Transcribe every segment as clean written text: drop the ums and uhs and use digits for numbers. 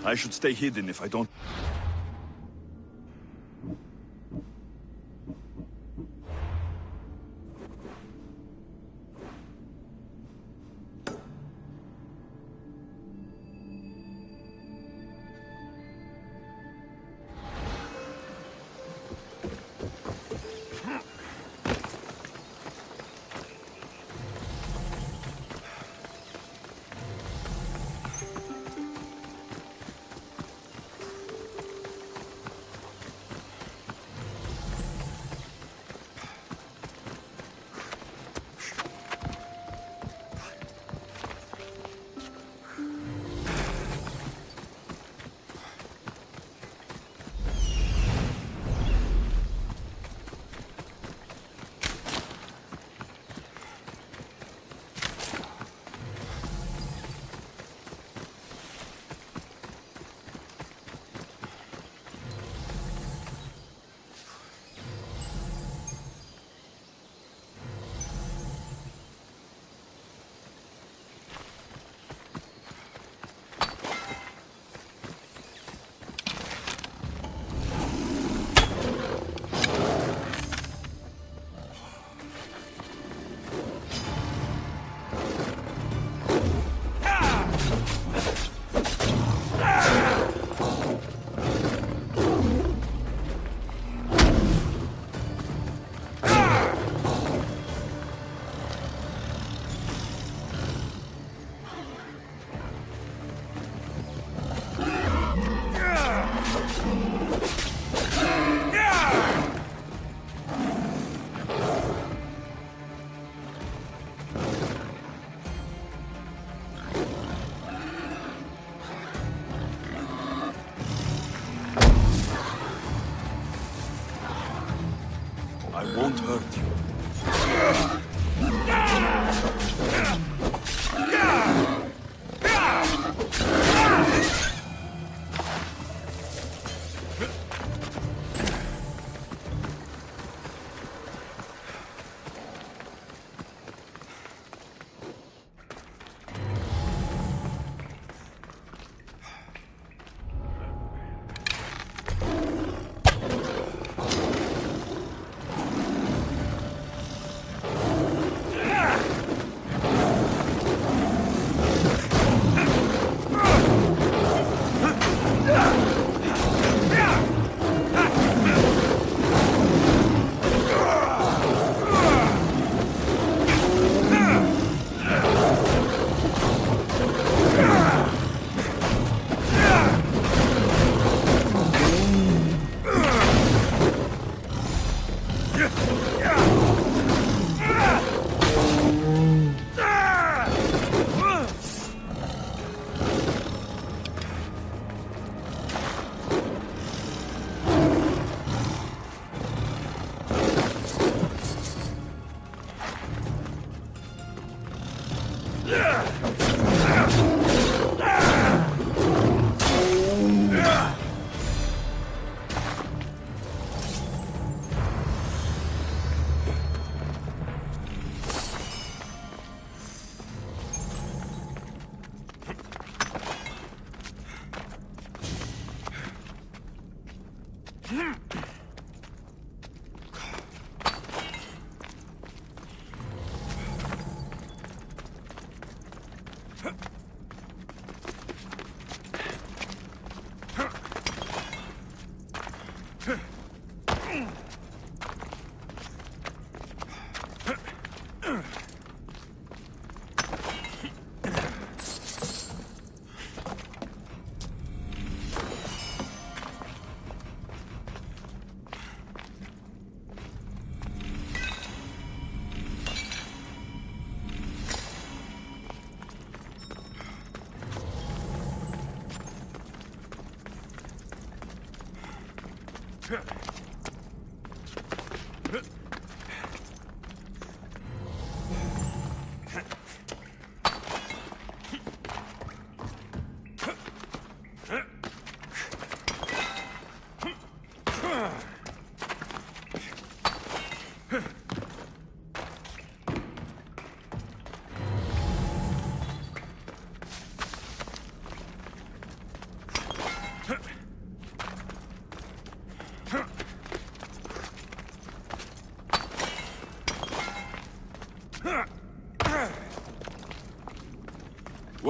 I should stay hidden if I don't... I won't hurt you.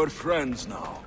We're friends now.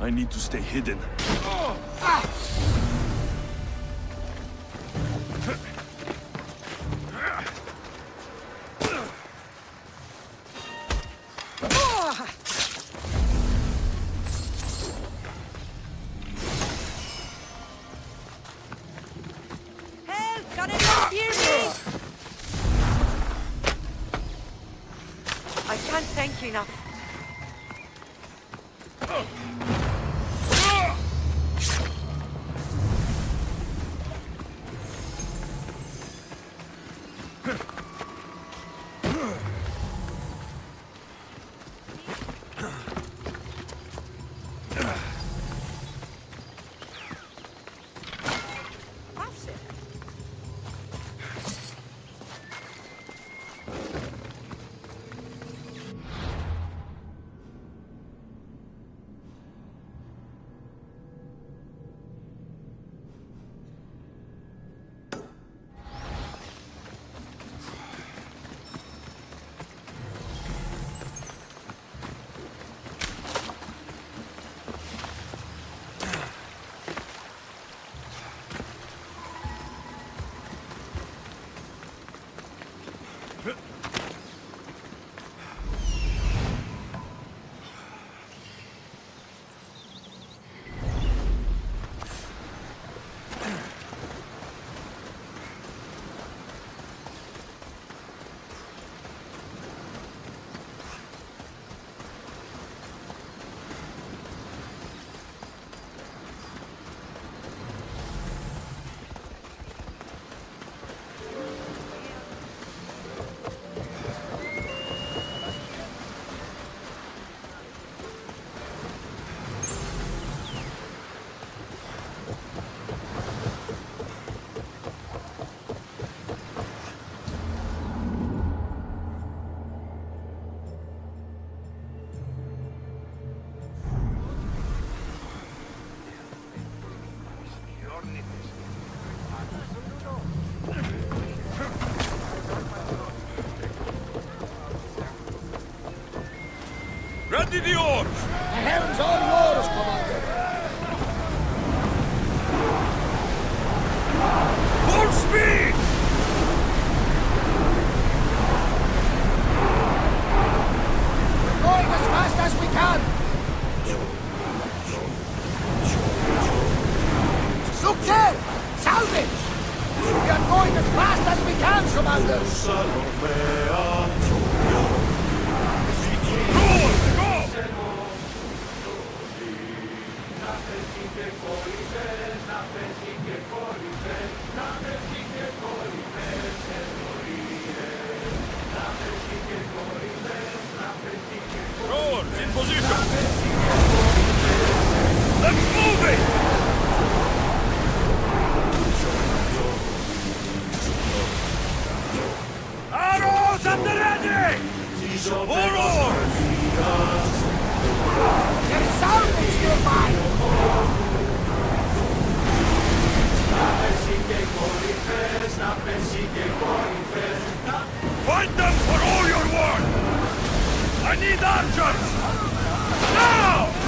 I need to stay hidden. Help! Can anyone hear me? I can't thank you enough. all yours, Commander. Full speed! We're going as fast as we can. Look there! Salvage! We are going as fast as we can, Commander. Rowers in position! Let's move it! Arrows at the ready! More oars! There's salvage nearby! Find them for all your worth! I need archers! Now!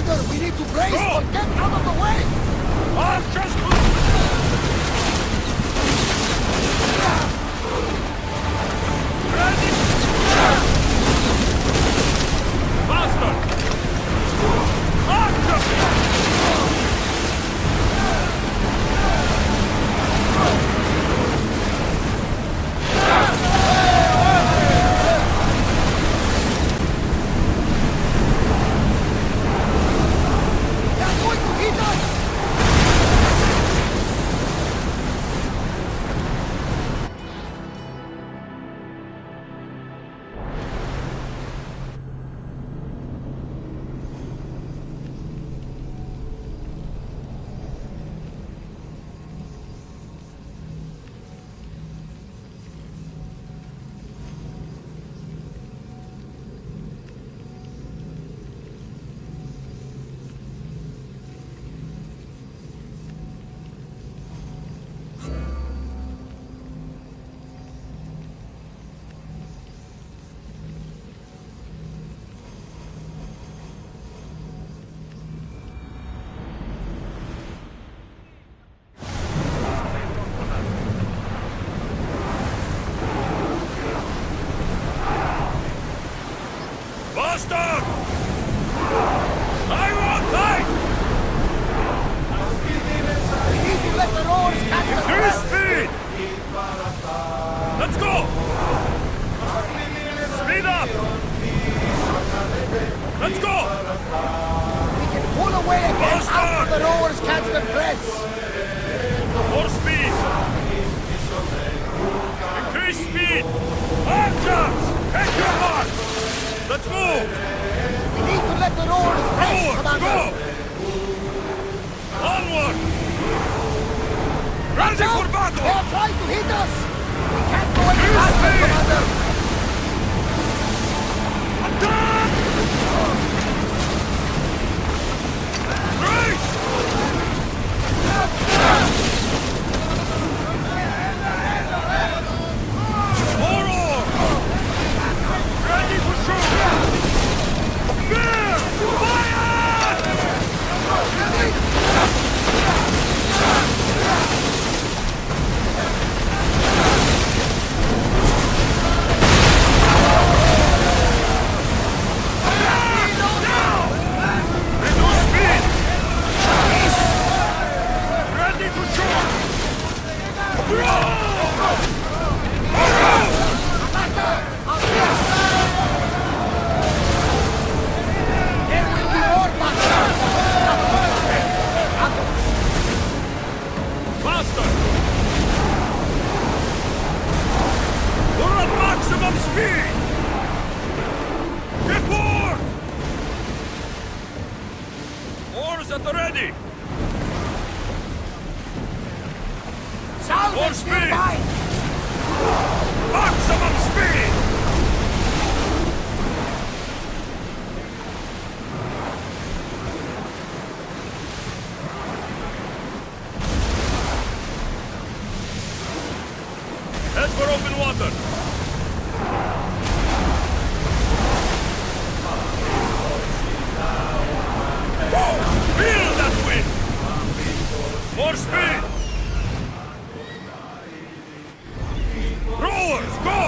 Commander, we need to brace, Go! but get out of the way! Archers move! Ready! Faster! Archers! They're going to hit us! Bastard! I want tight! We need to let the roars catch the Increase breath! speed! Let's go! Speed up! Let's go! We can pull away again after the roars catch their breaths! More speed! Increase speed! Archers! Take your mark! Let's move! We need to let the roars rest, Forward! Commander! Go! Onward! Ready Now, for battle! they're trying to hit us! We can't go any Use faster, speed! Commander! Attack! Race! Forward! Ready to shoot! Spear! Fire! Reduce speed! Ready to shoot! There will be more battles! Faster! We're at maximum speed! Get board! Oars at the ready! More Salvage speed! nearby! Maximum speed! Head for open water! Whoa! Feel that wind! More speed! Rowers, go!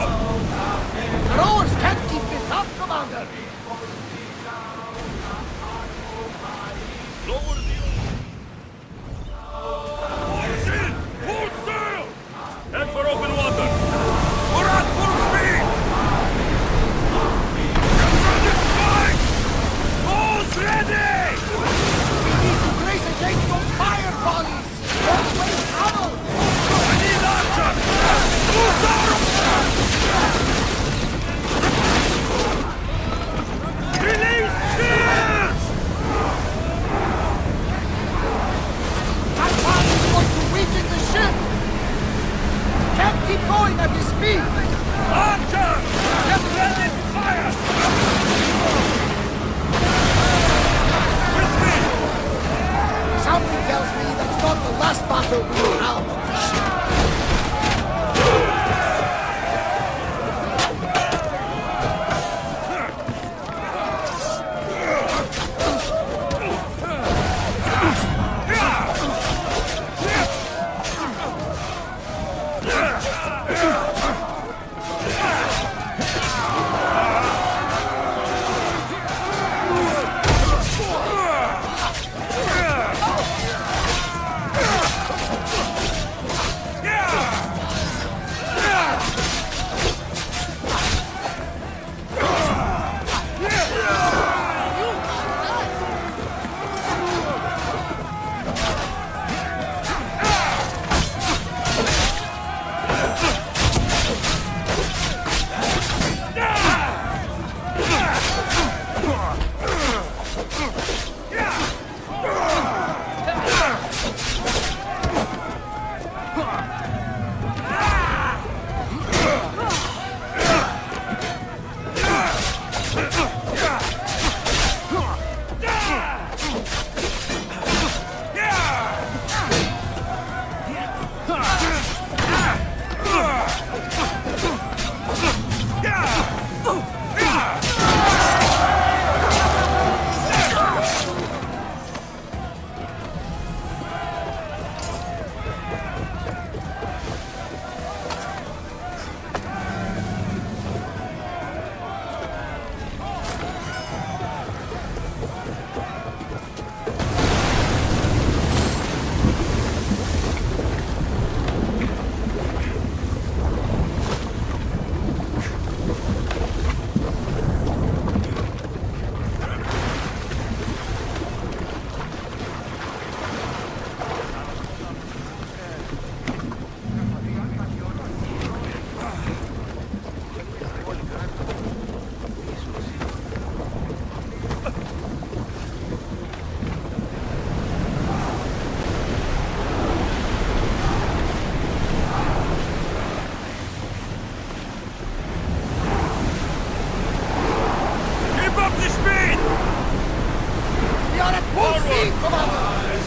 Speed, Commander!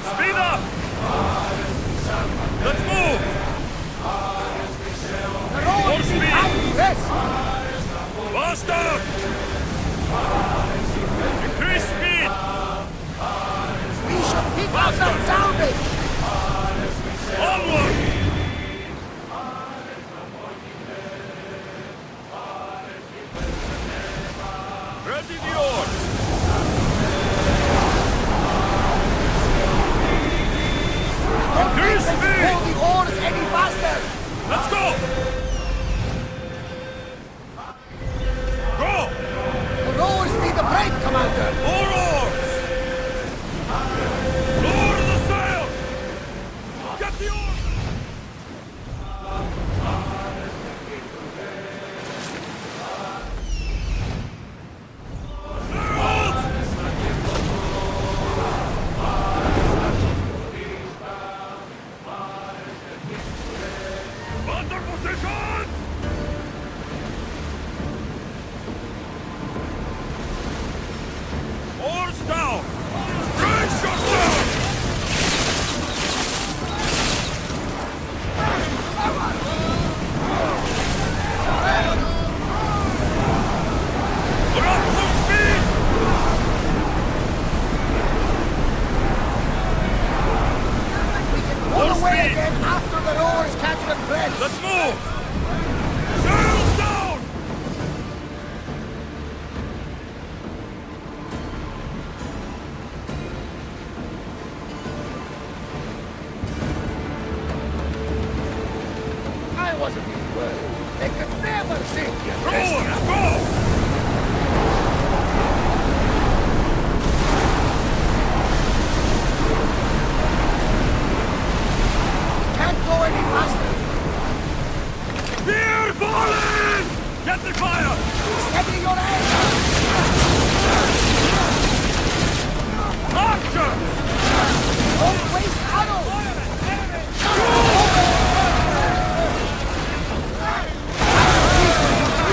Speed up! Let's move! The road is speed. behind this! Faster! Increase speed! We should pick up some salvage! Onward! Ready the oars! Don't make Increase them speed! pull the oars any faster! Let's go! Go! The rowers need a break, Commander! More oars! Lower the sail! Get the oars! Sails! Under position! Oars down! Brace yourself! Put up some speed! We can pull More away speed. again after the rowers catch them breath! Let's move! Sails down! I wasn't even worried. They could never sink you. Rowers, go! Can't go any faster. Spear falling! Get the fire! Steady your anchor. Archer! Don't waste arrows.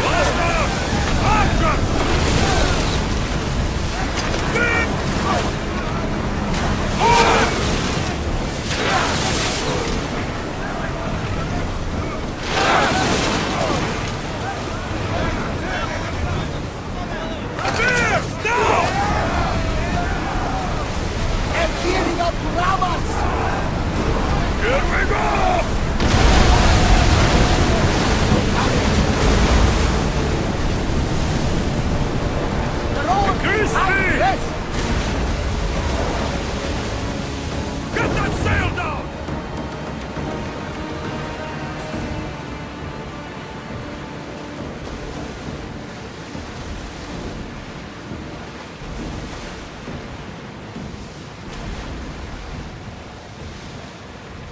Faster! Archer! Speed! Forward! Spears! Down! They're gearing up to ram us. Here we go! The rowers Increase behind speed. this. Get that sail down!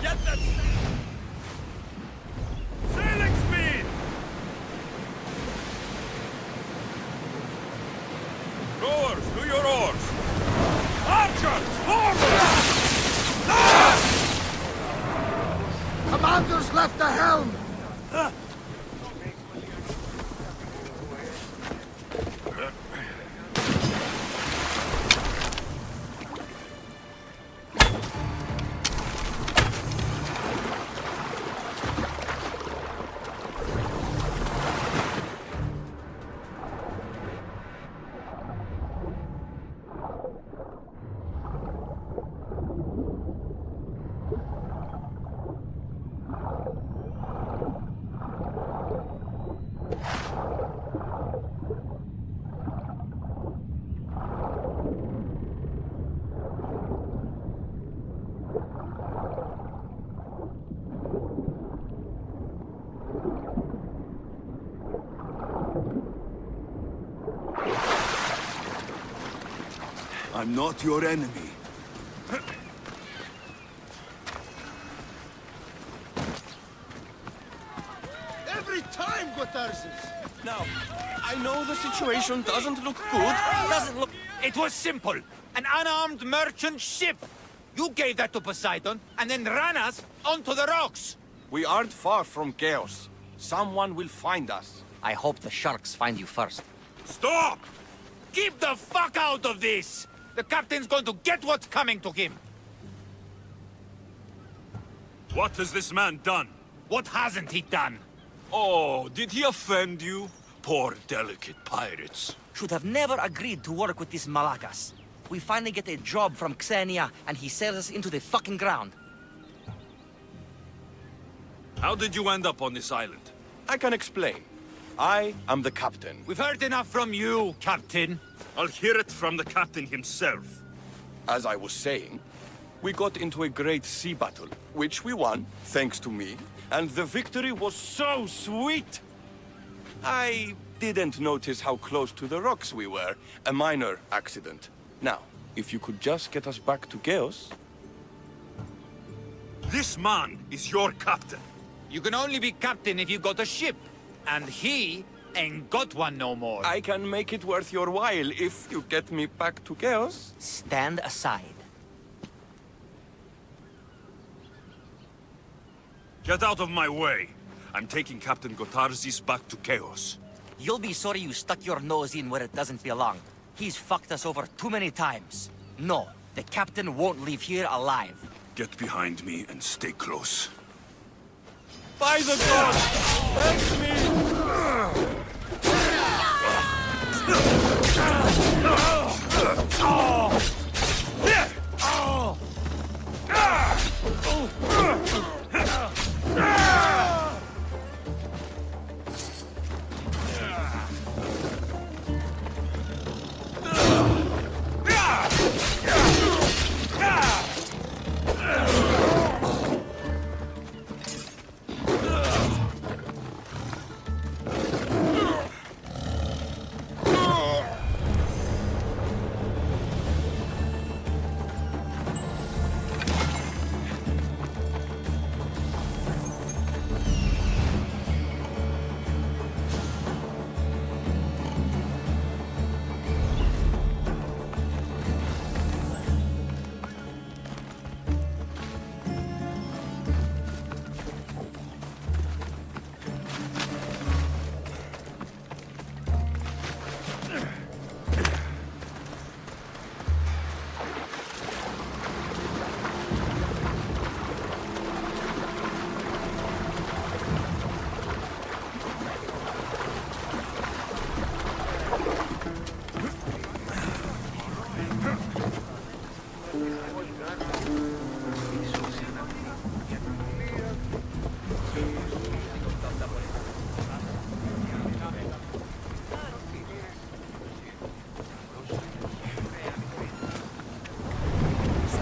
Get that sail! Sailing speed! Rowers, do your oars! Archers, forward! Ah! Commander's left the helm. I'm not your enemy. Every time, Gotharsis! Now, I know the situation doesn't look good. Doesn't look... It was simple. An unarmed merchant ship. You gave that to Poseidon, and then ran us onto the rocks. We aren't far from chaos. Someone will find us. I hope the sharks find you first. Stop! Keep the fuck out of this! The captain's going to get what's coming to him. What has this man done? What hasn't he done? Oh, did he offend you? Poor delicate pirates. Should have never agreed to work with this Malakas. We finally get a job from Xenia, and he sells us into the fucking ground. How did you end up on this island? I can explain. I am the captain. We've heard enough from you, Captain. I'll hear it from the captain himself. As I was saying, we got into a great sea battle, which we won, thanks to me, and the victory was so sweet! I didn't notice how close to the rocks we were. A minor accident. Now, if you could just get us back to Chaos... This man is your captain. You can only be captain if you got a ship. And he ain't got one no more. I can make it worth your while if you get me back to Chaos. Stand aside. Get out of my way. I'm taking Captain Gotarzis back to Chaos. You'll be sorry you stuck your nose in where it doesn't belong. He's fucked us over too many times. No, the captain won't leave here alive. Get behind me and stay close. By the gods! Help me!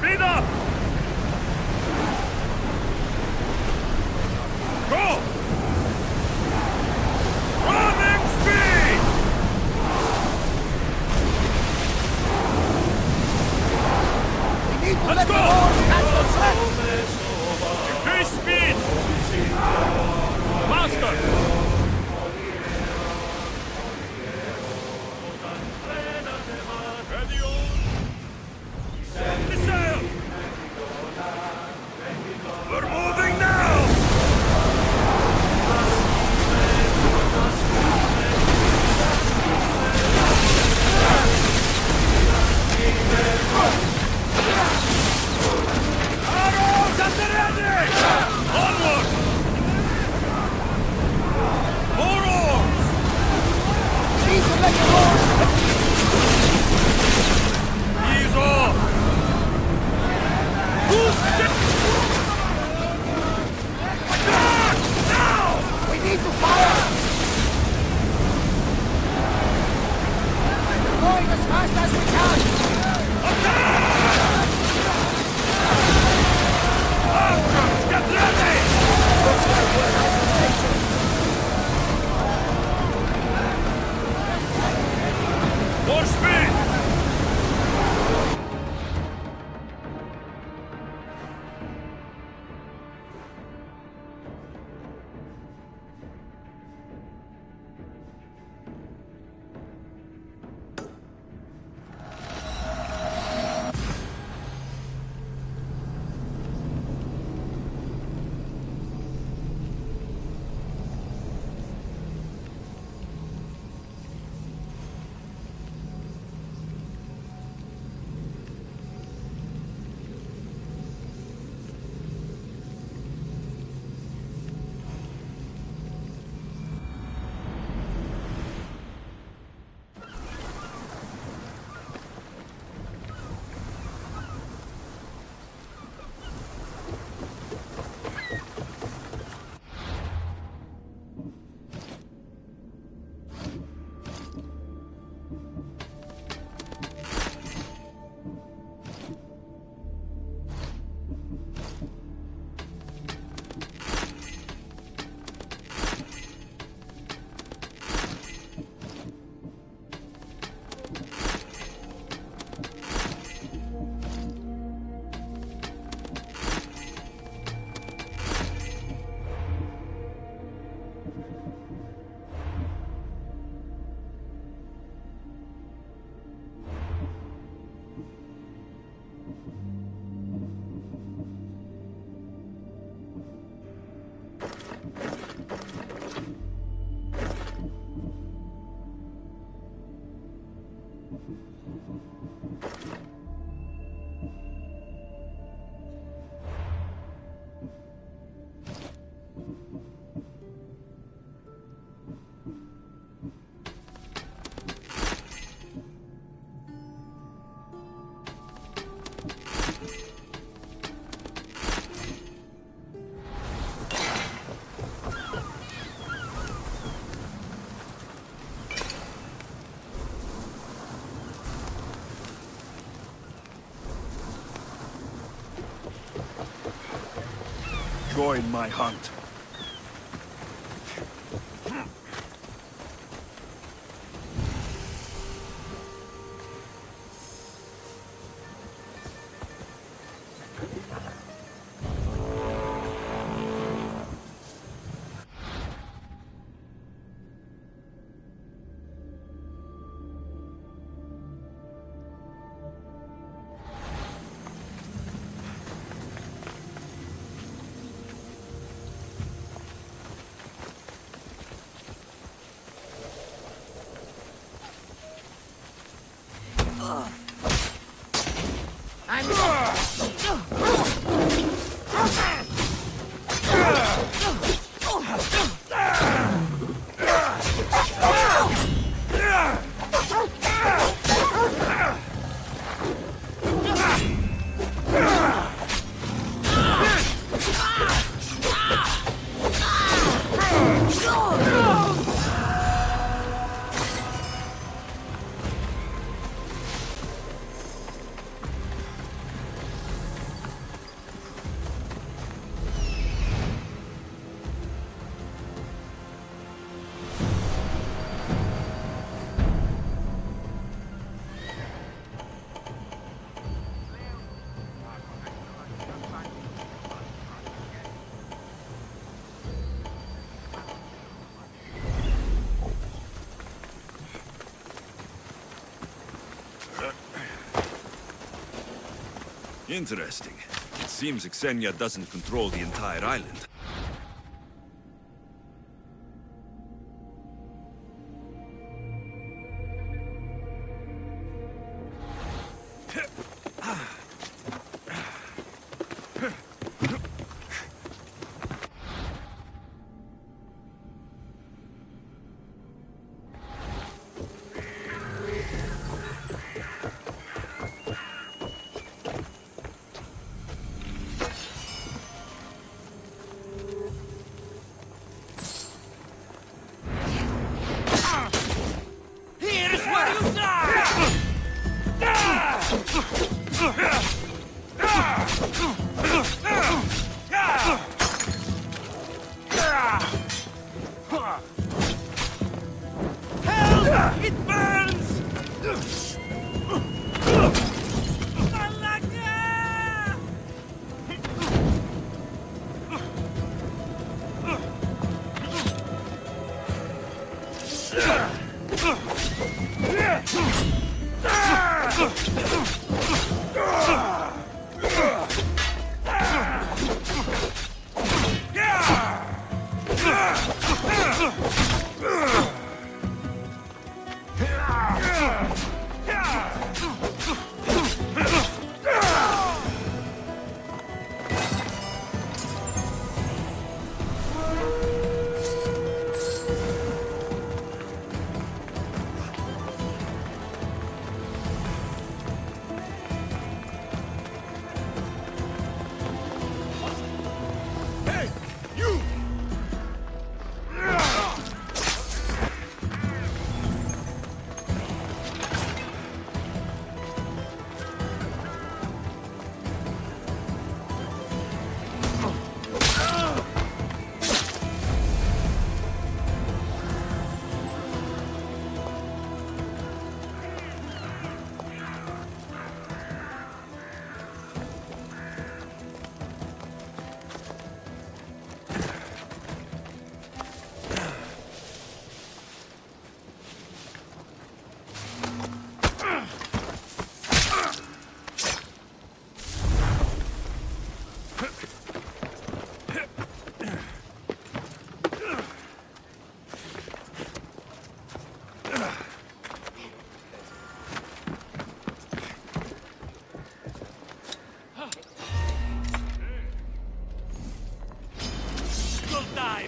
Speed up! Go! Running speed! We need to Let's let go! the horse catch the scent! Increase speed! Faster! Ready on! The sail! We're moving now! Arrows at the ready! Onward! Join my hunt. Interesting. It seems Xenia doesn't control the entire island. It burns!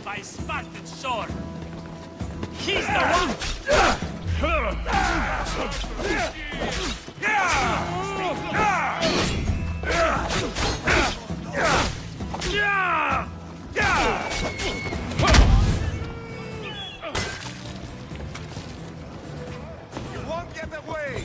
By Spartan sword. He's the one! You won't get away!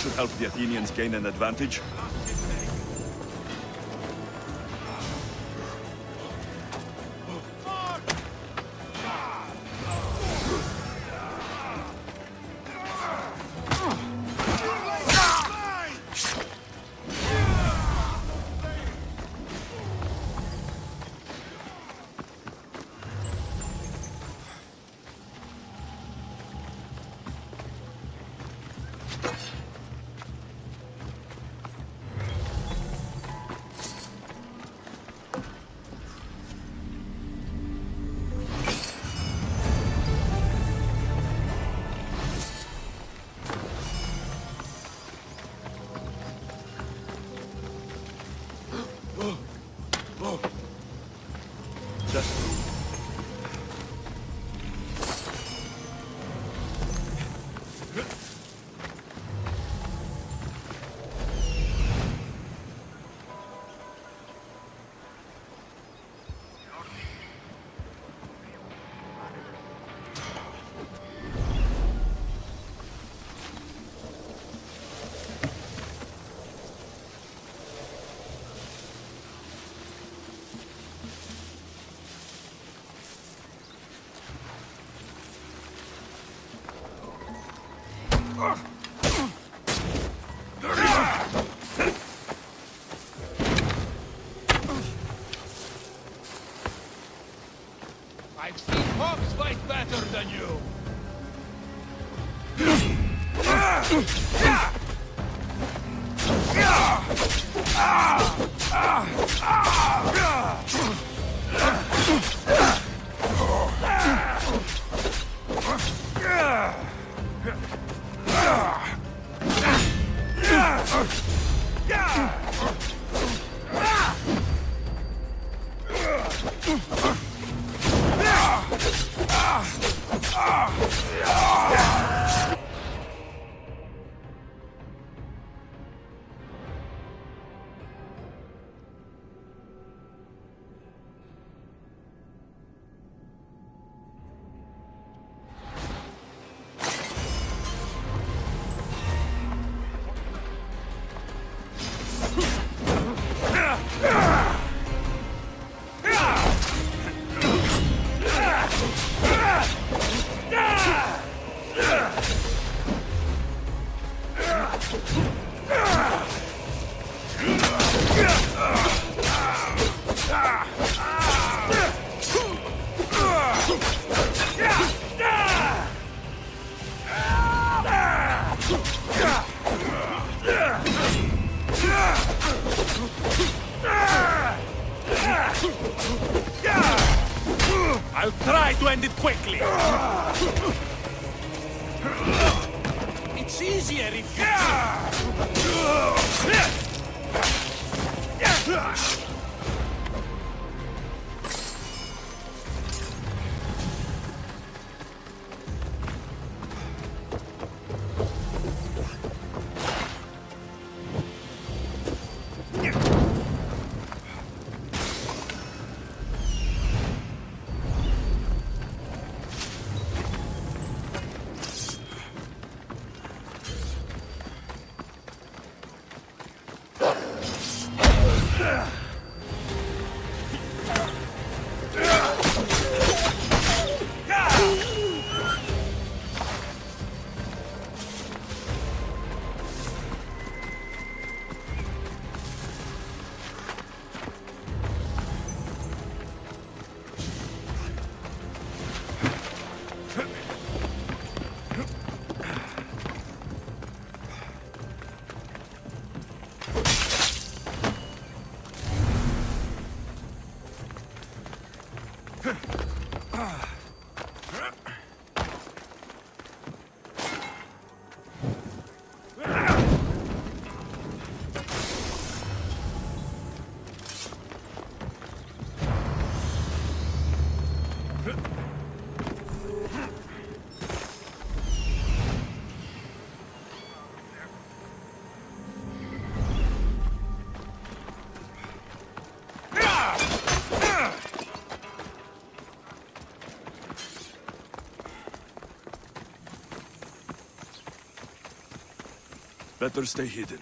should help the Athenians gain an advantage. I've seen hogs fight better than you! I'll try to end it quickly. It's easier if you... Better stay hidden.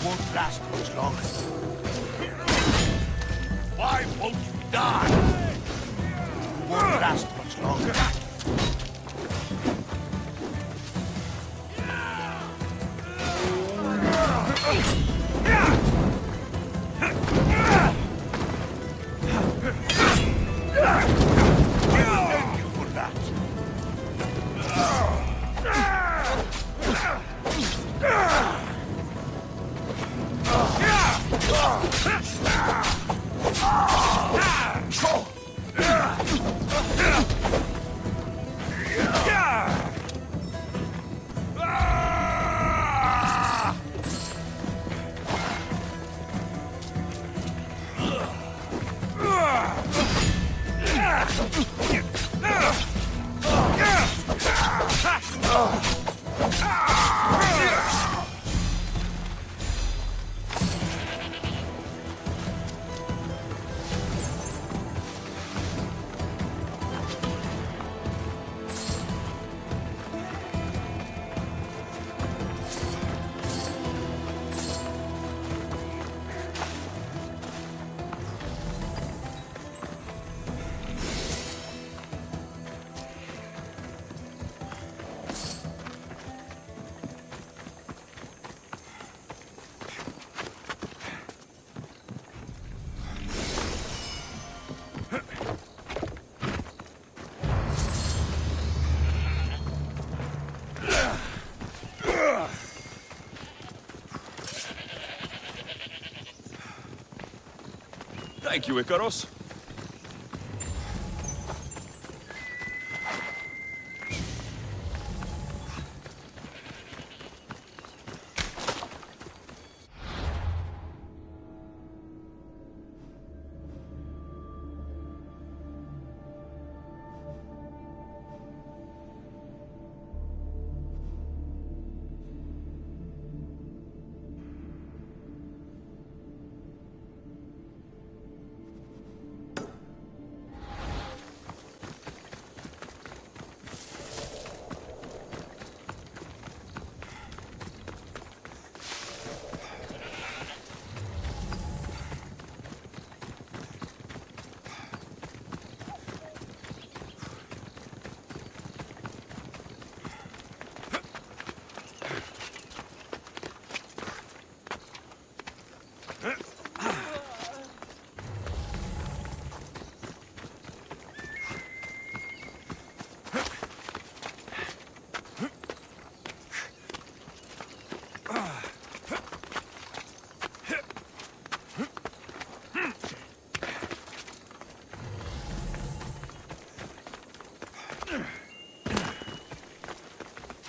Won't last much longer. Why won't you die? Won't last much longer. Thank you for that. Thank you, Icaros.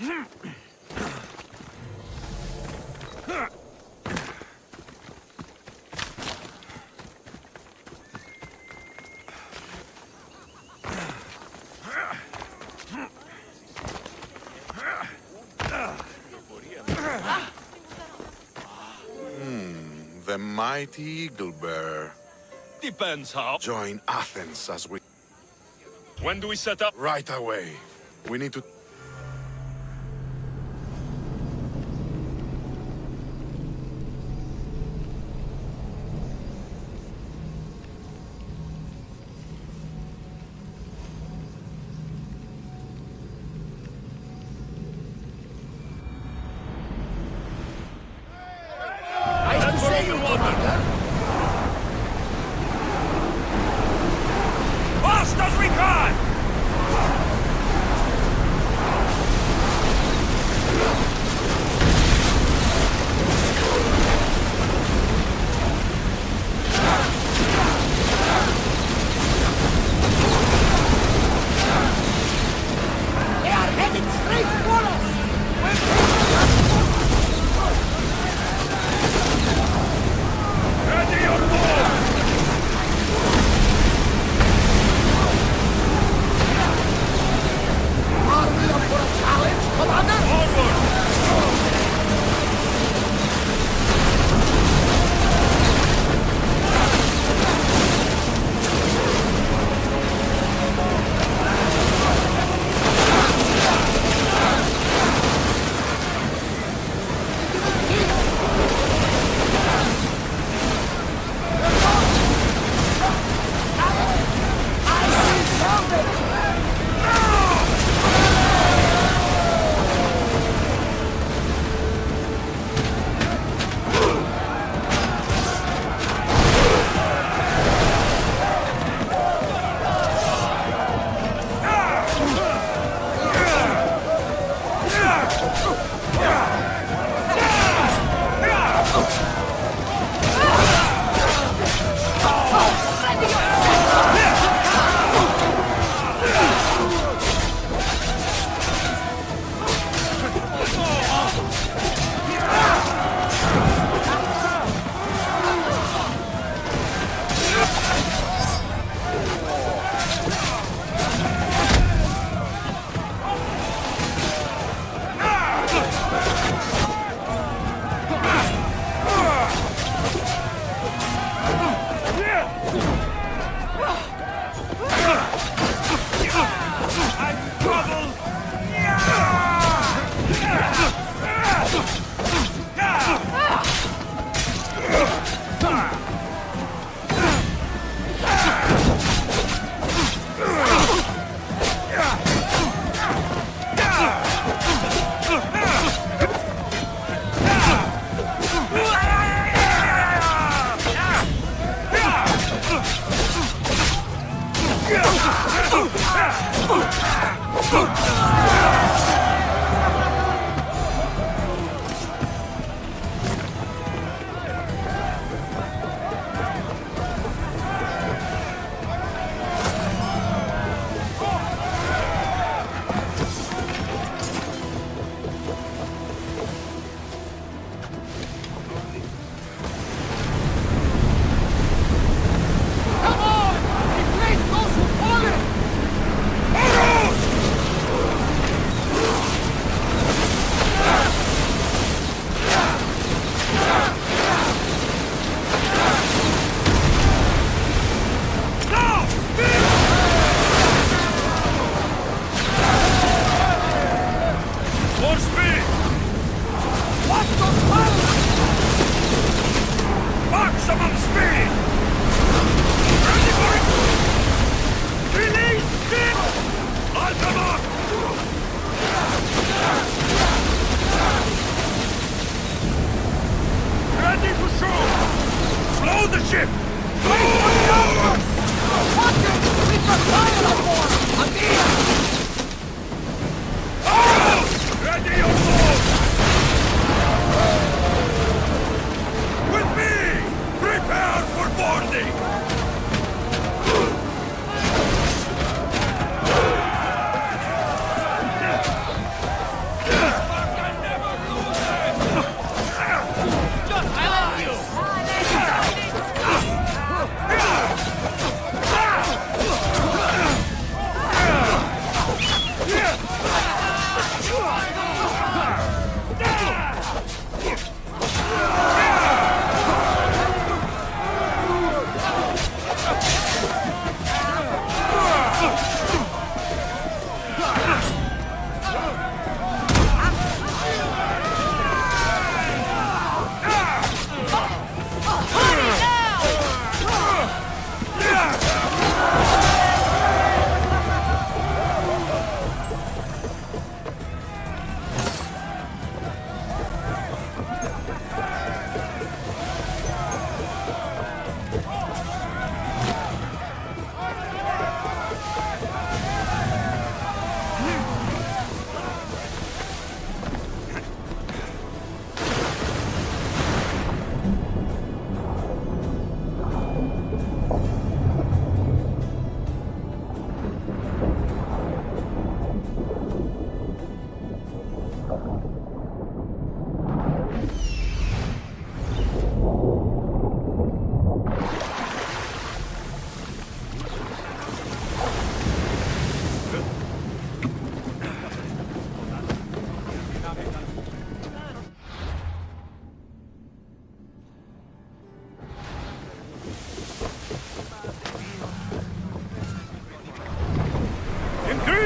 The mighty Eagle Bear. Depends how. Join Athens as we... When do we set up? Right away. We need to... Nice to see you, Commander. Fast as we can! They are heading straight for us! Ready or move! Are we up for a challenge, Commander? Onward!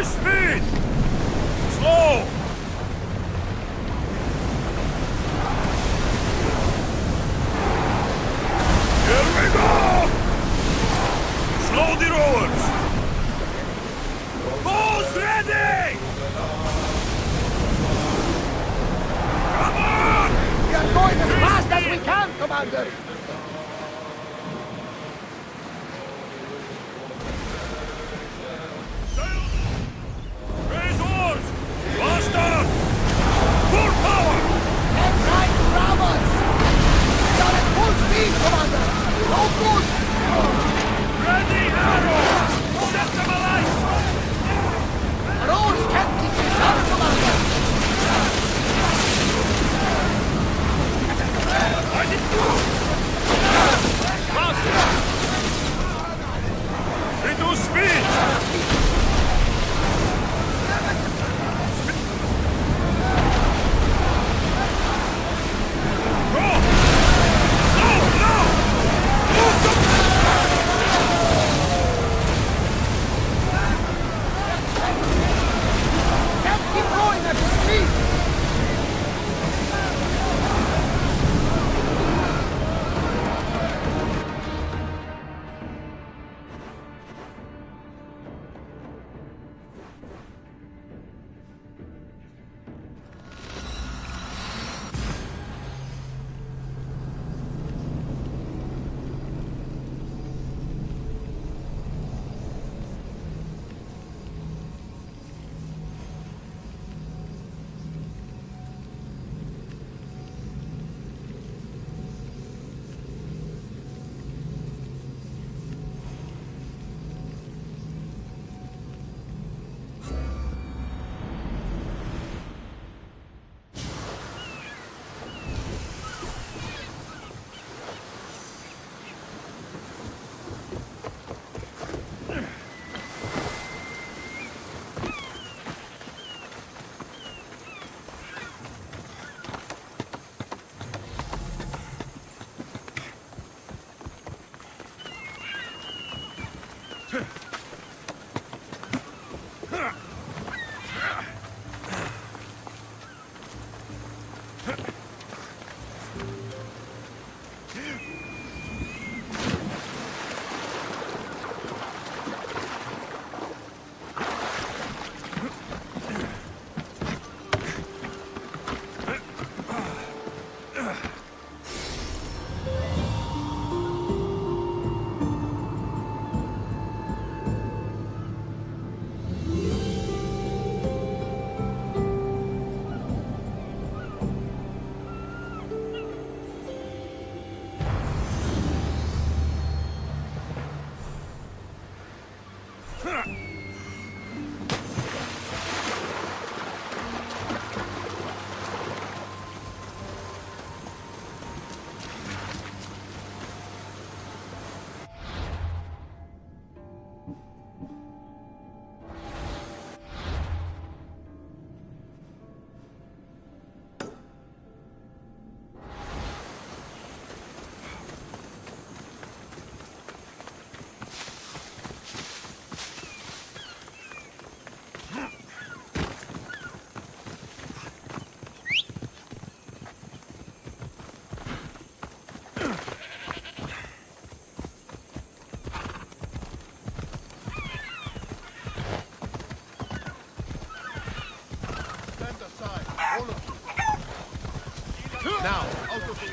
speed! Slow! Here we go! Slow the rowers! Bows ready! Come on! We are going as fast as we can, Commander! Raise oars! Faster! Full power! They're trying to grab us! We are at full speed, Commander! No good! Ready arrows! Set them alight! Our oars can't keep us up, Commander! Reduce speed! Go! No! No! Move the... Can't keep going at this speed! Now, out of the way.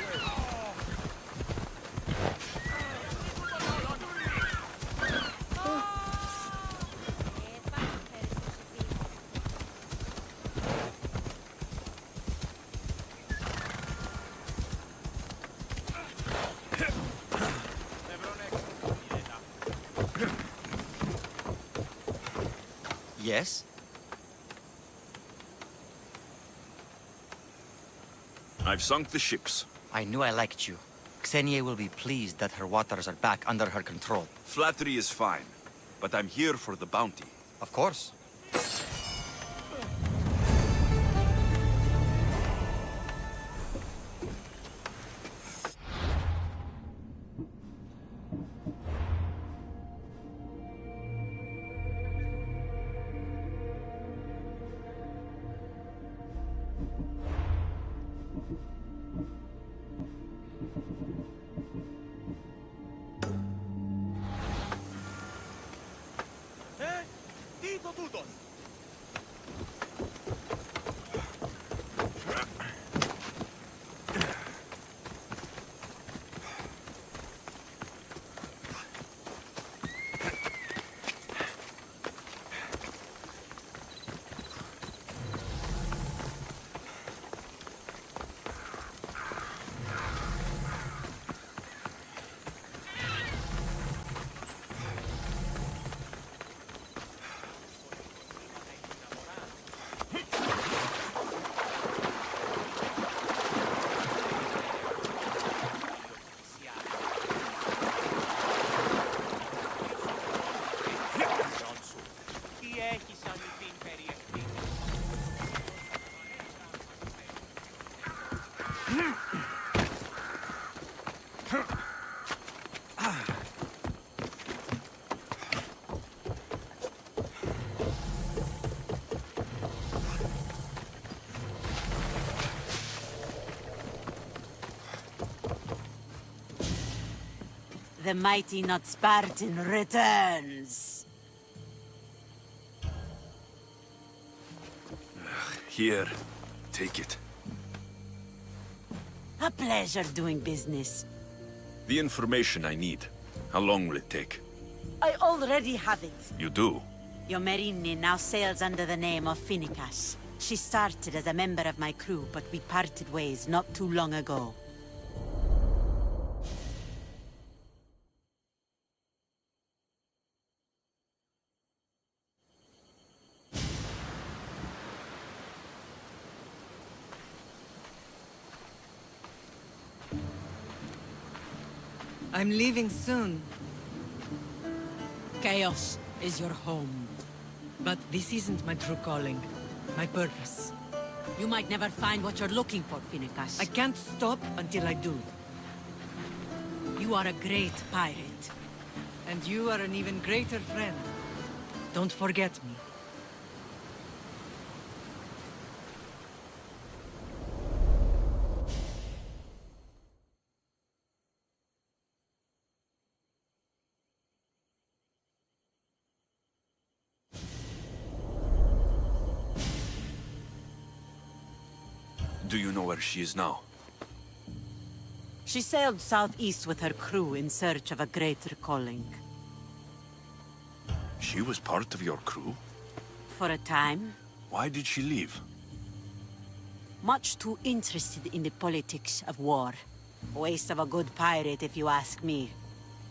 Yes? I've sunk the ships. I knew I liked you. Xenia will be pleased that her waters are back under her control. Flattery is fine, but I'm here for the bounty. Of course. The mighty not Spartan returns. Here, take it. A pleasure doing business. The information I need. How long will it take? I already have it. You do? Your Merini now sails under the name of Finnegas. She started as a member of my crew, but we parted ways not too long ago. I'm leaving soon, Chaos is your home. but this isn't my true calling. My purpose. You might never find what you're looking for, Finnegas. I can't stop until I do. You are a great pirate. And you are an even greater friend. Don't forget me. Do you know where she is now? She sailed southeast with her crew in search of a greater calling. She was part of your crew? For a time, Why did she leave? much too interested in the politics of war. Waste of a good pirate, if you ask me.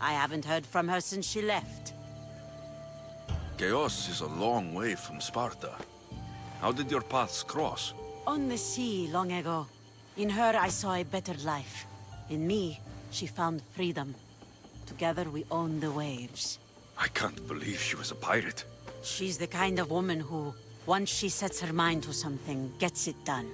I haven't heard from her since she left. Chaos is a long way from Sparta. How did your paths cross? On the sea long ago. In her, I saw a better life. In me, she found freedom. Together, we own the waves. I can't believe she was a pirate. She's the kind of woman who, once she sets her mind to something, gets it done.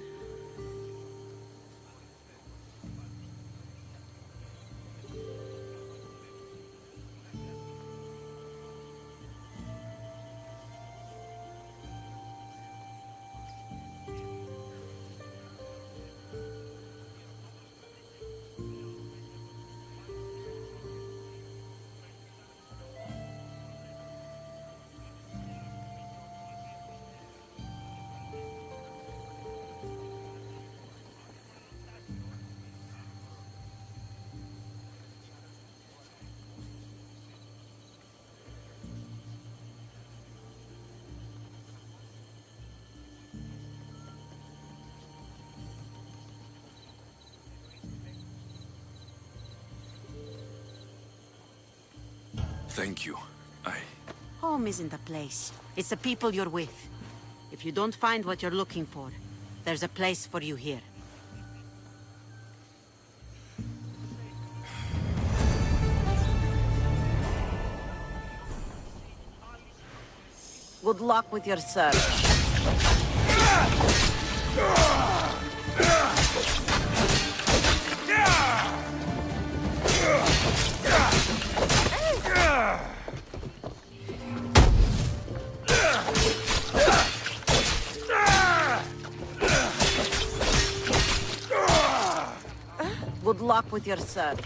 Thank you. Home isn't a place. It's the people you're with. If you don't find what you're looking for, there's a place for you here. Good luck with your search. Good luck with your search.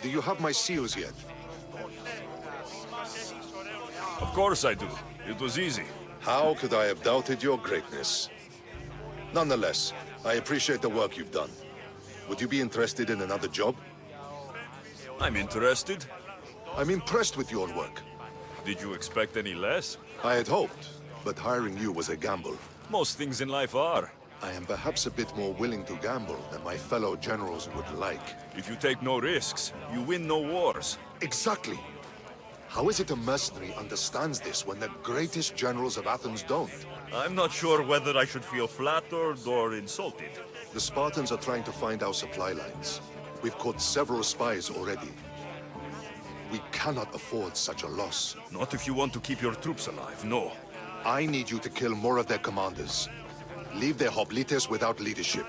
Do you have my seals yet? Of course I do. It was easy. How could I have doubted your greatness? Nonetheless, I appreciate the work you've done. Would you be interested in another job? I'm interested. I'm impressed with your work. Did you expect any less? I had hoped, but hiring you was a gamble. Most things in life are. I am perhaps a bit more willing to gamble than my fellow generals would like. If you take no risks, you win no wars. Exactly. How is it a mercenary understands this when the greatest generals of Athens don't? I'm not sure whether I should feel flattered or insulted. The Spartans are trying to find our supply lines. We've caught several spies already. We cannot afford such a loss. Not if you want to keep your troops alive, no. I need you to kill more of their commanders. Leave their hoplites without leadership.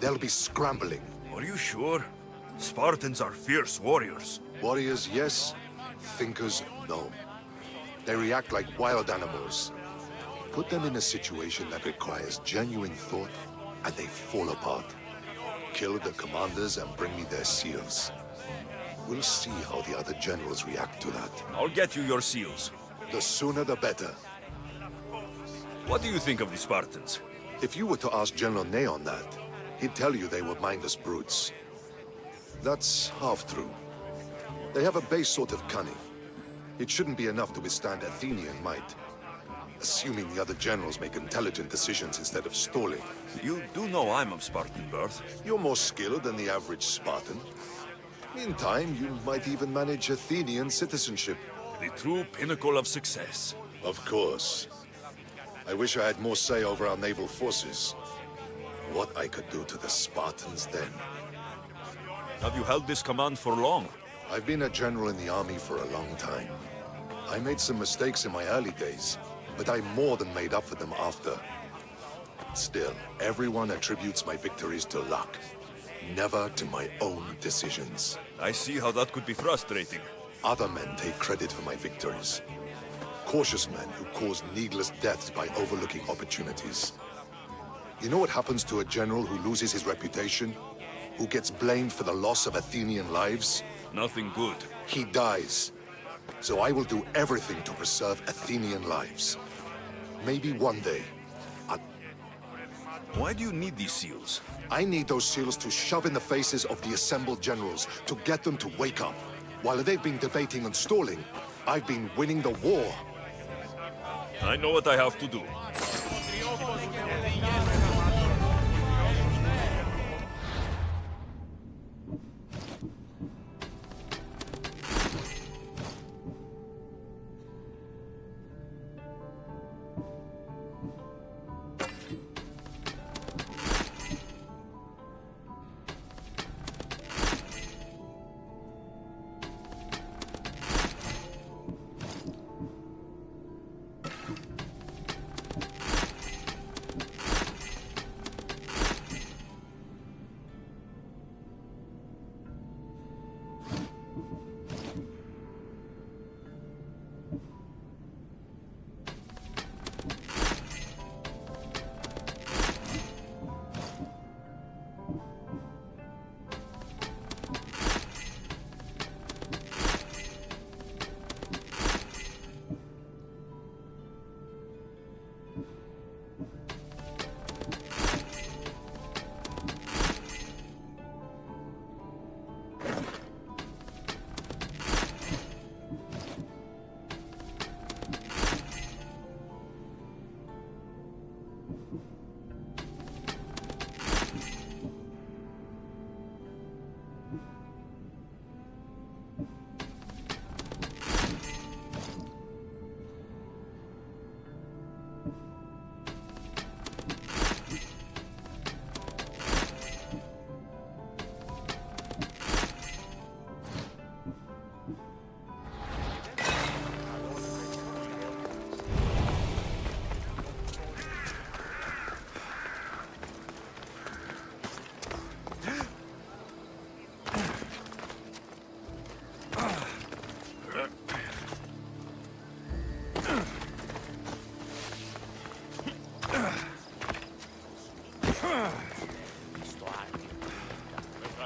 They'll be scrambling. Are you sure? Spartans are fierce warriors. Warriors, yes. Thinkers, no. They react like wild animals. Put them in a situation that requires genuine thought, and they fall apart. Kill the commanders and bring me their seals. We'll see how the other generals react to that. I'll get you your seals. The sooner the better. What do you think of the Spartans? If you were to ask General Neon that, he'd tell you they were mindless brutes. That's half true. They have a base sort of cunning. It shouldn't be enough to withstand Athenian might. Assuming the other generals make intelligent decisions instead of stalling. You do know I'm of Spartan birth. You're more skilled than the average Spartan. In time, you might even manage Athenian citizenship. The true pinnacle of success. Of course. I wish I had more say over our naval forces. What I could do to the Spartans then. Have you held this command for long? I've been a general in the army for a long time. I made some mistakes in my early days, but I more than made up for them after. Still, everyone attributes my victories to luck, never to my own decisions. I see how that could be frustrating. Other men take credit for my victories. Cautious men who cause needless deaths by overlooking opportunities. You know what happens to a general who loses his reputation? Who gets blamed for the loss of Athenian lives? Nothing good. He dies. So I will do everything to preserve Athenian lives. Maybe one day. Why do you need these seals? I need those seals to shove in the faces of the assembled generals, to get them to wake up. While they've been debating and stalling, I've been winning the war. I know what I have to do.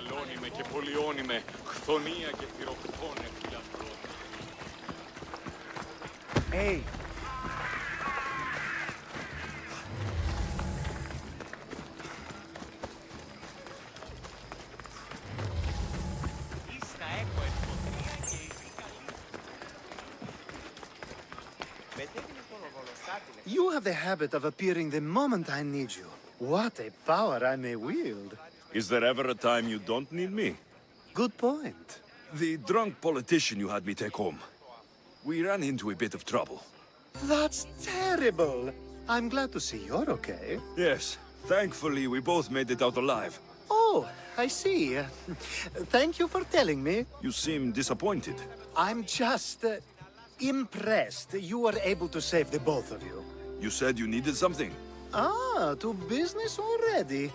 μεγαλώνει και πολιώνει με χθονία και θηροκτώνε φιλανδρό. Hey. You have the habit of appearing the moment I need you. What a power I may wield. Is there ever a time you don't need me? Good point. The drunk politician you had me take home. We ran into a bit of trouble. That's terrible. I'm glad to see you're okay. Yes, thankfully we both made it out alive. Oh, I see. Thank you for telling me. You seem disappointed. I'm just impressed you were able to save the both of you. You said you needed something. Ah, to business already.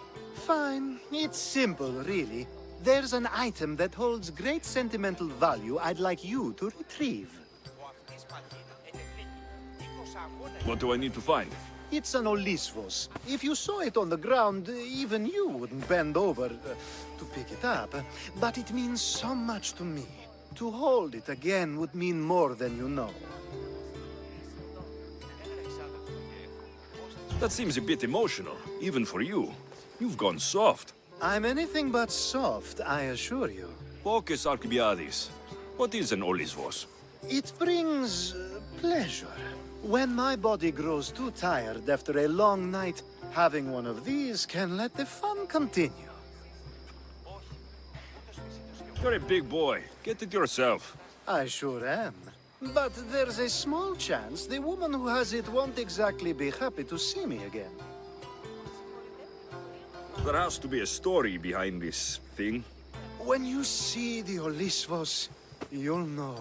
Fine. It's simple, really. There's an item that holds great sentimental value I'd like you to retrieve. What do I need to find? It's an Olisvos. If you saw it on the ground, even you wouldn't bend over to pick it up. But it means so much to me. To hold it again would mean more than you know. That seems a bit emotional, even for you. You've gone soft. I'm anything but soft, I assure you. Focus, Alcibiades. What is an Olisvos? It brings pleasure. When my body grows too tired after a long night, having one of these can let the fun continue. You're a big boy. Get it yourself. I sure am. But there's a small chance the woman who has it won't exactly be happy to see me again. There has to be a story behind this thing. When you see the Olisvos, you'll know.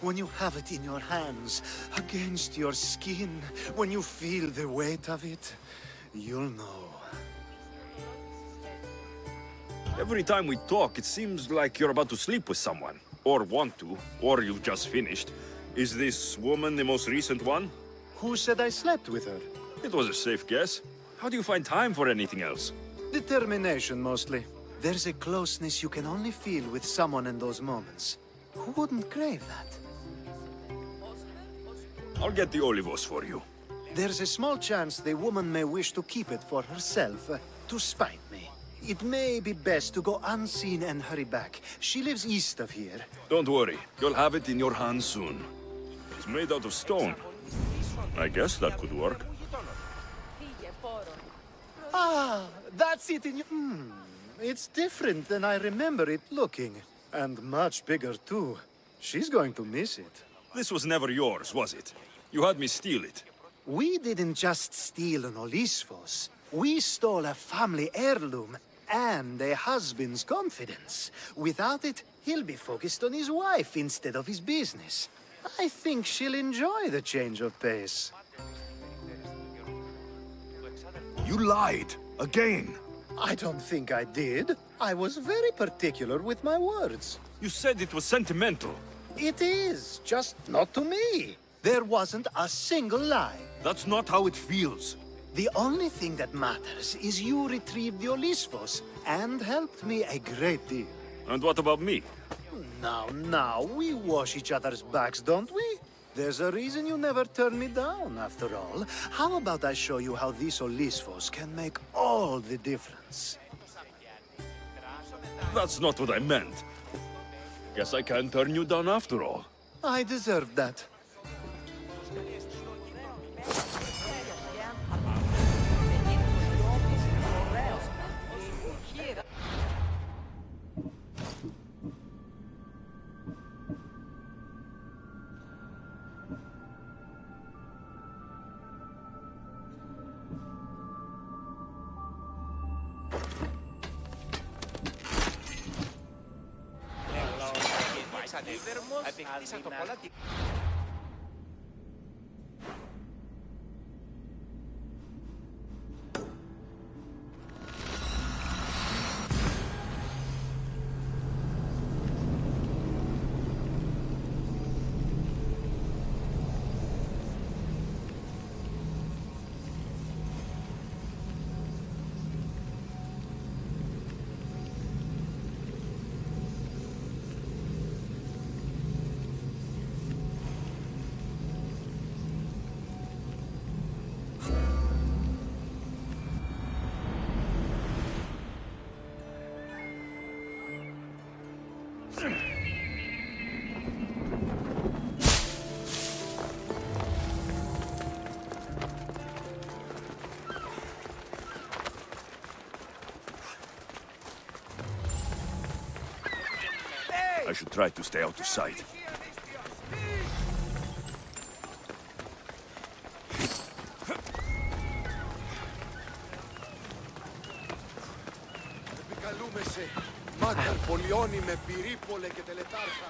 When you have it in your hands, against your skin, when you feel the weight of it, you'll know. Every time we talk, it seems like you're about to sleep with someone. Or want to, or you've just finished. Is this woman the most recent one? Who said I slept with her? It was a safe guess. How do you find time for anything else? Determination, mostly. There's a closeness you can only feel with someone in those moments. Who wouldn't crave that? I'll get the Olivos for you. There's a small chance the woman may wish to keep it for herself, to spite me. It may be best to go unseen and hurry back. She lives east of here. Don't worry. You'll have it in your hands soon. It's made out of stone. I guess that could work. Ah, that's it in your... It's different than I remember it looking. And much bigger, too. She's going to miss it. This was never yours, was it? You had me steal it. We didn't just steal an Olisvos. We stole a family heirloom and a husband's confidence. Without it, he'll be focused on his wife instead of his business. I think she'll enjoy the change of pace. You lied. Again. I don't think I did. I was very particular with my words. You said it was sentimental. It is, just not to me. There wasn't a single lie. That's not how it feels. The only thing that matters is you retrieved the Olisvos and helped me a great deal. And what about me? Now, we wash each other's backs, don't we? There's a reason you never turn me down, after all. How about I show you how these Olisvos can make all the difference? That's not what I meant. Guess I can't turn you down after all. I deserved that. I should try to stay out of sight. Επικαλούμεσαι, Μάγκαρ Πολιώνη με πυρίπολε και τελετάρχα.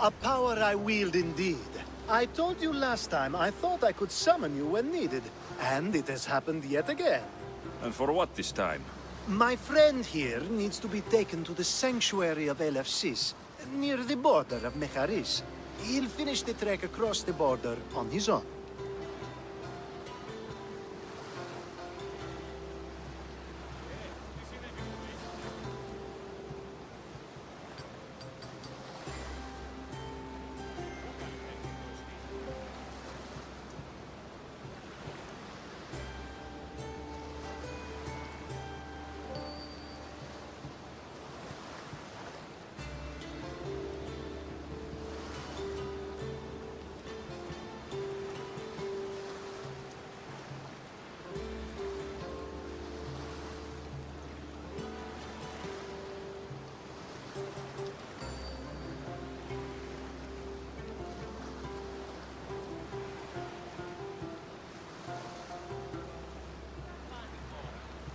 A power I wield indeed. I told you last time I thought I could summon you when needed, and it has happened yet again. And for what this time? My friend here needs to be taken to the sanctuary of El Assasin, near the border of Mecharis. He'll finish the trek across the border on his own.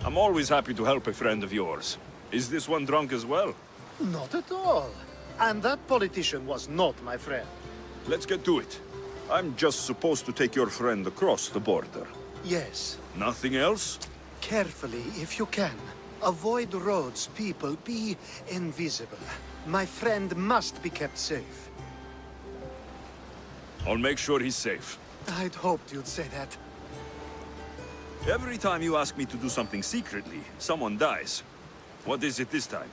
I'm always happy to help a friend of yours. Is this one drunk as well? Not at all. And that politician was not my friend. Let's get to it. I'm just supposed to take your friend across the border. Yes. Nothing else? Carefully, if you can. Avoid roads, people, be invisible. My friend must be kept safe. I'll make sure he's safe. I'd hoped you'd say that. Every time you ask me to do something secretly, someone dies. What is it this time?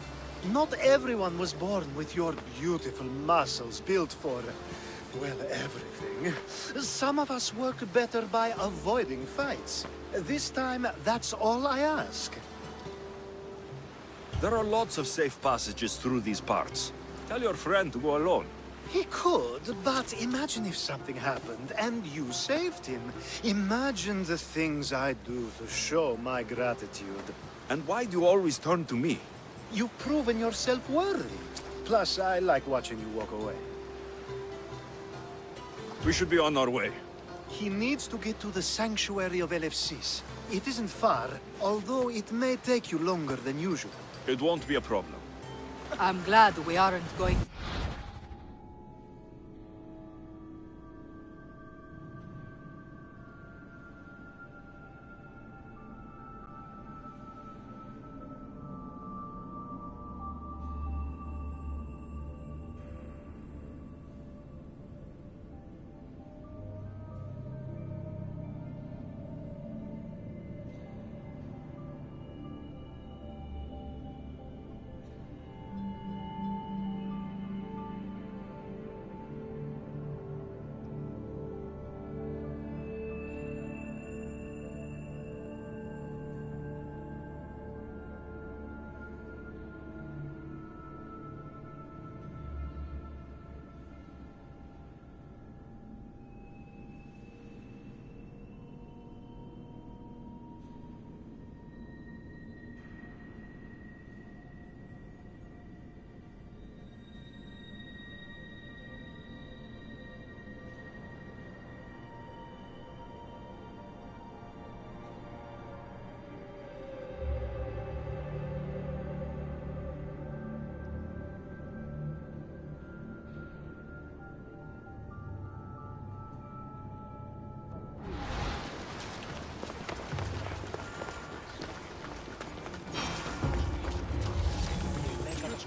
Not everyone was born with your beautiful muscles built for, well, everything. Some of us work better by avoiding fights. This time, that's all I ask. There are lots of safe passages through these parts. Tell your friend to go alone. He could, but imagine if something happened and you saved him. Imagine the things I'd do to show my gratitude. And why do you always turn to me? You've proven yourself worthy. Plus, I like watching you walk away. We should be on our way. He needs to get to the sanctuary of El Assasin. It isn't far, although it may take you longer than usual. It won't be a problem. I'm glad we aren't going...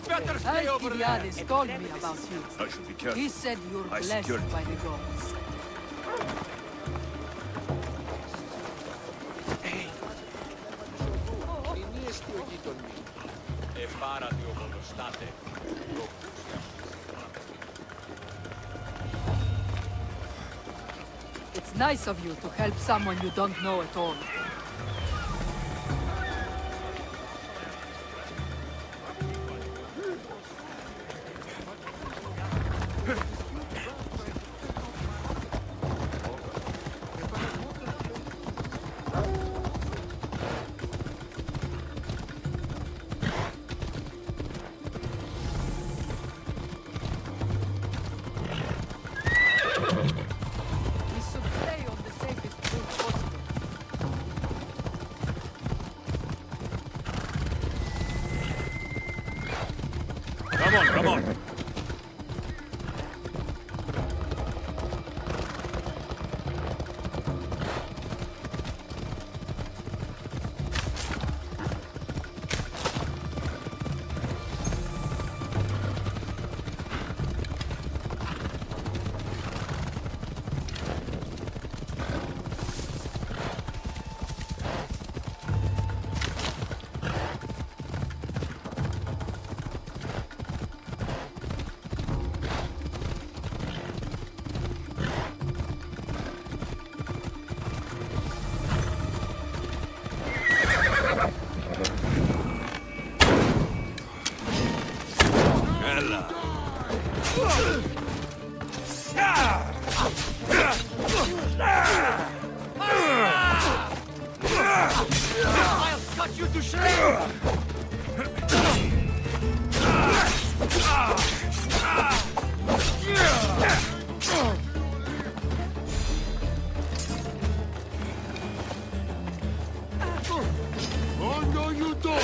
Better stay over there. Alcibiades told me about you. I should be careful. He said you're I blessed secured it. by the gods. It's nice of you to help someone you don't know at all. We should stay on the safest route possible. Come on, come on. I'll cut you to shreds! Oh, no, you don't!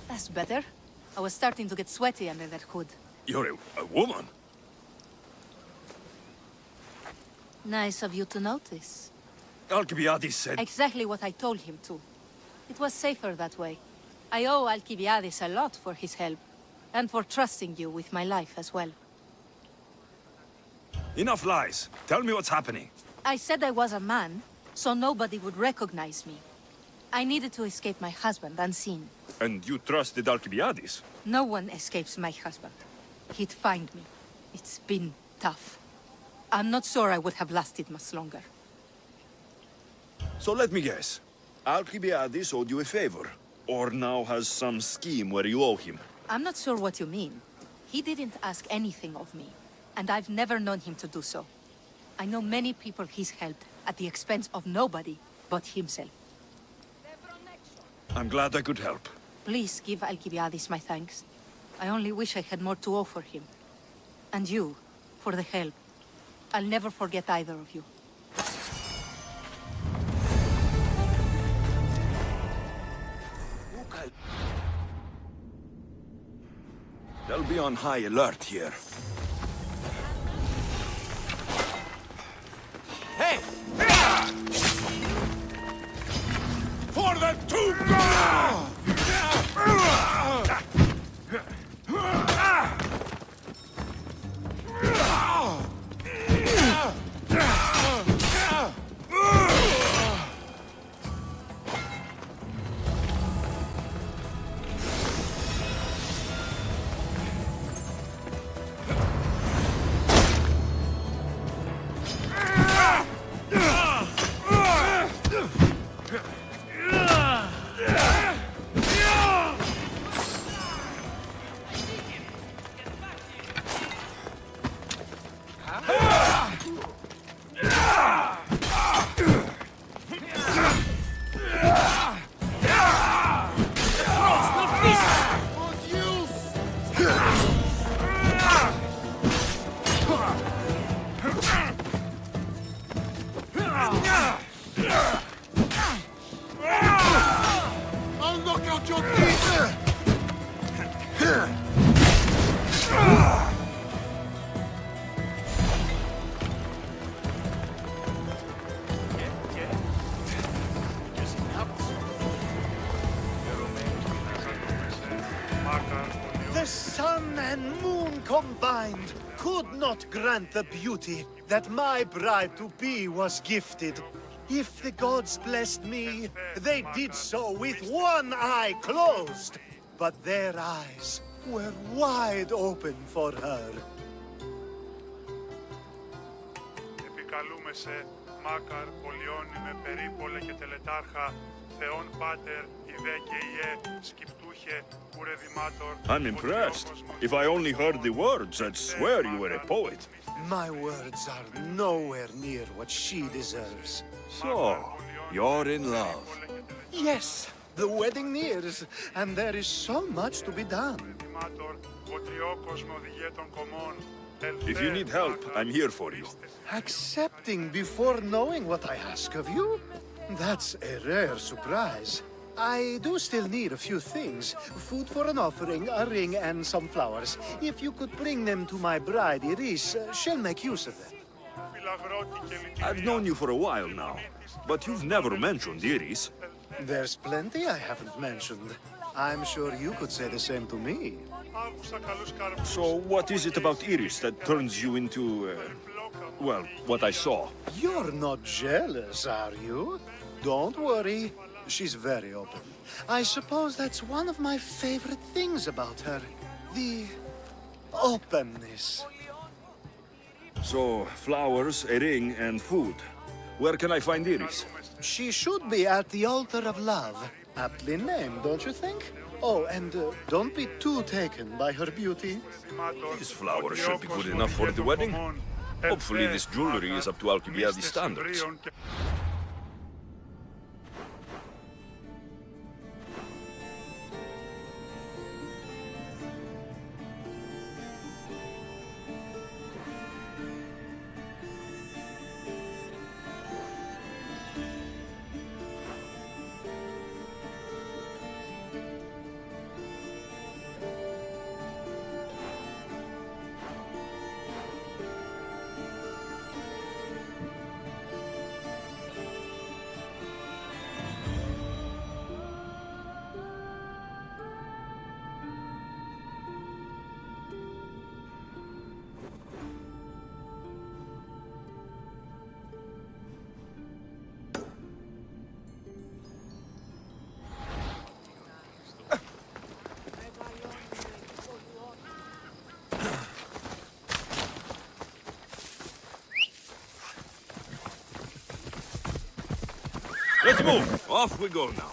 That's better. I was starting to get sweaty under that hood. You're a woman? Nice of you to notice. Alcibiades said... Exactly what I told him to. It was safer that way. I owe Alcibiades a lot for his help, and for trusting you with my life as well. Enough lies. Tell me what's happening. I said I was a man, so nobody would recognize me. I needed to escape my husband unseen. And you trusted Alcibiades? No one escapes my husband. He'd find me. It's been tough. I'm not sure I would have lasted much longer. So let me guess. Alcibiades owed you a favor, or now has some scheme where you owe him. I'm not sure what you mean. He didn't ask anything of me, and I've never known him to do so. I know many people he's helped at the expense of nobody but himself. I'm glad I could help. Please give Alcibiades my thanks. I only wish I had more to offer him. And you, for the help. I'll never forget either of you. They'll be on high alert here. Hey! For the tomb! and moon combined could not grant the beauty that my bride-to-be was gifted. If the gods blessed me, they did so with one eye closed. But their eyes were wide open for her. Επικαλούμε σε Μάκαρ, Πολιόνιμε, Περίπολε και Τελετάρχα, Θεόν Πάτερ, Ιδέ και Ιε, Σκυπτούχε, Ουρεδημάτορ. I'm impressed. If I only heard the words, I'd swear you were a poet. My words are nowhere near what she deserves. So, you're in love. Yes, the wedding nears, and there is so much to be done. If you need help, I'm here for you. Accepting before knowing what I ask of you? That's a rare surprise. I do still need a few things. Food for an offering, a ring, and some flowers. If you could bring them to my bride, Iris, she'll make use of them. I've known you for a while now, but you've never mentioned Iris. There's plenty I haven't mentioned. I'm sure you could say the same to me. So what is it about Iris that turns you into, well, what I saw? You're not jealous, are you? Don't worry. She's very open. I suppose that's one of my favorite things about her. The openness. So, flowers, a ring, and food. Where can I find Iris? She should be at the altar of love. Aptly named, don't you think? Oh, and don't be too taken by her beauty. These flowers should be good enough for the wedding. Hopefully this jewelry is up to Alcibiades standards. Let's move! Off we go now.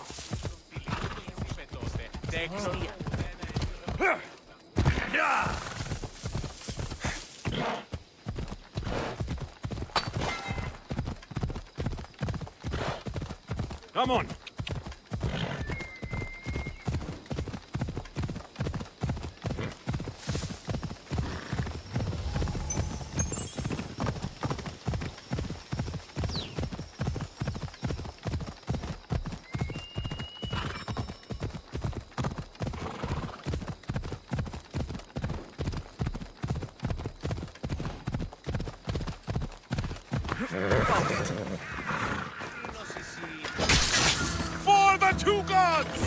Come on! For the two gods!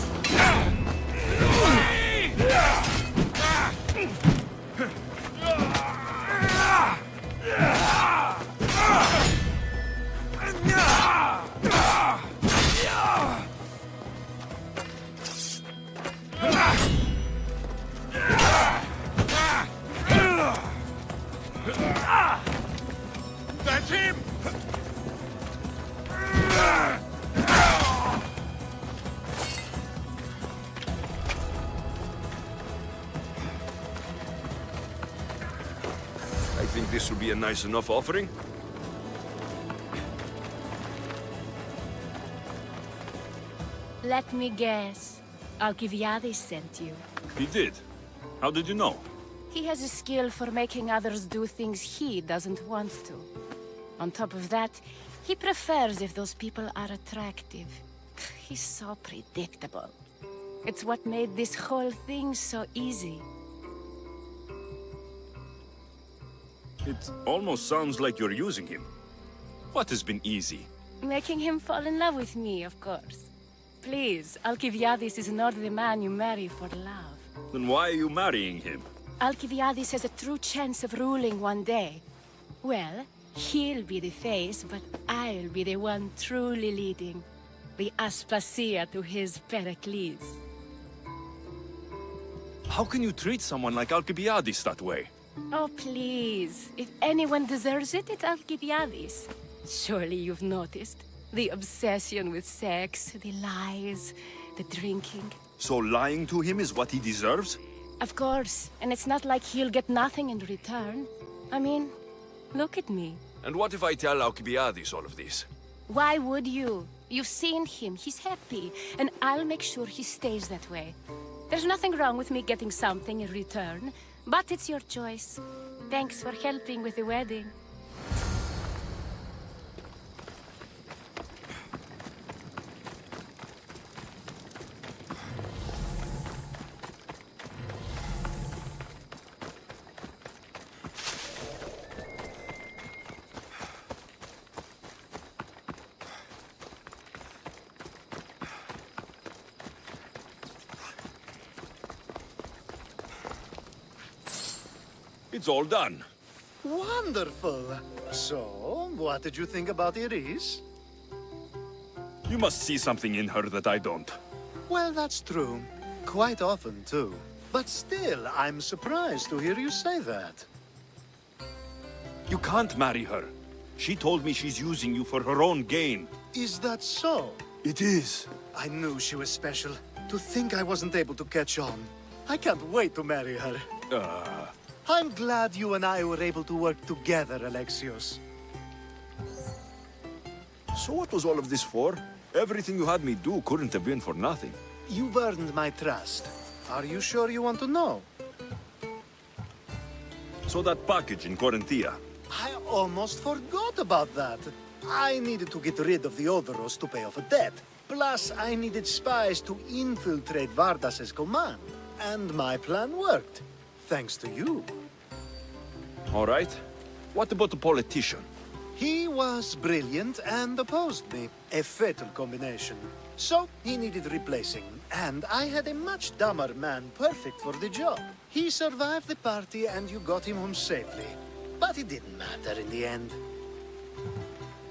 That's him! I think this will be a nice enough offering. Let me guess. Alcibiades sent you. He did. How did you know? He has a skill for making others do things he doesn't want to. On top of that, he prefers if those people are attractive. He's so predictable. It's what made this whole thing so easy. It almost sounds like you're using him. What has been easy? Making him fall in love with me, of course. Please, Alcibiades is not the man you marry for love. Then why are you marrying him? Alcibiades has a true chance of ruling one day, well, he'll be the face, but I'll be the one truly leading. The Aspasia to his Pericles. How can you treat someone like Alcibiades that way? Oh, please. If anyone deserves it, it's Alcibiades. Surely you've noticed. The obsession with sex, the lies, the drinking. So lying to him is what he deserves? Of course. And it's not like he'll get nothing in return. I mean, look at me. And what if I tell Alcibiades all of this? Why would you? You've seen him. He's happy. And I'll make sure he stays that way. There's nothing wrong with me getting something in return. But it's your choice. Thanks for helping with the wedding. It's all done. Wonderful. So, what did you think about Iris? You must see something in her that I don't. Well, that's true. Quite often, too. But still, I'm surprised to hear you say that. You can't marry her. She told me she's using you for her own gain. Is that so? It is. I knew she was special. To think I wasn't able to catch on. I can't wait to marry her. I'm glad you and I were able to work together, Alexios. So what was all of this for? Everything you had me do couldn't have been for nothing. You've earned my trust. Are you sure you want to know? So that package in Corinthia. I almost forgot about that. I needed to get rid of the Odoros to pay off a debt. Plus, I needed spies to infiltrate Vardas's command. And my plan worked. Thanks to you. All right. What about the politician? He was brilliant and opposed me. A fatal combination. So, he needed replacing. And I had a much dumber man perfect for the job. He survived the party and you got him home safely. But it didn't matter in the end.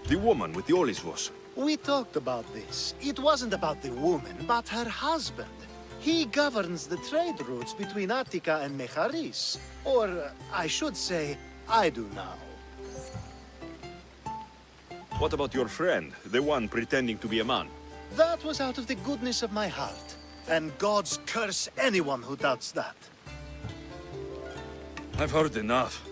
The woman with the Olisvos. We talked about this. It wasn't about the woman, but her husband. He governs the trade routes between Attica and Mecharis. Or, I should say, I do now. What about your friend, the one pretending to be a man? That was out of the goodness of my heart. And God's curse anyone who doubts that. I've heard enough.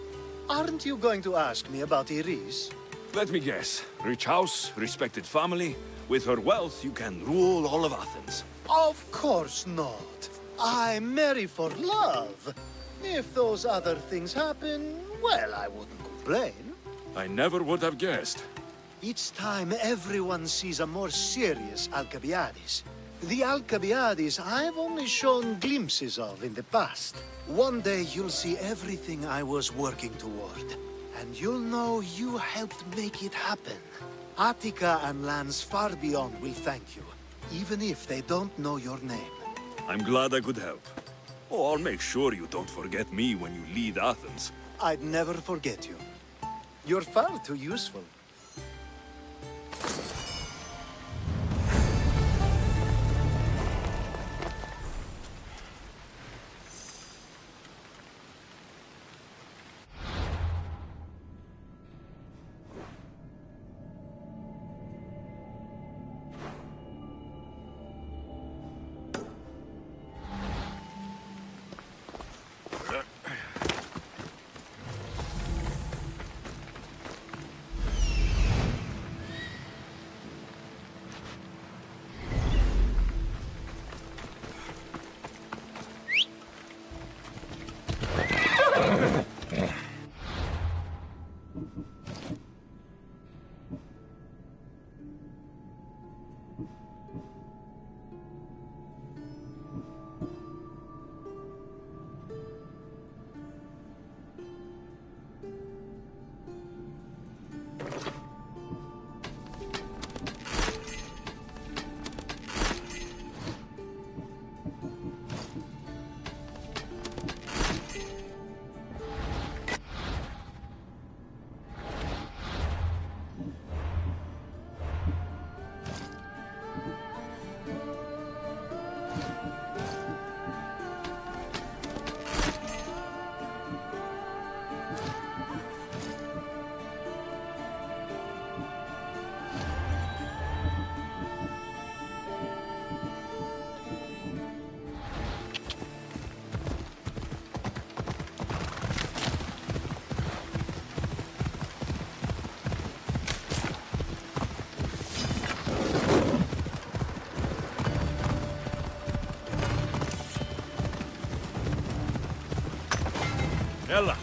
Aren't you going to ask me about Iris? Let me guess. Rich house, respected family. With her wealth, you can rule all of Athens. Of course not. I marry for love. If those other things happen, well, I wouldn't complain. I never would have guessed. Each time everyone sees a more serious Alcibiades. The Alcibiades I've only shown glimpses of in the past. One day you'll see everything I was working toward. And you'll know you helped make it happen. Attica and lands far beyond will thank you, even if they don't know your name. I'm glad I could help. Oh, I'll make sure you don't forget me when you lead Athens. I'd never forget you. You're far too useful. Ella.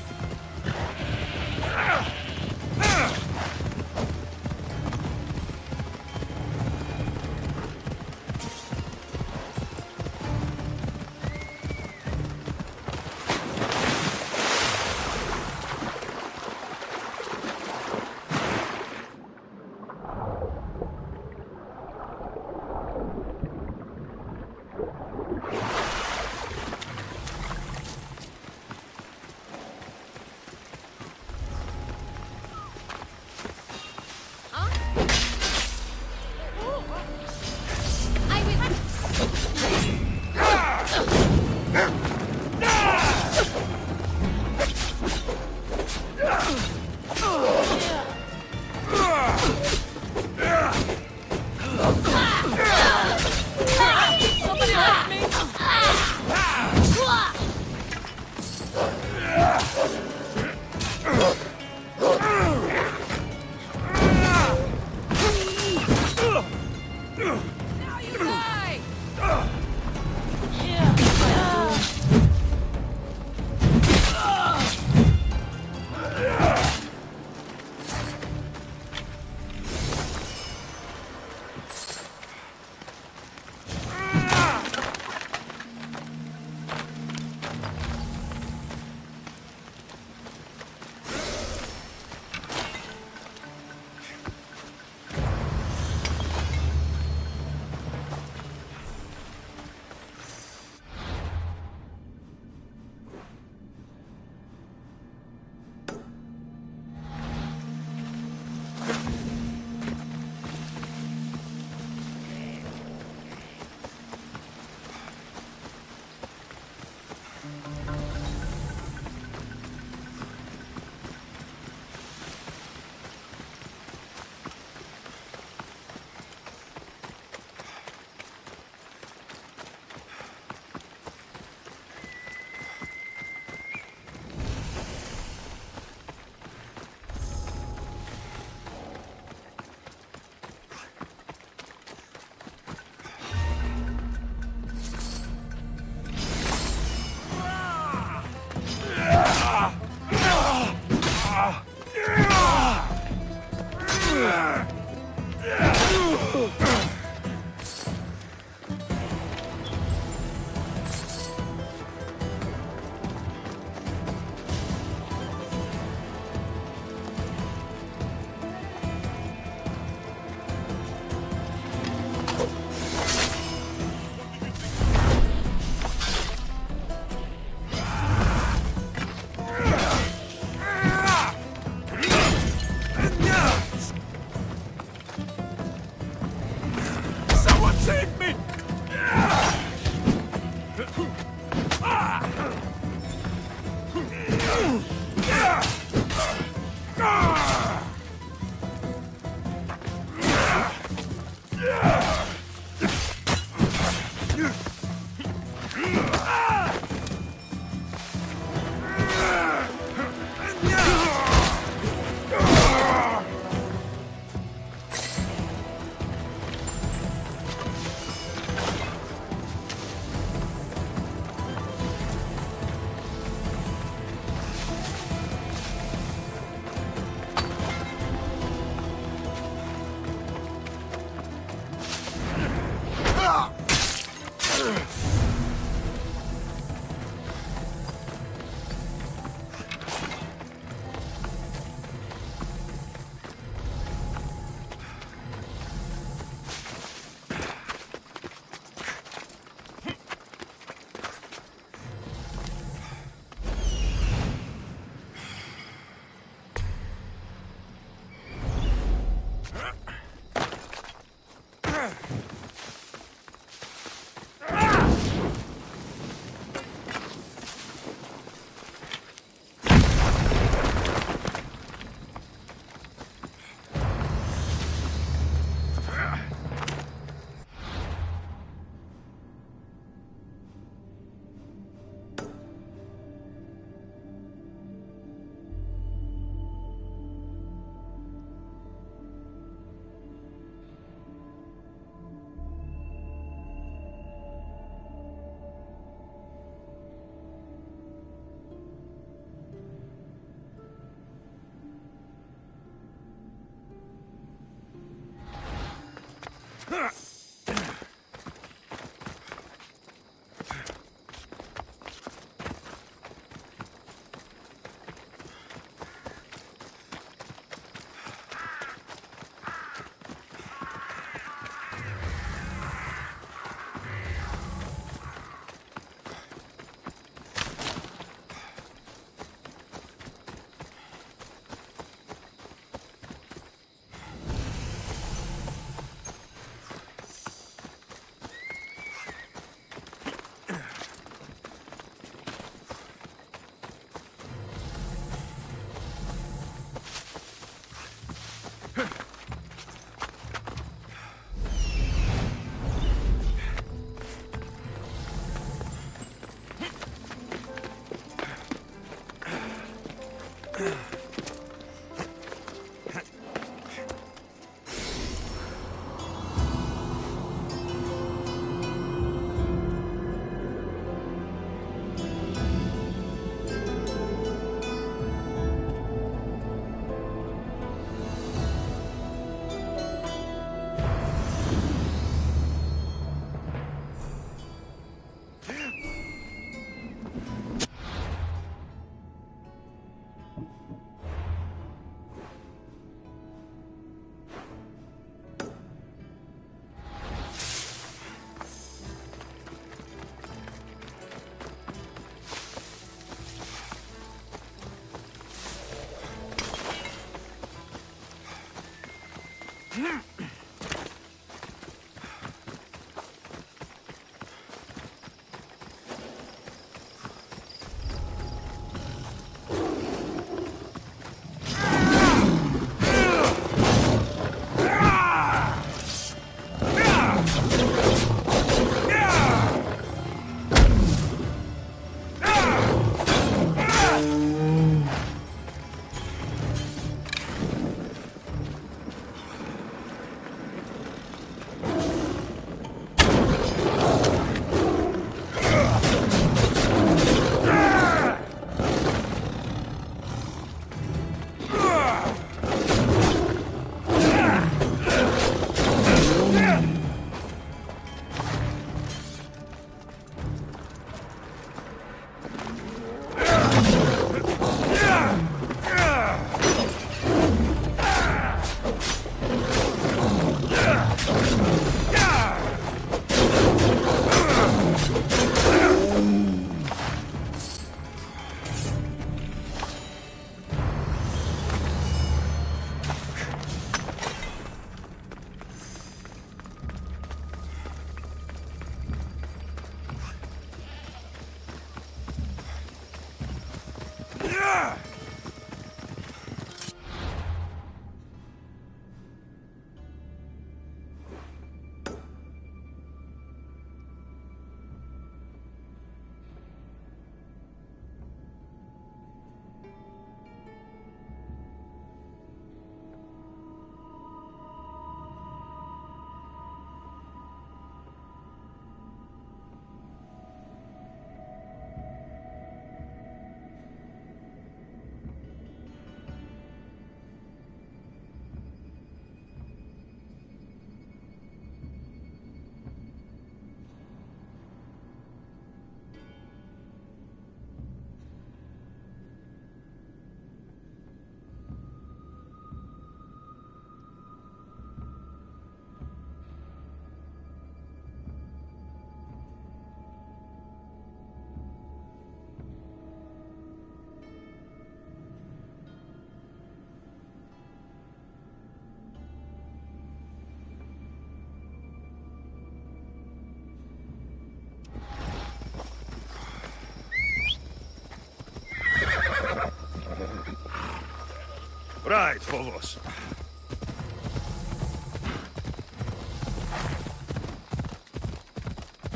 Right, Phobos.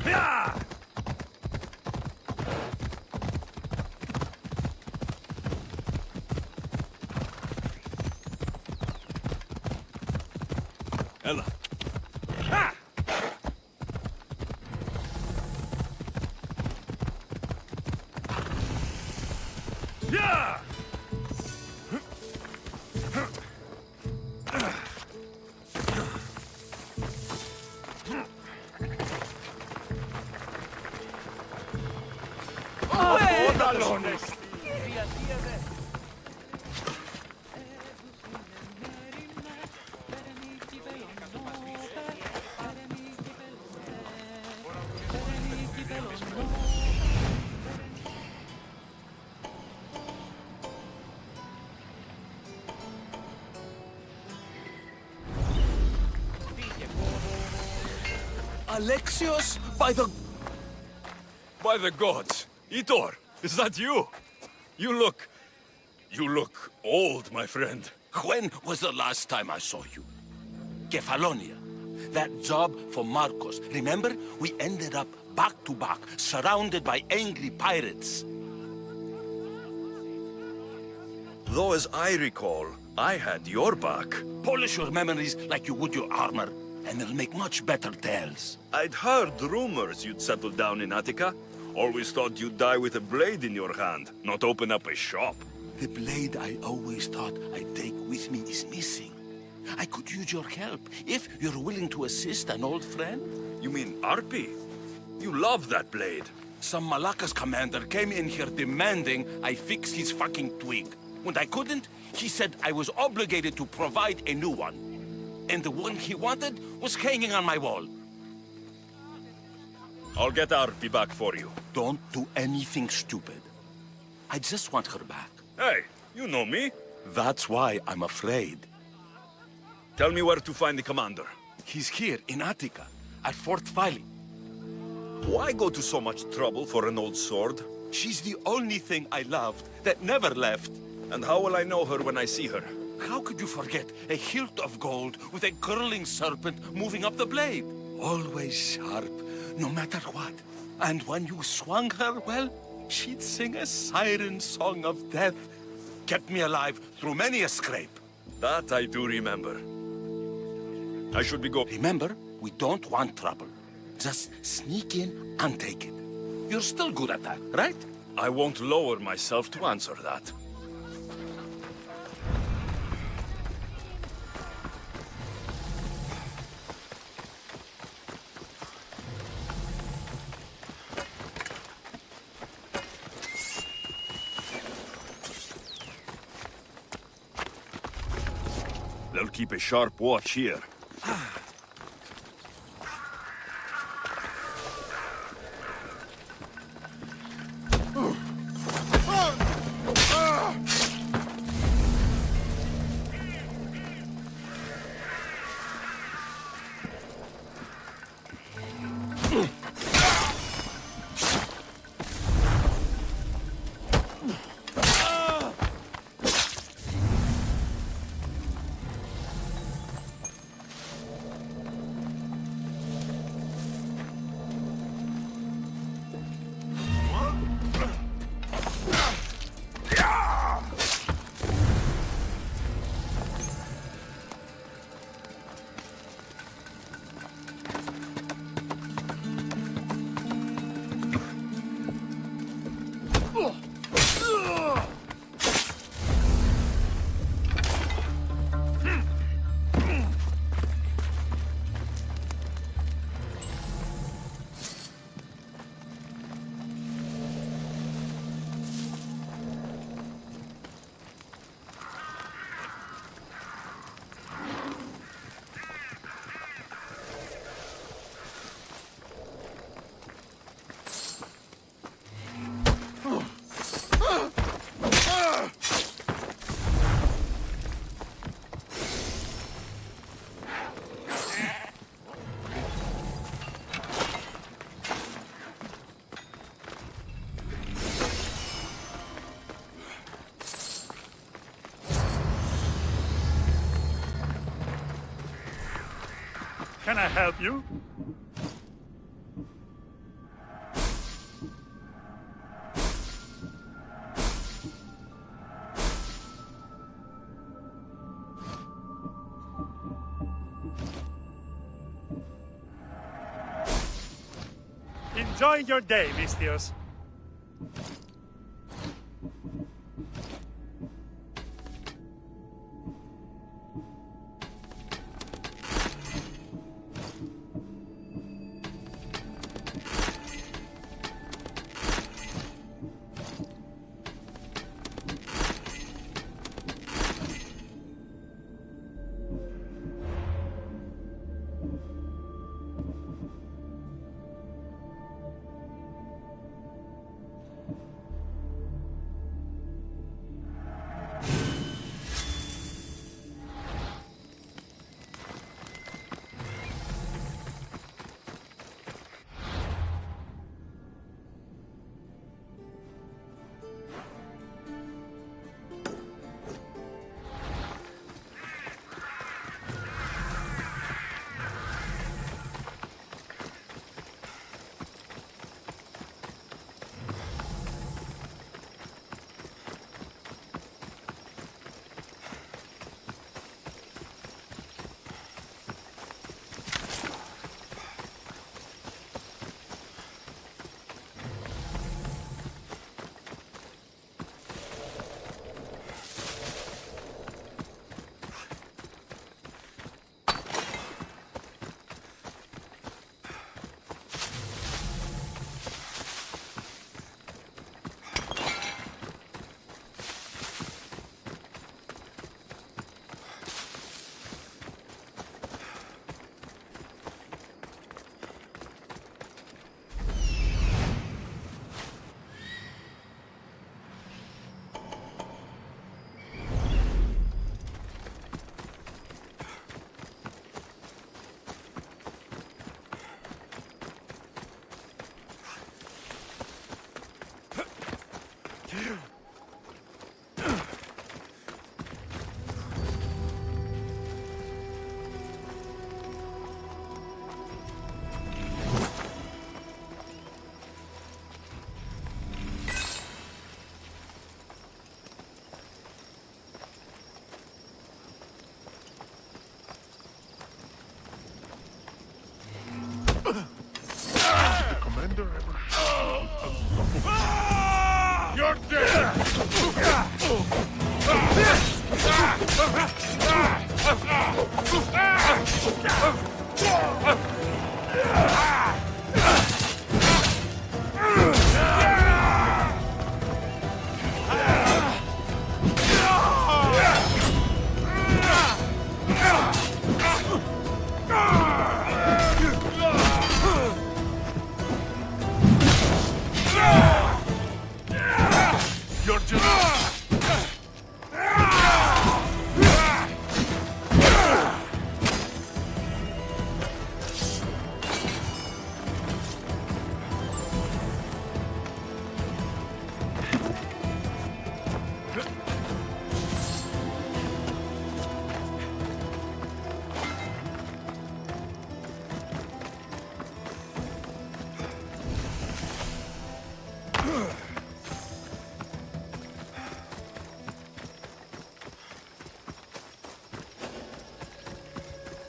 Yeah! Ella. Ha! Yeah! Alexios, by the... By the gods. Itor, is that you? You look old, my friend. When was the last time I saw you? Kefalonia. That job for Marcos. Remember? We ended up back to back, surrounded by angry pirates. Though as I recall, I had your back. Polish your memories like you would your armor, and they'll make much better tales. I'd heard rumors you'd settled down in Attica. Always thought you'd die with a blade in your hand, not open up a shop. The blade I always thought I'd take with me is missing. I could use your help, if you're willing to assist an old friend. You mean Arpi? You love that blade. Some Malacca's commander came in here demanding I fix his fucking twig. When I couldn't, he said I was obligated to provide a new one. And the one he wanted was hanging on my wall. I'll get Arpi back for you. Don't do anything stupid. I just want her back. Hey, you know me. That's why I'm afraid. Tell me where to find the commander. He's here in Attica, at Fort Fili. Why go to so much trouble for an old sword? She's the only thing I loved that never left. And how will I know her when I see her? How could you forget a hilt of gold with a curling serpent moving up the blade? Always sharp, no matter what. And when you swung her, well, she'd sing a siren song of death. Kept me alive through many a scrape. That I do remember. I should be going. Remember, we don't want trouble. Just sneak in and take it. You're still good at that, right? I won't lower myself to answer that. They'll keep a sharp watch here. Can I help you? Enjoy your day, Mistios. You're dead! You're just...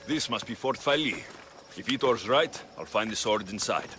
This must be Fort Fali. If Itor's right, I'll find the sword inside.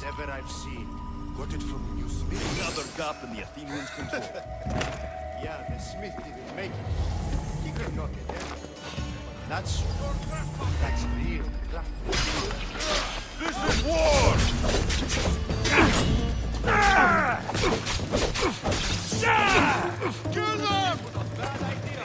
Ever I've seen. Got it from you, Smith. Another gap in the Athenians' control. Yeah, the smith didn't make it. He could not get there. That's real. This is war! Kill them! Bad idea.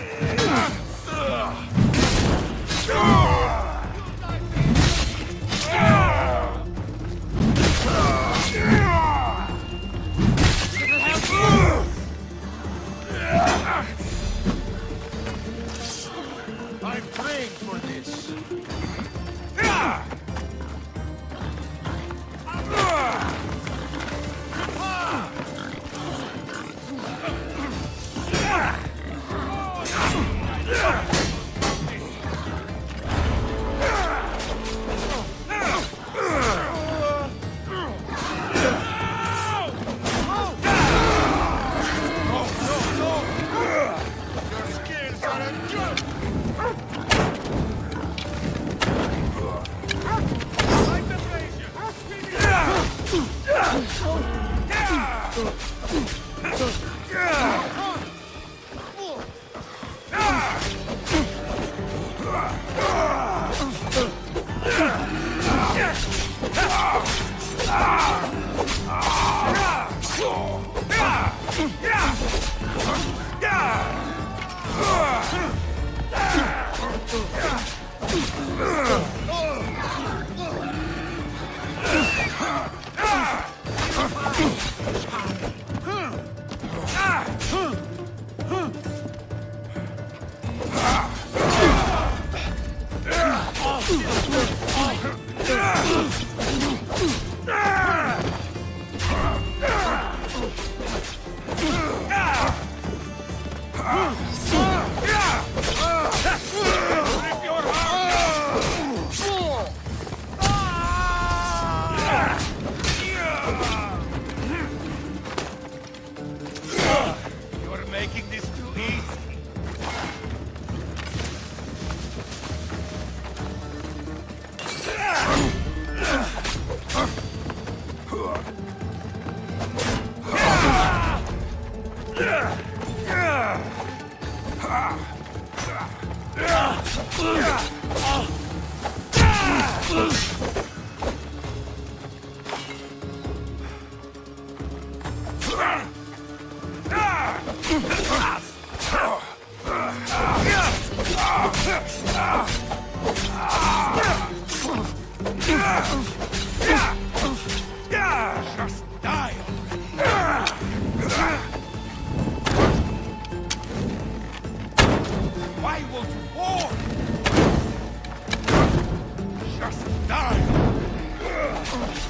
I'm praying for this. You're making this too easy. Just die. Why won't you war? Just die.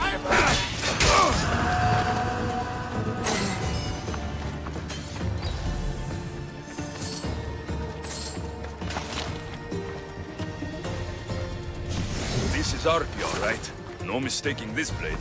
I'm back. This is Arky, all right? No mistaking this blade.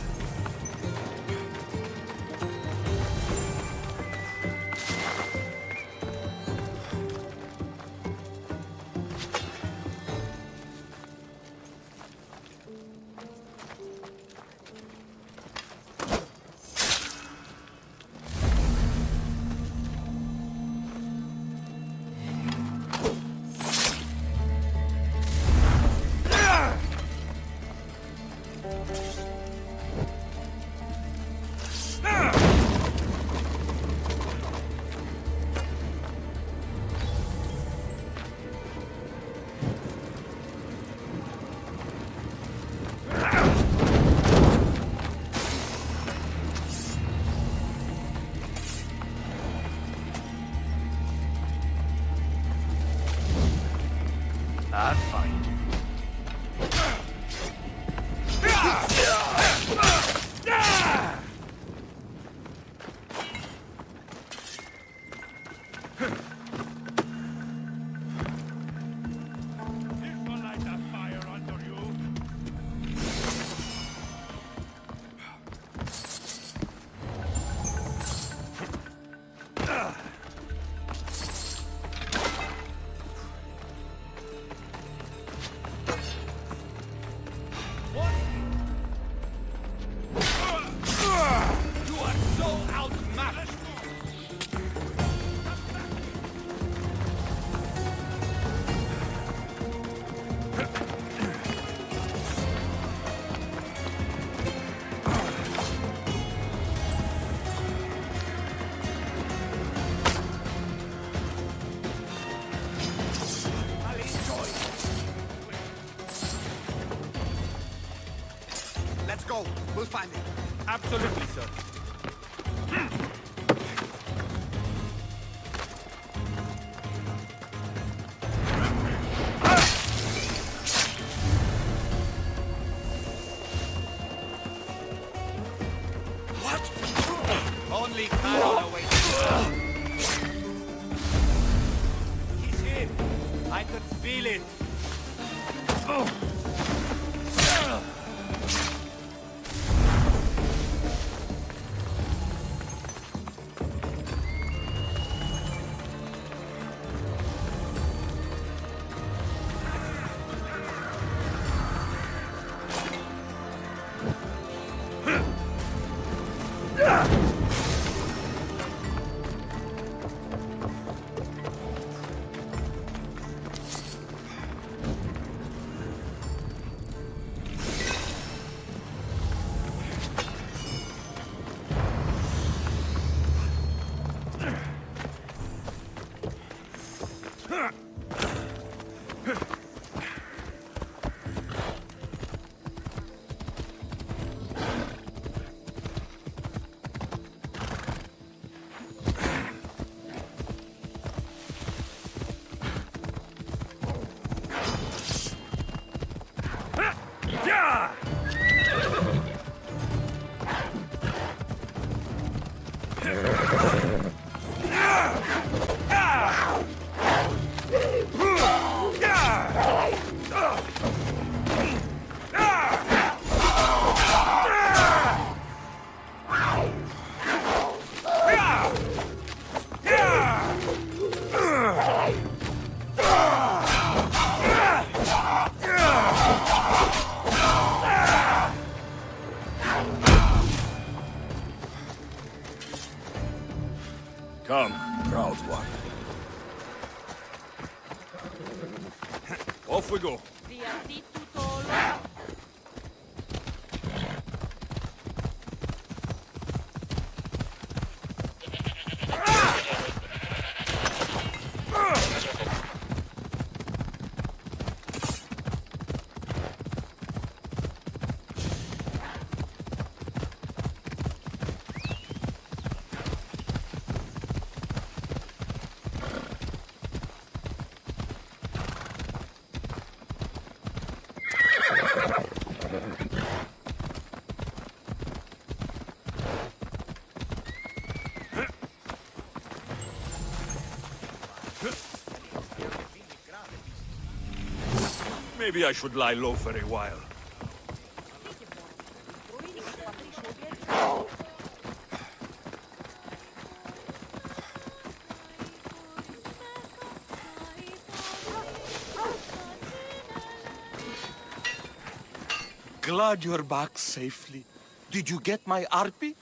That's fine. This will light a fire under you. You are so outmatched! I'll enjoy it. Let's go. We'll find it. Absolutely, sir. Only Karen awaits. He's in. I could feel it. Come, proud one. Off we go. Maybe I should lie low for a while. Glad you're back safely. Did you get my Arpy?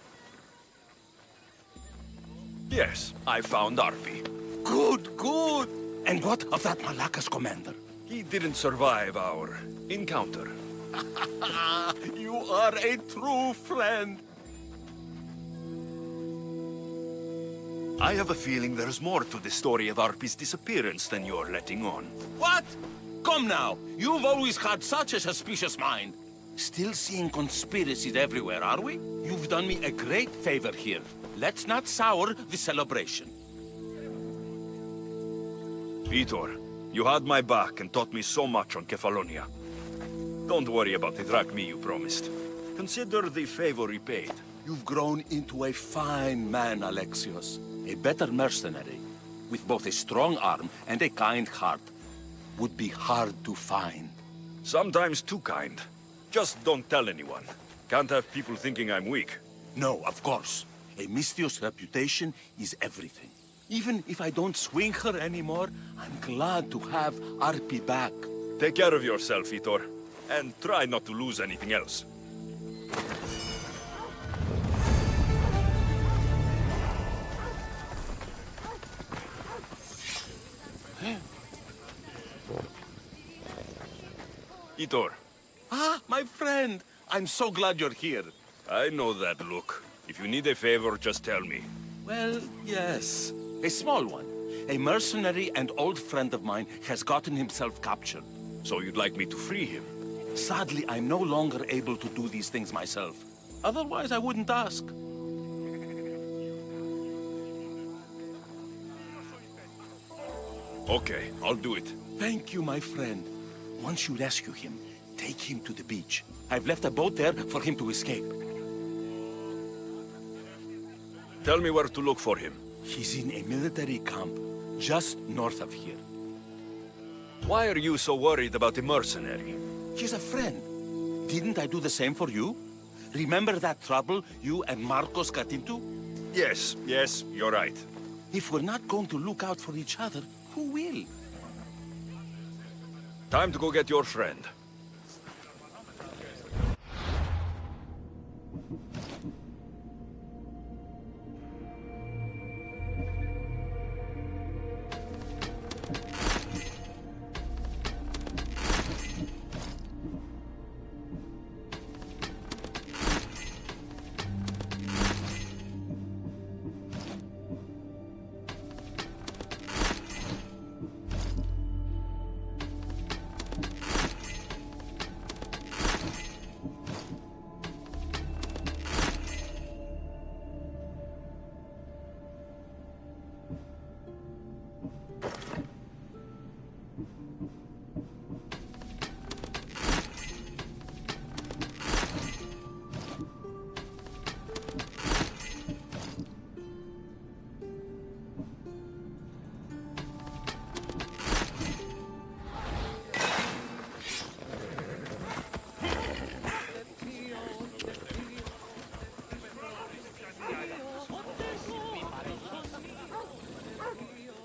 Yes, I found Arpi. Good, good. And what of that Malacca's commander? He didn't survive our encounter. You are a true friend. I have a feeling there's more to the story of Arpi's disappearance than you're letting on. What? Come now. You've always had such a suspicious mind. Still seeing conspiracies everywhere, are we? You've done me a great favor here. Let's not sour the celebration. Vitor, you had my back and taught me so much on Kefalonia. Don't worry about the drachmi you promised. Consider the favor repaid. You've grown into a fine man, Alexios. A better mercenary, with both a strong arm and a kind heart, would be hard to find. Sometimes too kind. Just don't tell anyone. Can't have people thinking I'm weak. No, of course. A Misthios reputation is everything. Even if I don't swing her anymore, I'm glad to have Arpi back. Take care of yourself, Vitor. And try not to lose anything else. Vitor. Ah, my friend. I'm so glad you're here. I know that look. If you need a favor, just tell me. Well, yes. A small one. A mercenary and old friend of mine has gotten himself captured. So you'd like me to free him? Sadly, I'm no longer able to do these things myself. Otherwise, I wouldn't ask. Okay, I'll do it. Thank you, my friend. Once you rescue him, take him to the beach. I've left a boat there for him to escape. Tell me where to look for him. He's in a military camp, just north of here. Why are you so worried about the mercenary? He's a friend. Didn't I do the same for you? Remember that trouble you and Marcos got into? Yes, you're right. If we're not going to look out for each other, who will? Time to go get your friend.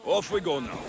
Off we go now.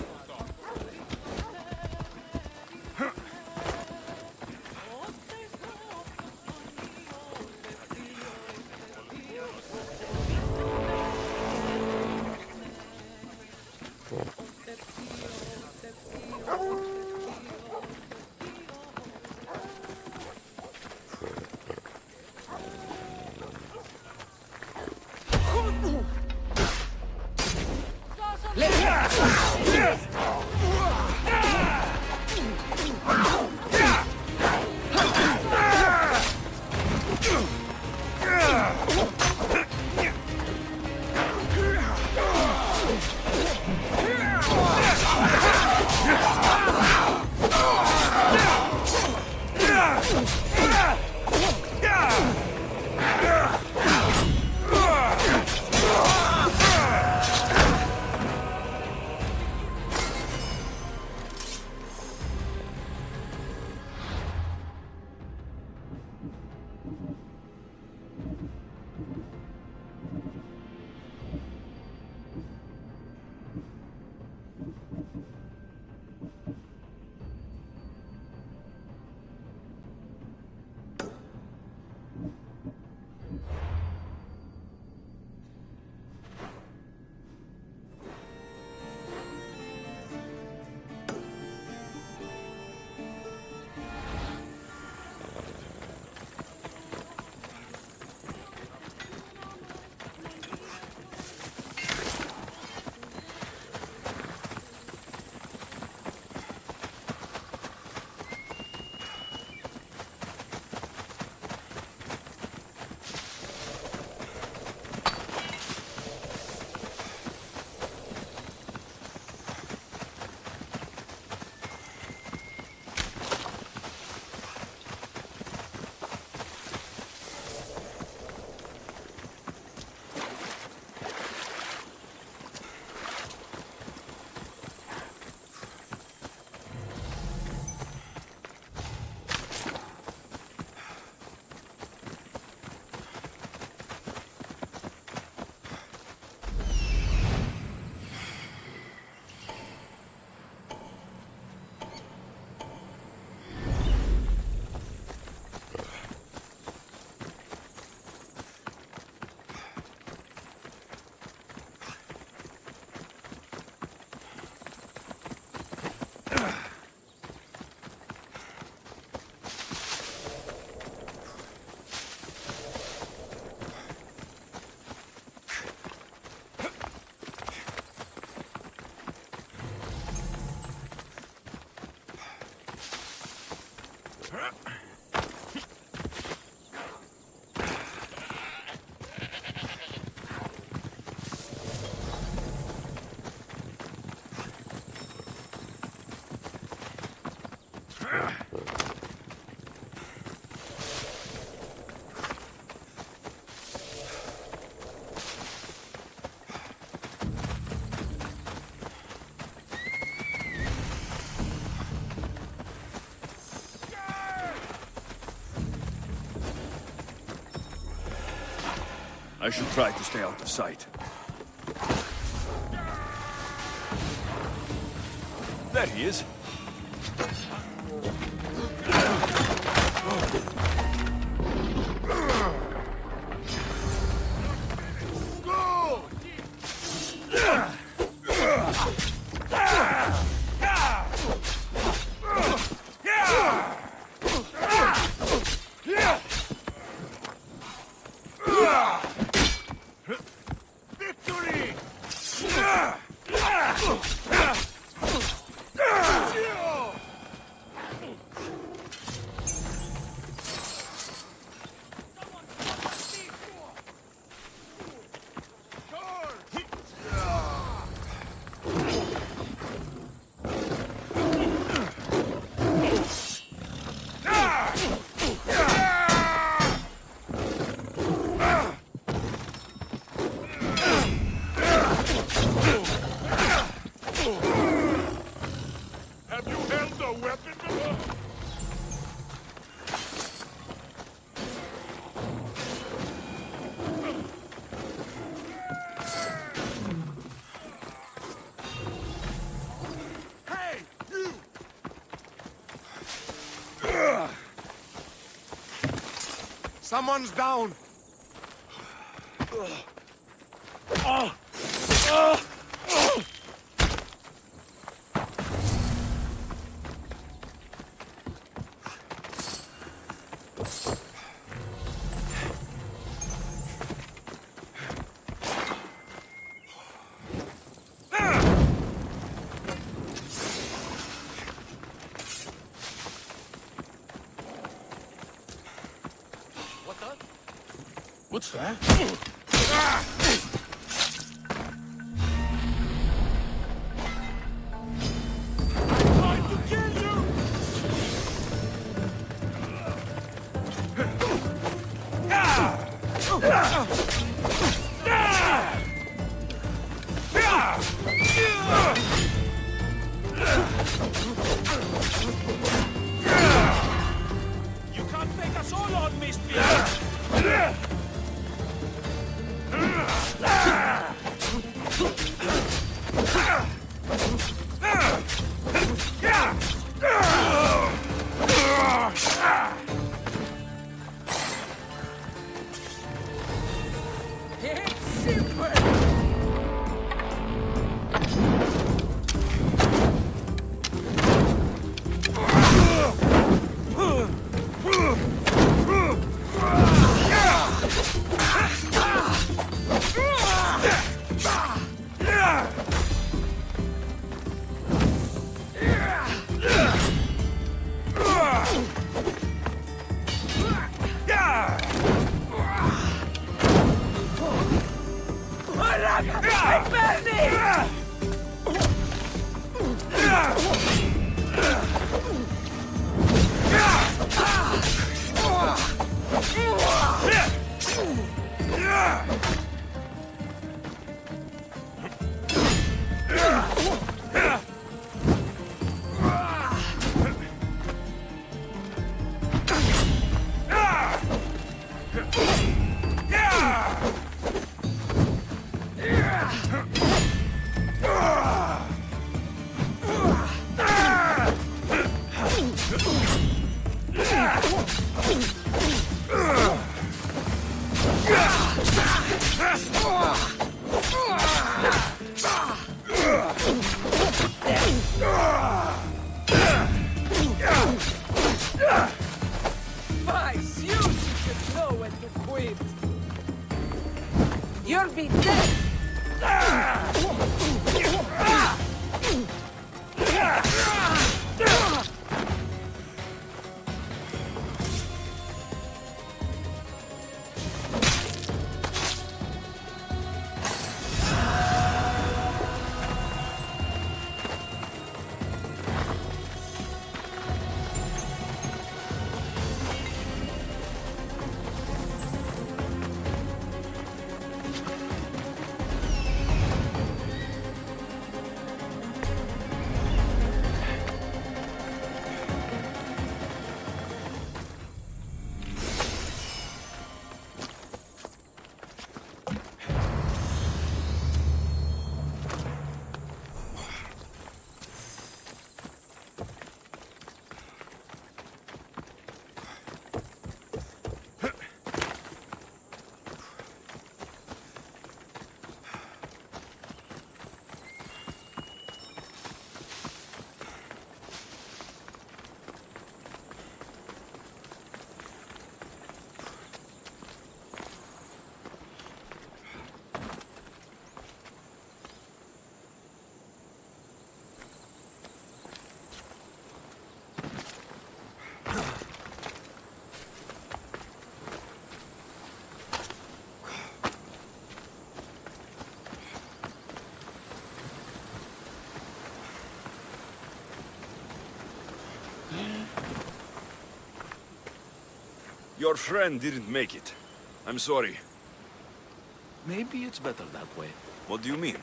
I should try to stay out of sight. There he is. Someone's down! What's that? You can't take us all on, mister! Vice, you should know when to quit. You'll be dead. Your friend didn't make it. I'm sorry. Maybe it's better that way. What do you mean?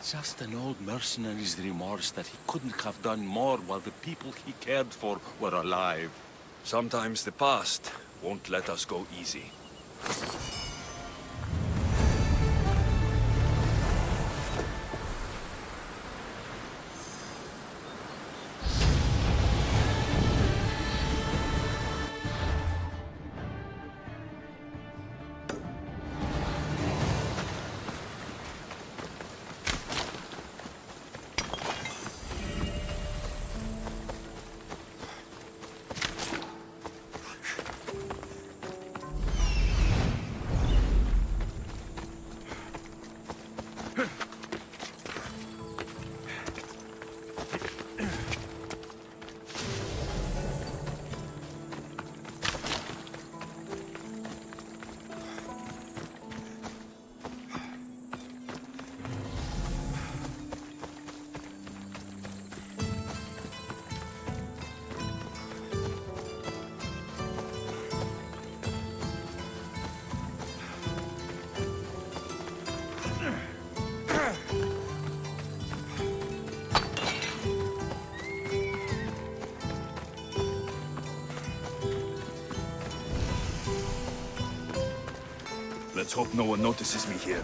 Just an old mercenary's remorse that he couldn't have done more while the people he cared for were alive. Sometimes the past won't let us go easy. Let's hope no one notices me here.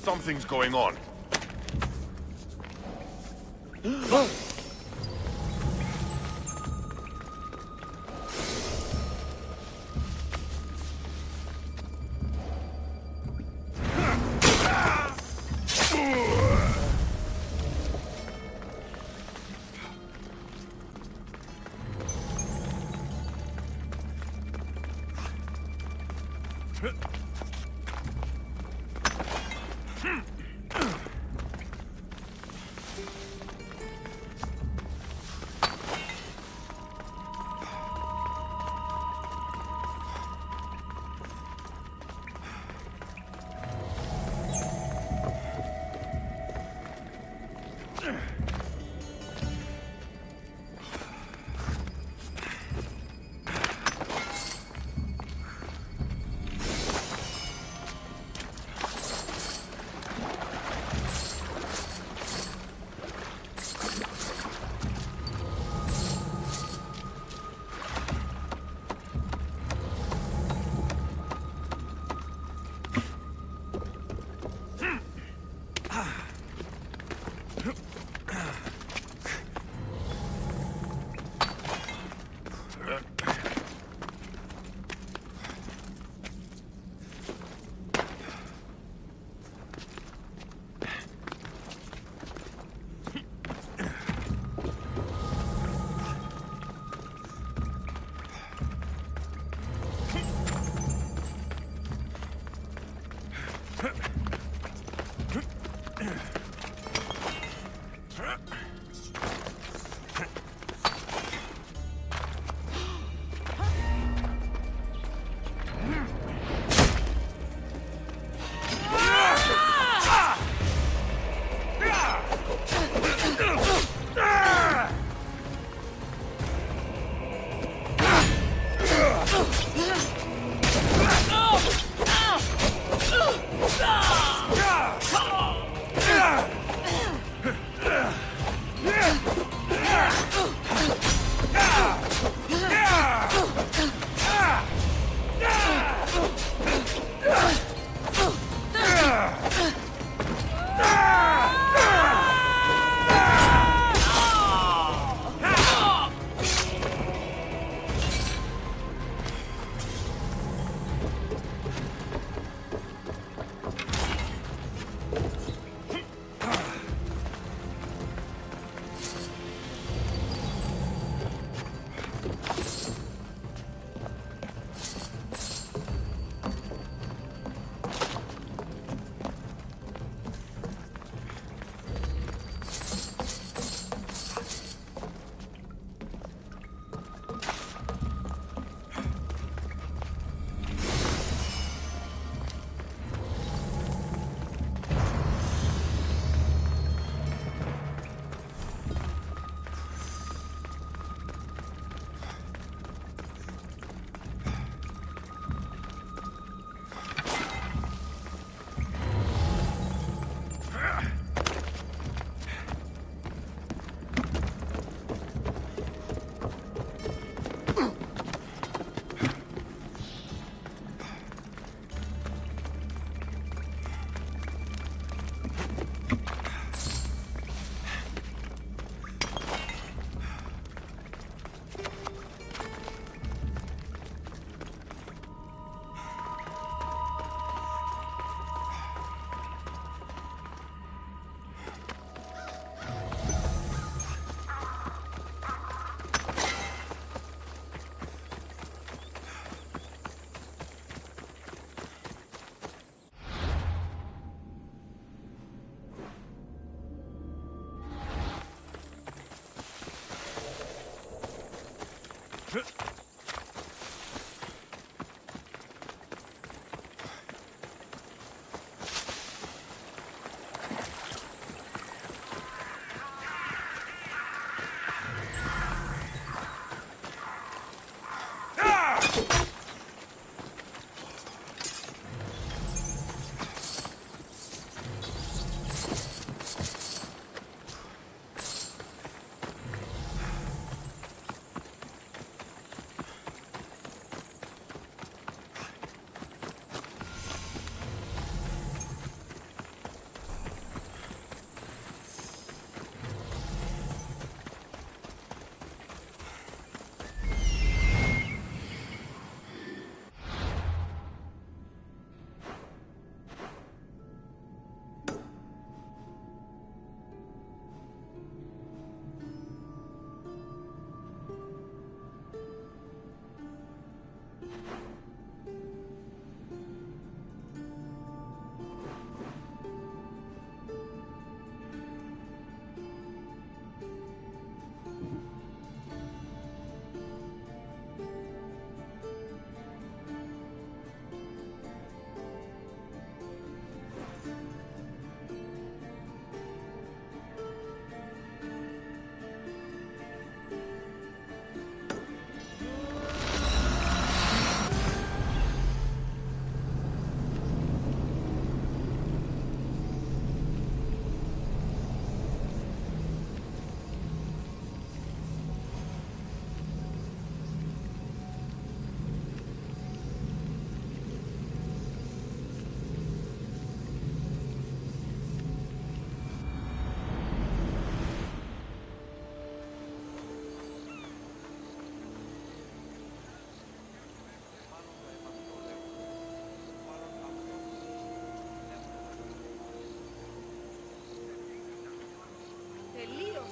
Something's going on.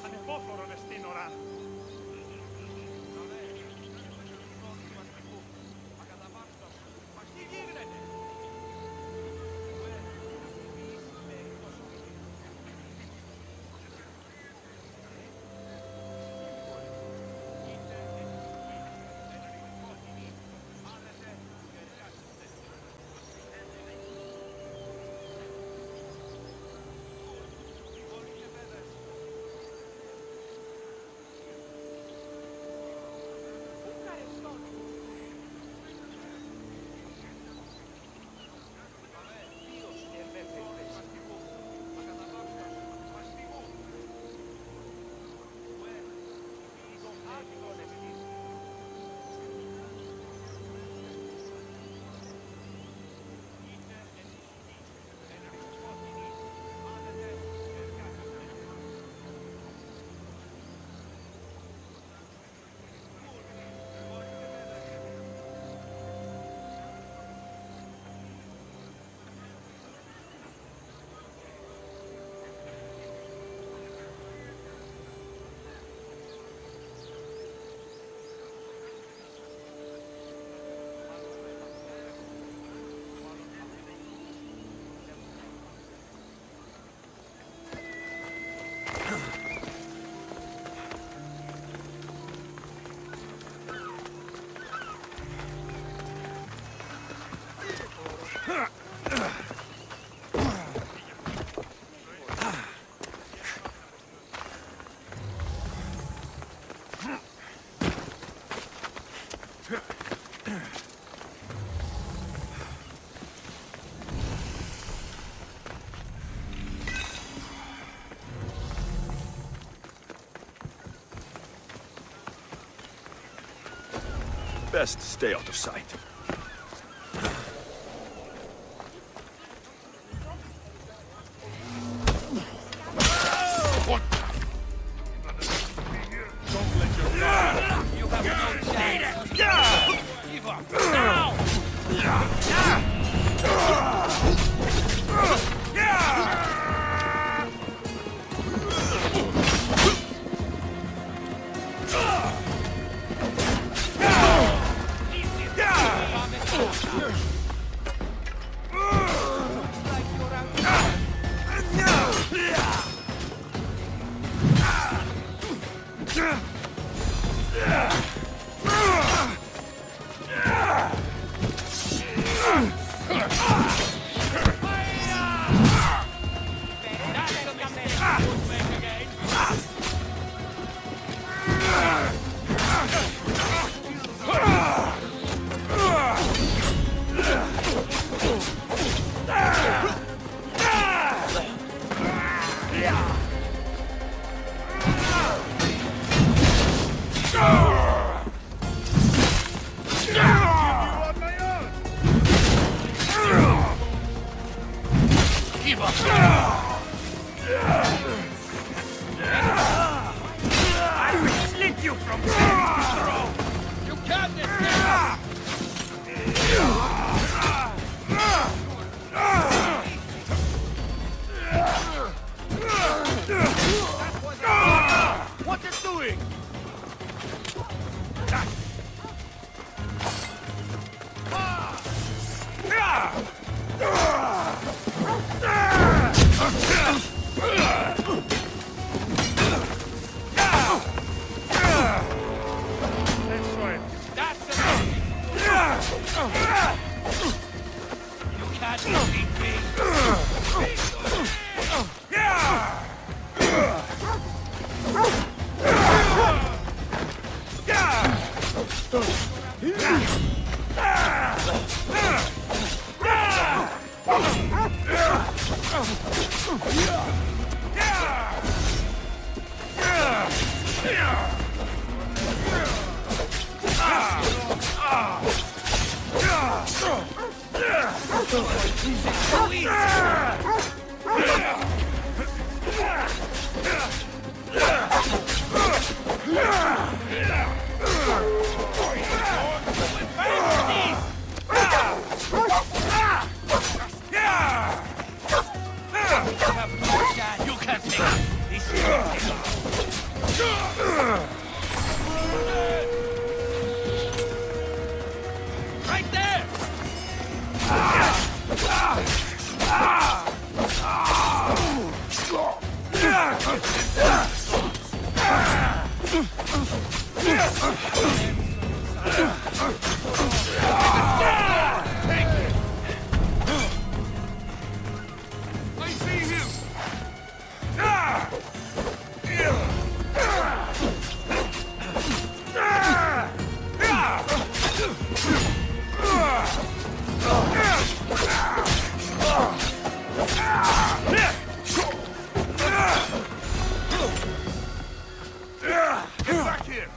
Ανυπόφορο δε στην ώρα. Best stay out of sight. give up. I will slit you from head to throat! You can't escape us! What is doing? That's enough! You can't defeat me! You can't take it! This is your take. Right there! I see him! Get back here!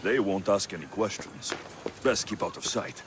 They won't ask any questions. Best keep out of sight.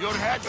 Your head.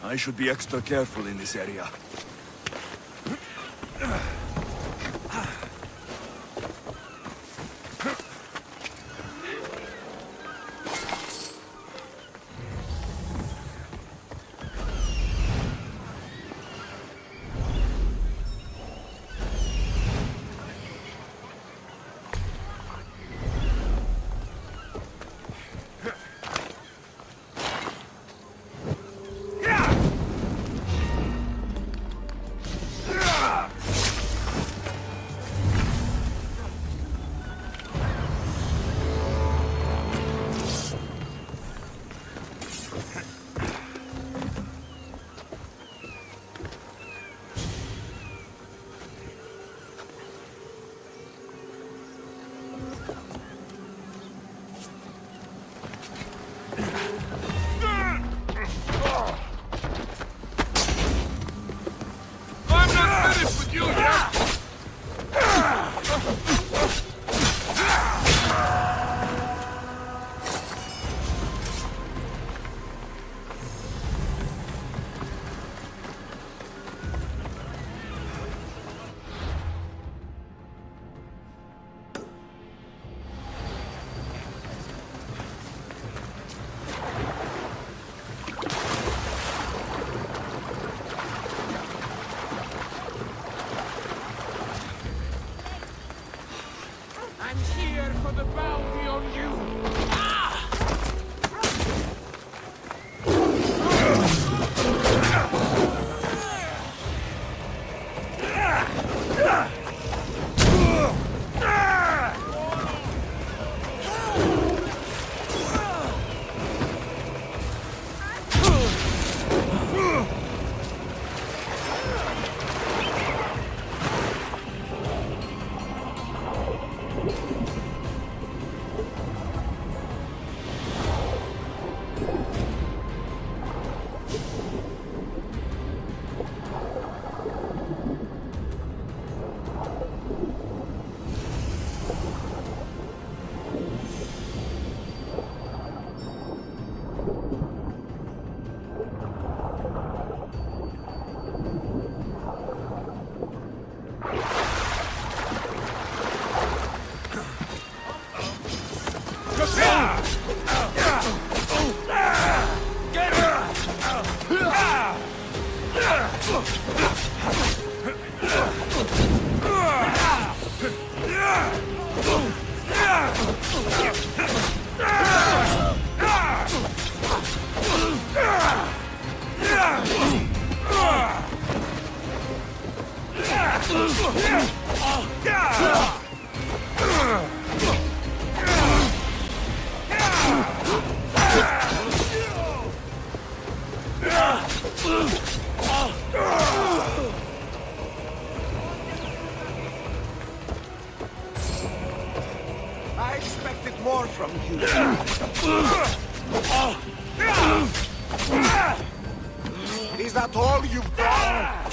I should be extra careful in this area. I'm not finished with you yet! I'm here for the bounty on you! I expected more from you. Is that all you've got?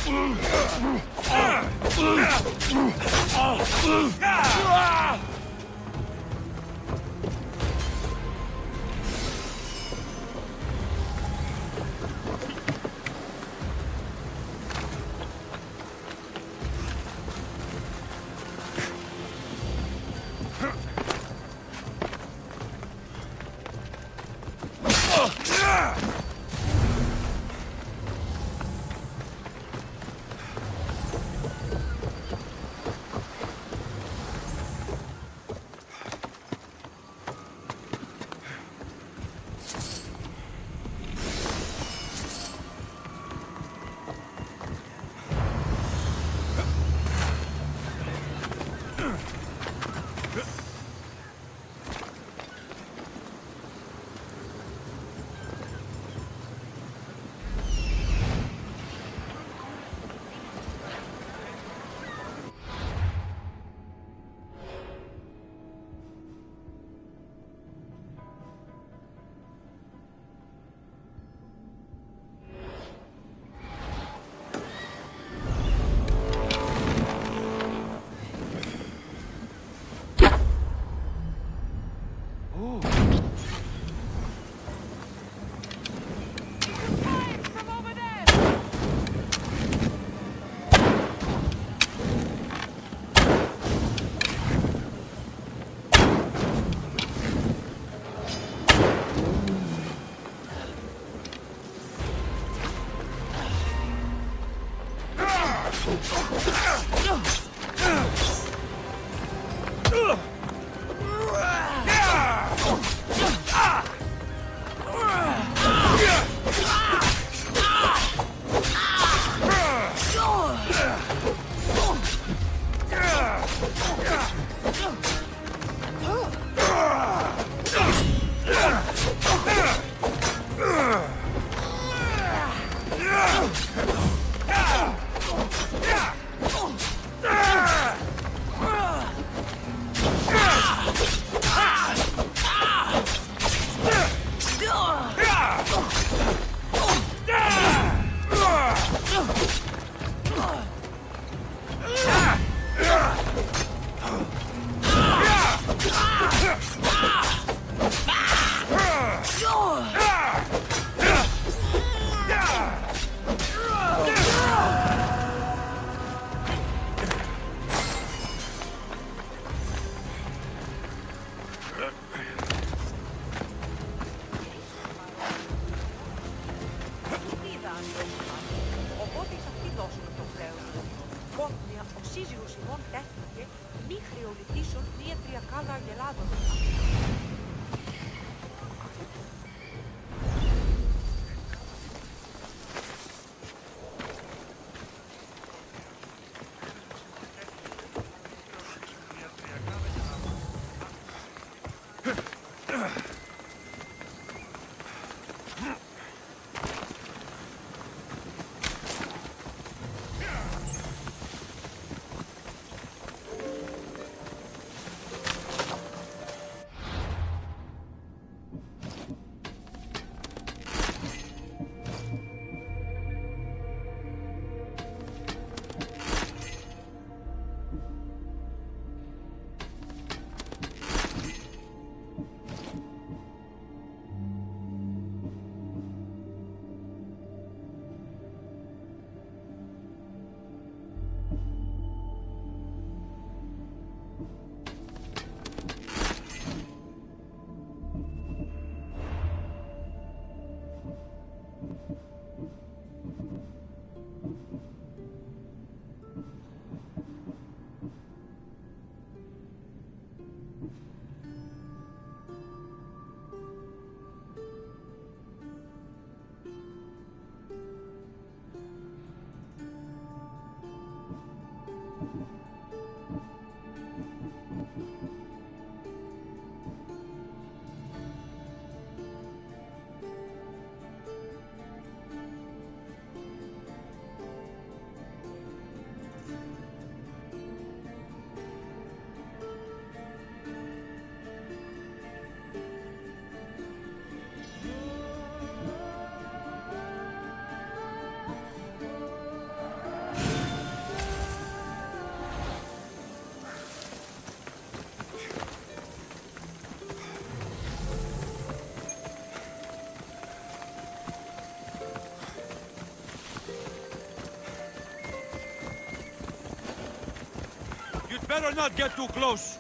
Better not get too close.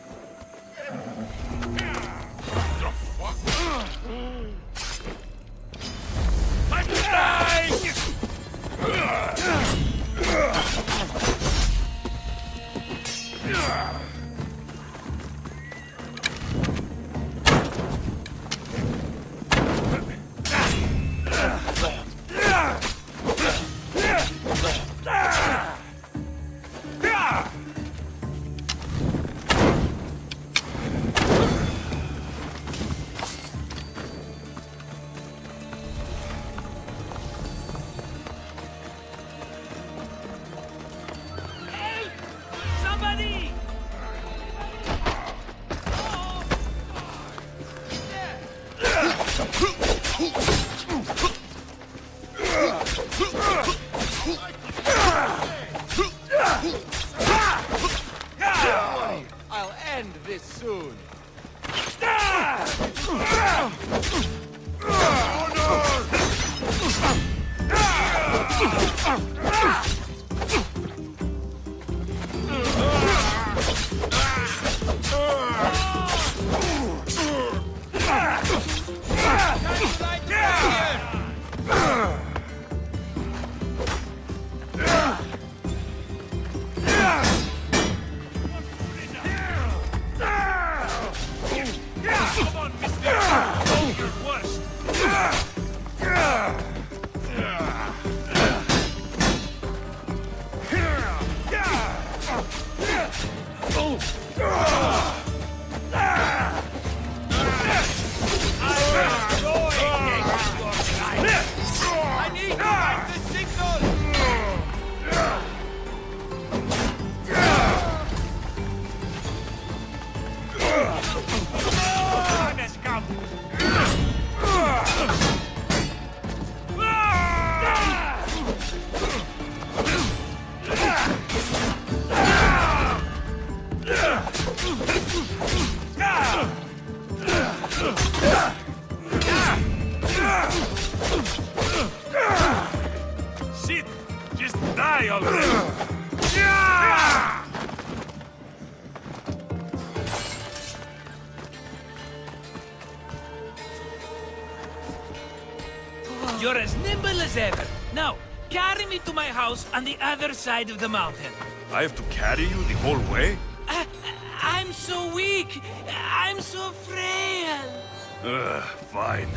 Time to die! I'll end this soon. Shit! Just die already! You're as nimble as ever. Now, carry me to my house on the other side of the mountain. I have to carry you the whole way? I I'm so weak! I'm so frail! Fine.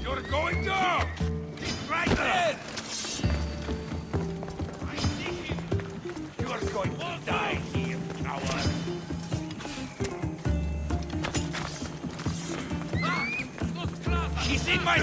You're going down! He's right there! I see him! You are going to die here, coward! He's in my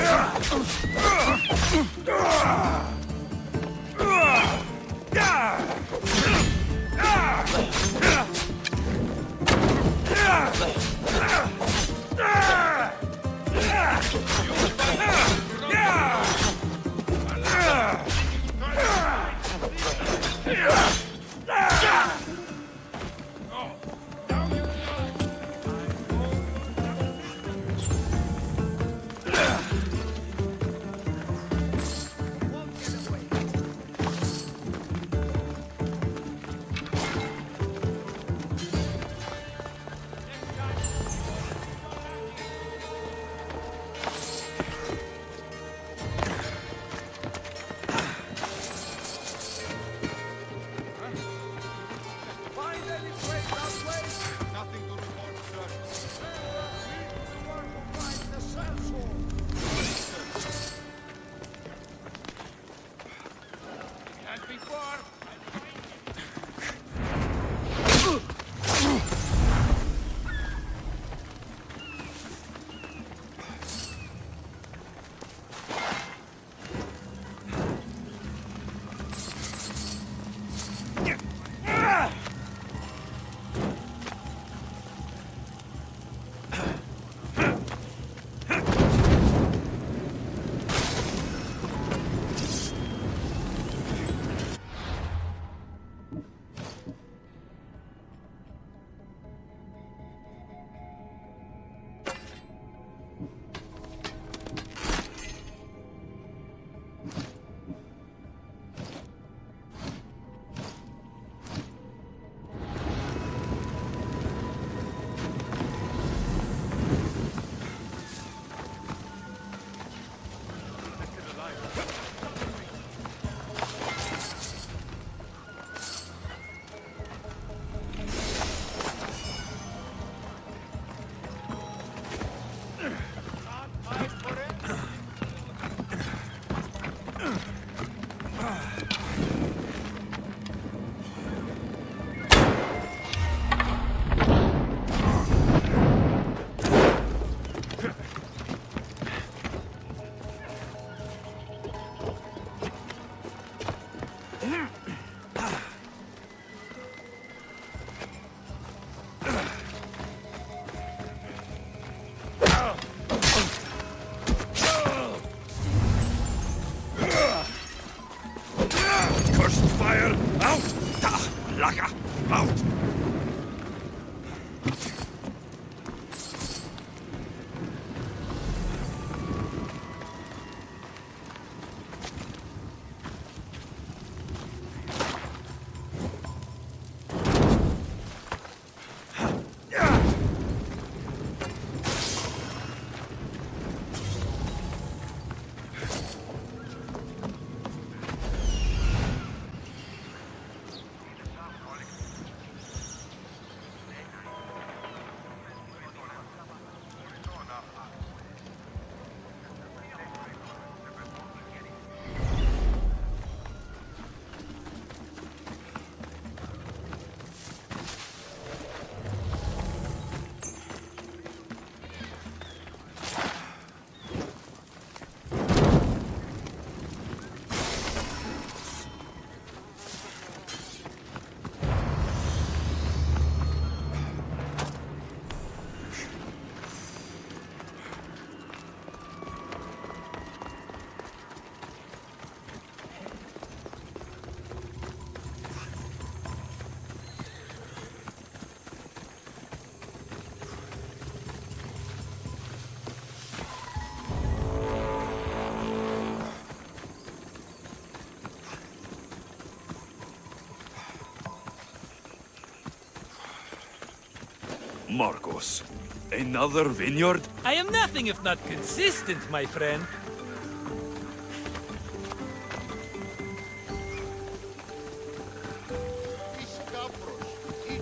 Marcos, another vineyard? I am nothing if not consistent, my friend.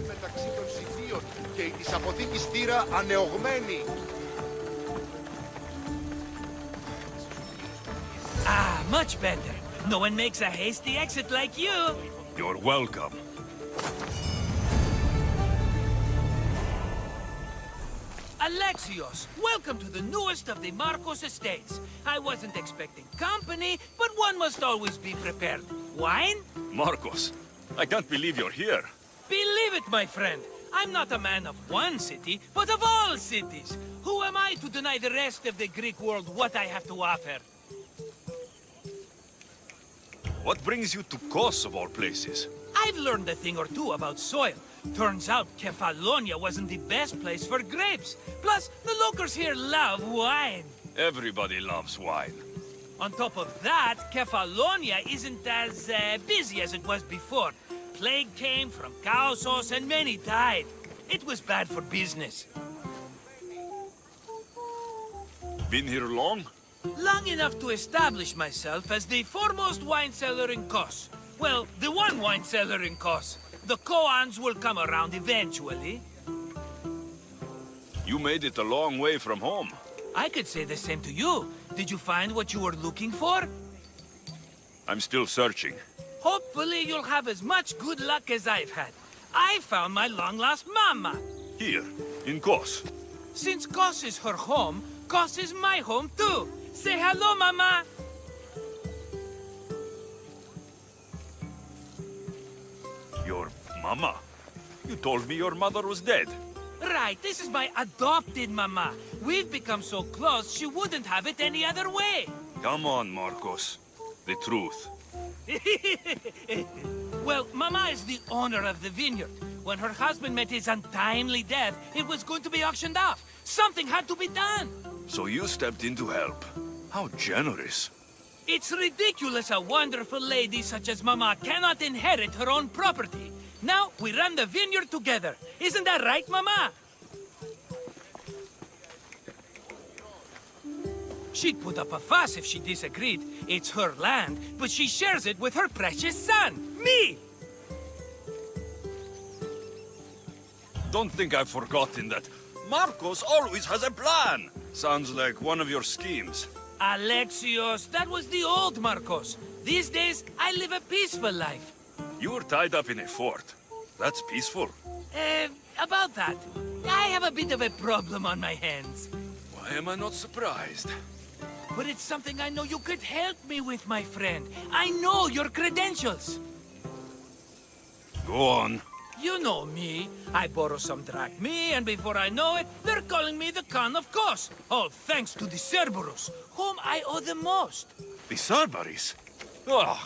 Μεταξύ των σημείων και η της αποθήκης θύρα ανεωγμένη. Ah, much better. No one makes a hasty exit like you. You're welcome. Alexios, welcome to the newest of the Marcos estates. I wasn't expecting company, but one must always be prepared. Wine? Marcos, I can't believe you're here. Believe it, my friend. I'm not a man of one city, but of all cities. Who am I to deny the rest of the Greek world what I have to offer? What brings you to Kos, of all places? I've learned a thing or two about soil. Turns out Kefalonia wasn't the best place for grapes. Plus, the locals here love wine. Everybody loves wine. On top of that, Kefalonia isn't as busy as it was before. Plague came from Chaosos and many died. It was bad for business. Been here long? Long enough to establish myself as the foremost wine seller in Kos. Well, the one wine seller in Kos. The koans will come around eventually. You made it a long way from home. I could say the same to you. Did you find what you were looking for? I'm still searching. Hopefully you'll have as much good luck as I've had. I found my long-lost mama. Here, in Kos. Since Kos is her home, Kos is my home too. Say hello, mama. Your mama? You told me your mother was dead. Right, this is my adopted mama. We've become so close, she wouldn't have it any other way. Come on, Marcos. The truth. Well, Mama is the owner of the vineyard. When her husband met his untimely death, it was going to be auctioned off. Something had to be done. So you stepped in to help. How generous. It's ridiculous a wonderful lady such as Mama cannot inherit her own property. Now we run the vineyard together. Isn't that right, Mama? She'd put up a fuss if she disagreed. It's her land, but she shares it with her precious son, me! Don't think I've forgotten that. Marcos always has a plan. Sounds like one of your schemes. Alexios, that was the old Marcos. These days, I live a peaceful life. You were tied up in a fort. That's peaceful. About that. I have a bit of a problem on my hands. Why am I not surprised? But it's something I know you could help me with, my friend. I know your credentials. Go on. You know me. I borrow some drachmi, and before I know it, they're calling me the Khan of Kos. All thanks to the Cerberus, whom I owe the most. The Cerberus? Ugh.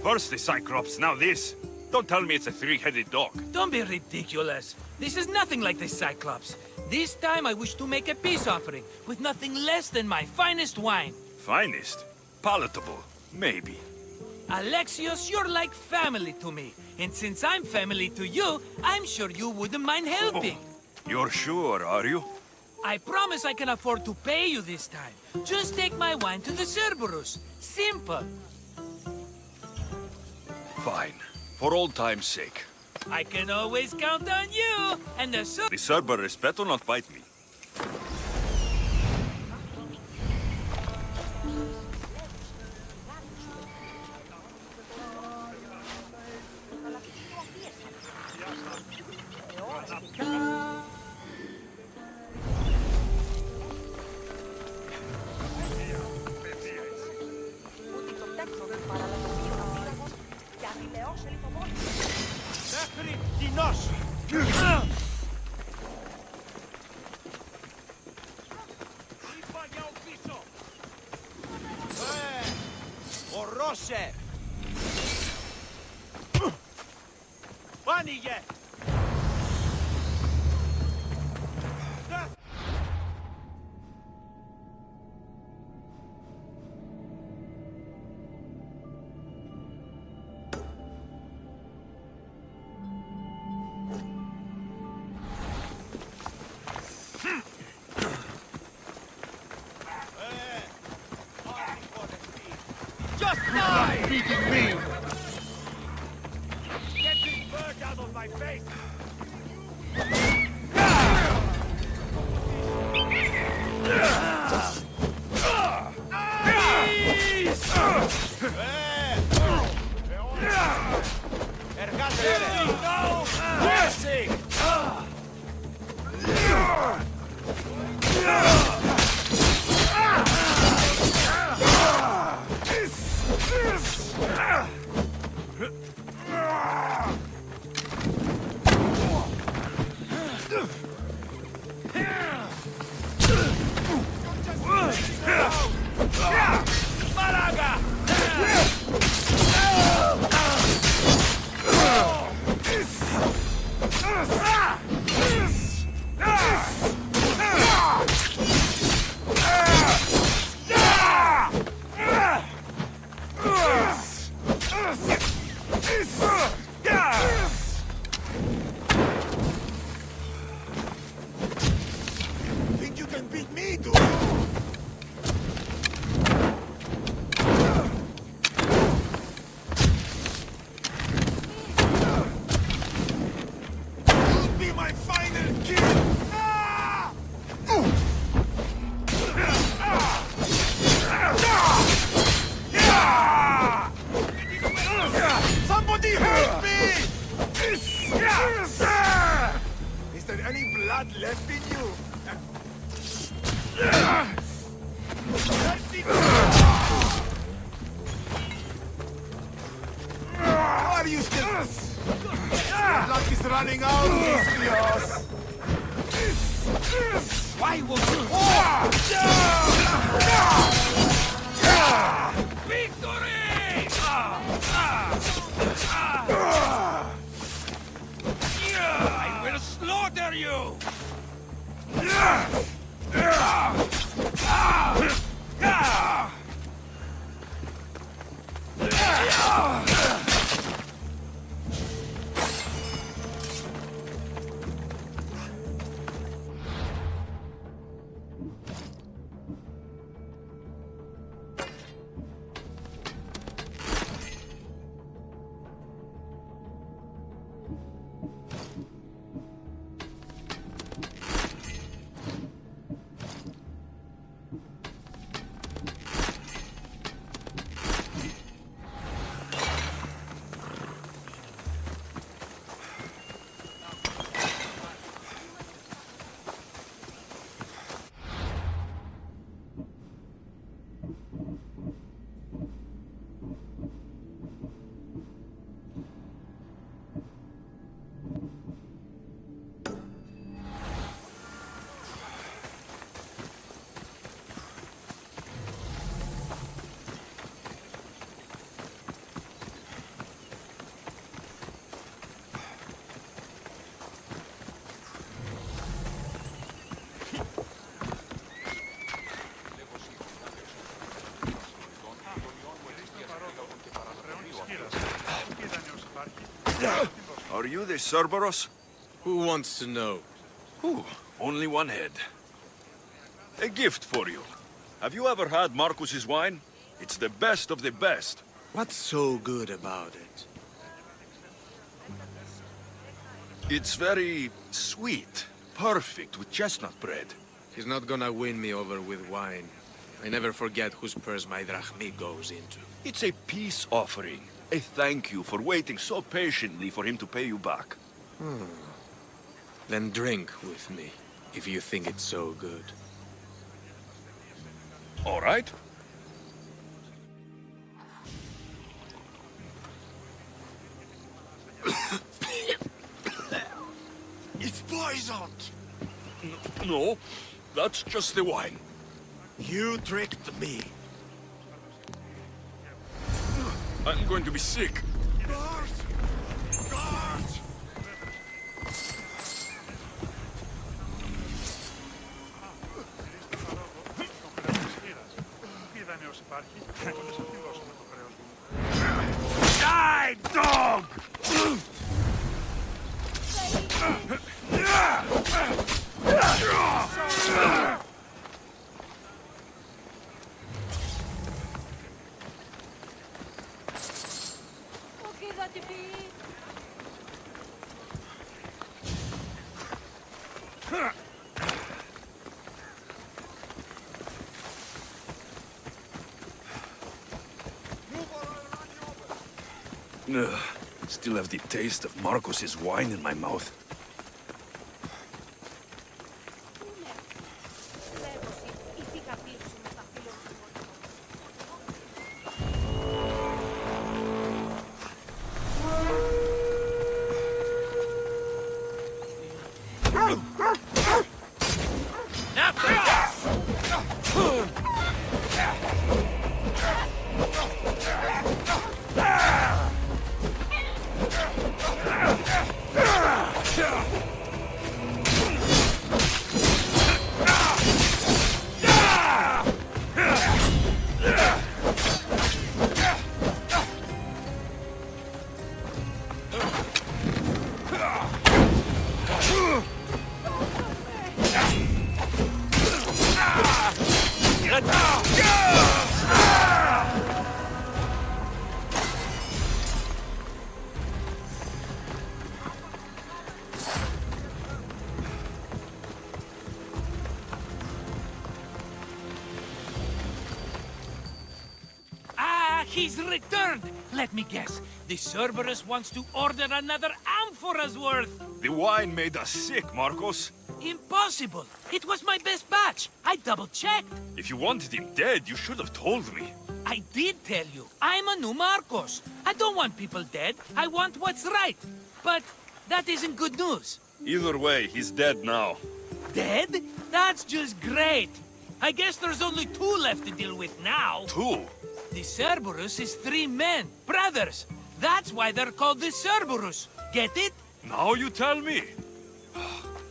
First the Cyclops, now this. Don't tell me it's a three-headed dog. Don't be ridiculous. This is nothing like the Cyclops. This time I wish to make a peace offering with nothing less than my finest wine. Finest? Palatable? Maybe. Alexios, you're like family to me. And since I'm family to you, I'm sure you wouldn't mind helping. Oh, you're sure, are you? I promise I can afford to pay you this time. Just take my wine to the Cerberus. Simple. Fine. For old time's sake. I can always count on you. And the Cerberus better not bite me. Μέχρι κοινός! Είπα για ο πίσω! Ορώσε! Άνοιγε! my face! Think you can beat me, dude? You'll be my final kill! Somebody help me! Is there any blood left in you? Are you still? Luck is running out, Mistrios. Why would you? Victory! I will slaughter you! Are you the Cerberus? Who wants to know? Ooh, only one head. A gift for you. Have you ever had Marcus's wine? It's the best of the best. What's so good about it? It's very sweet. Perfect with chestnut bread. He's not gonna win me over with wine. I never forget whose purse my drachmi goes into. It's a peace offering. A thank you for waiting so patiently for him to pay you back. Then drink with me, if you think it's so good. All right. It's poisoned! No, that's just the wine. You tricked me. I'm going to be sick. Guards! Guards! Die, dog! Ugh, still have the taste of Marcos's wine in my mouth. He's returned! Let me guess. The Cerberus wants to order another amphora's worth. The wine made us sick, Marcos. Impossible! It was my best batch. I double-checked. If you wanted him dead, you should have told me. I did tell you. I'm a new Marcos. I don't want people dead. I want what's right. But that isn't good news. Either way, he's dead now. Dead? That's just great. I guess there's only 2 left to deal with now. 2? The Cerberus is 3 men, brothers. That's why they're called the Cerberus. Get it? Now you tell me.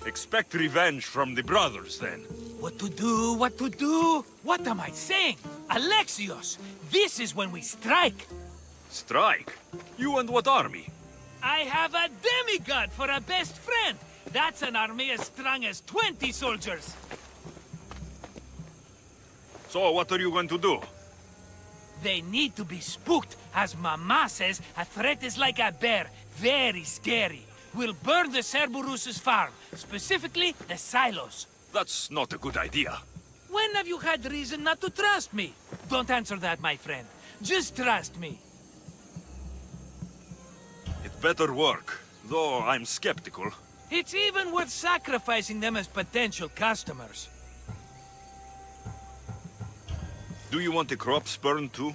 Expect revenge from the brothers, then. What to do, what to do? What am I saying? Alexios, this is when we strike. Strike? You and what army? I have a demigod for a best friend. That's an army as strong as 20 soldiers. So, what are you going to do? They need to be spooked. As Mama says, a threat is like a bear. Very scary. We'll burn the Cerberus's farm. Specifically, the silos. That's not a good idea. When have you had reason not to trust me? Don't answer that, my friend. Just trust me. It better work, though I'm skeptical. It's even worth sacrificing them as potential customers. Do you want the crops burned too?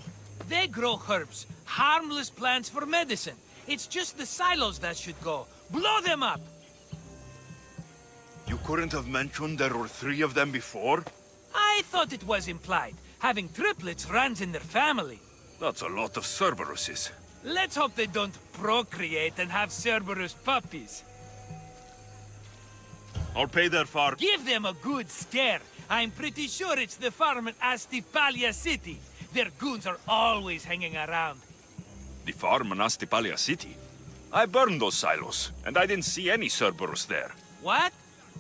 They grow herbs, harmless plants for medicine. It's just the silos that should go. Blow them up! You couldn't have mentioned there were 3 of them before? I thought it was implied. Having triplets runs in their family. That's a lot of Cerberuses. Let's hope they don't procreate and have Cerberus puppies. I'll pay their farm. Give them a good scare. I'm pretty sure it's the farm in Astipalia City. Their goons are always hanging around. The farm in Astipalia City? I burned those silos, and I didn't see any Cerberus there. What?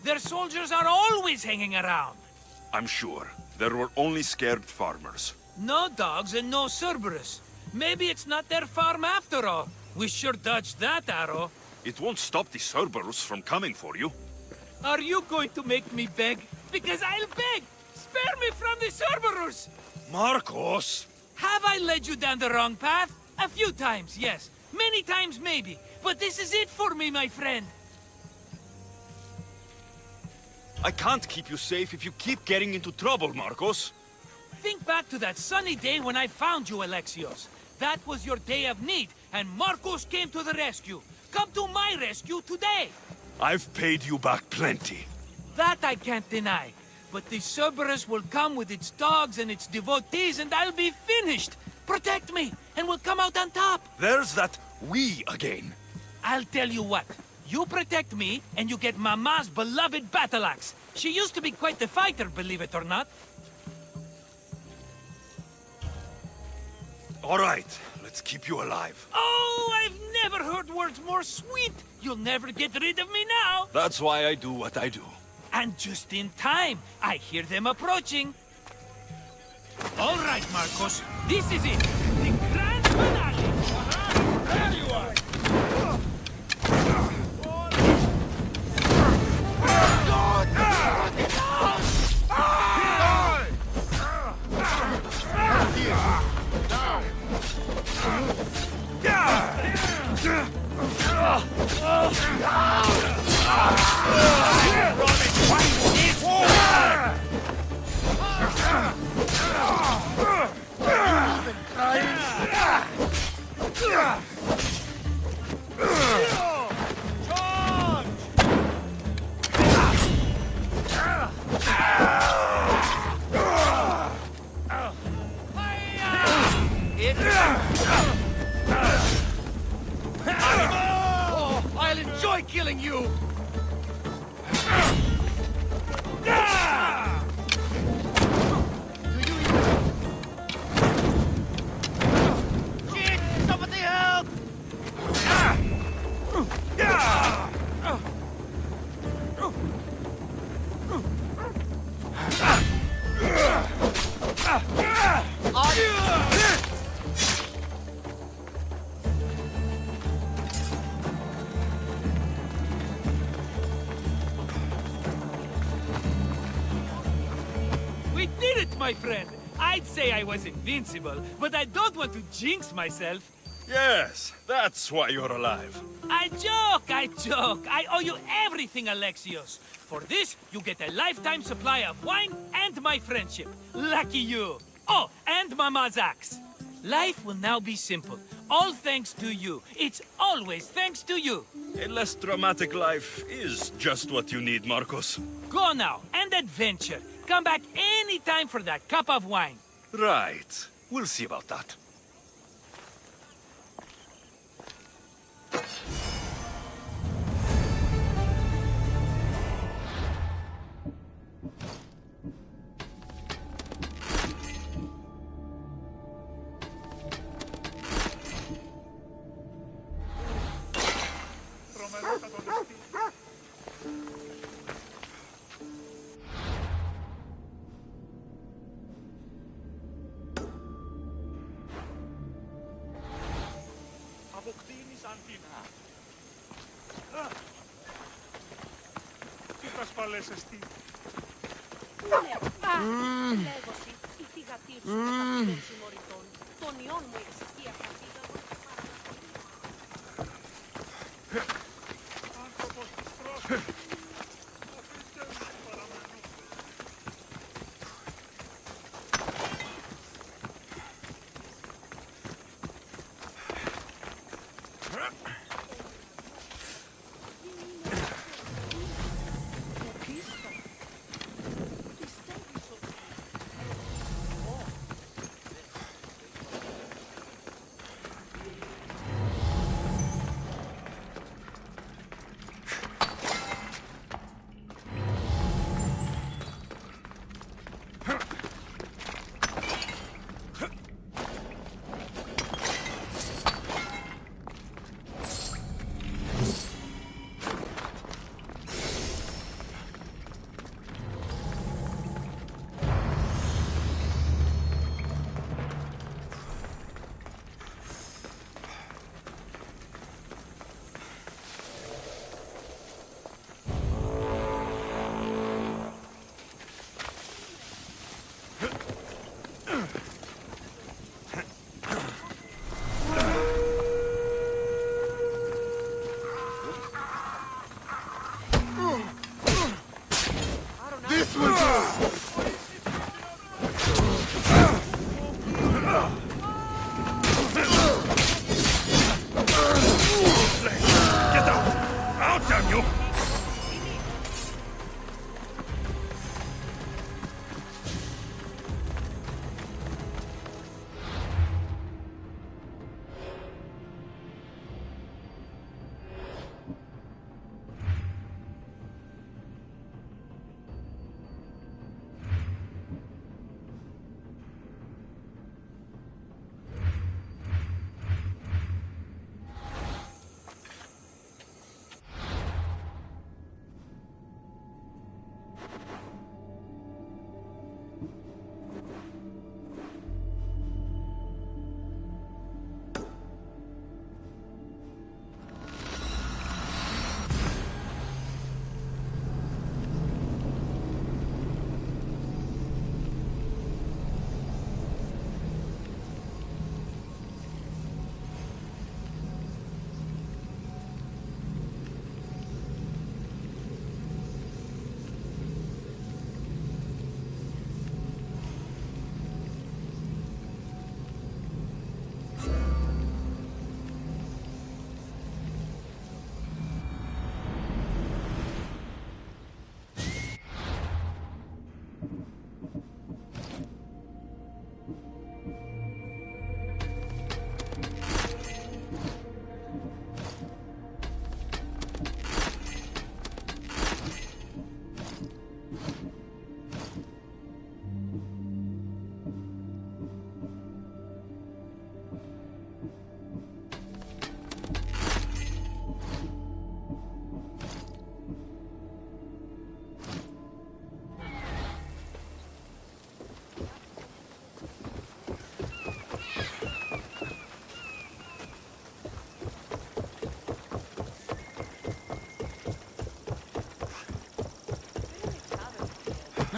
Their soldiers are always hanging around. I'm sure. There were only scared farmers. No dogs and no Cerberus. Maybe it's not their farm after all. We sure dodged that arrow. It won't stop the Cerberus from coming for you. Are you going to make me beg? Because I'll beg! Spare me from the Cerberus! Marcos! Have I led you down the wrong path? A few times, yes. Many times, maybe. But this is it for me, my friend. I can't keep you safe if you keep getting into trouble, Marcos. Think back to that sunny day when I found you, Alexios. That was your day of need, and Marcos came to the rescue. Come to my rescue today! I've paid you back plenty. That I can't deny. But the Cerberus will come with its dogs and its devotees, and I'll be finished! Protect me, and we'll come out on top! There's that we again. I'll tell you what. You protect me, and you get Mama's beloved battle axe. She used to be quite the fighter, believe it or not. All right, let's keep you alive. Oh, I've never heard words more sweet! You'll never get rid of me now! That's why I do what I do. And just in time, I hear them approaching. All right, Marcos, this is it. The grand finale. There you are! I'll enjoy killing you! Shit! Somebody help! We did it, my friend! I'd say I was invincible, but I don't want to jinx myself. Yes, that's why you're alive. I joke, I joke. I owe you everything, Alexios. For this, you get a lifetime supply of wine and my friendship. Lucky you. Oh, and Mama's axe. Life will now be simple. All thanks to you. It's always thanks to you. A less dramatic life is just what you need, Marcos. Go now, and adventure. Come back anytime for that cup of wine. Right. We'll see about that. Αποκτήνησαν την... Τι θα σπαλέσαι τι. Λέγωση, η θυγατή σου των συμμοριτών. Των ιών μου η ησυχία θα φύγα. Άνθρωπος της πρόσφυγης.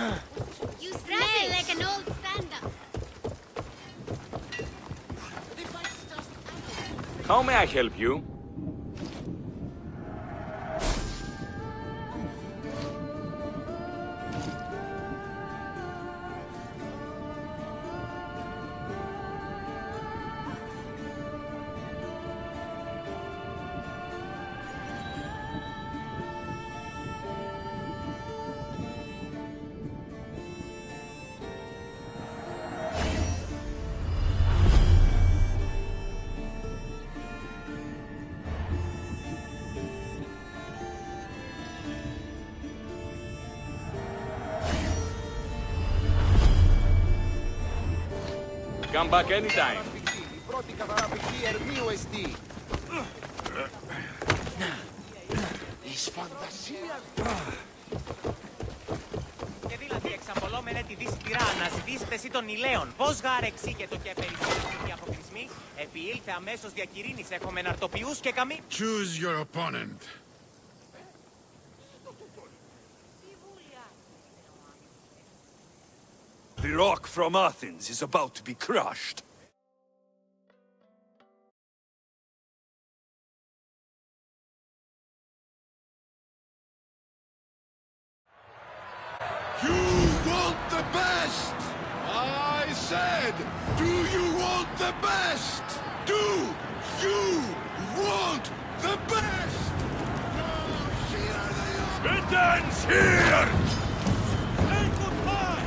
You smell like an old stand-up. How may I help you? Come back anytime. Η πρώτη καθαρά πηγή Ερμίου εστί. Της φαντασίας. Και δηλαδή εξαπολώμενε τη δύση τυρά αναζητήσετε εσύ των ηλαίων. Πώς γάρεξή και το και περισσότεροι αποκρισμοί. Επιήλθε αμέσως διακηρύνης έχουμε ναρτοποιούς και καμί. Choose your opponent. The rock from Athens is about to be crushed. You want the best! I said, do you want the best? Do you want the best? Here they are! It ends here! Say goodbye!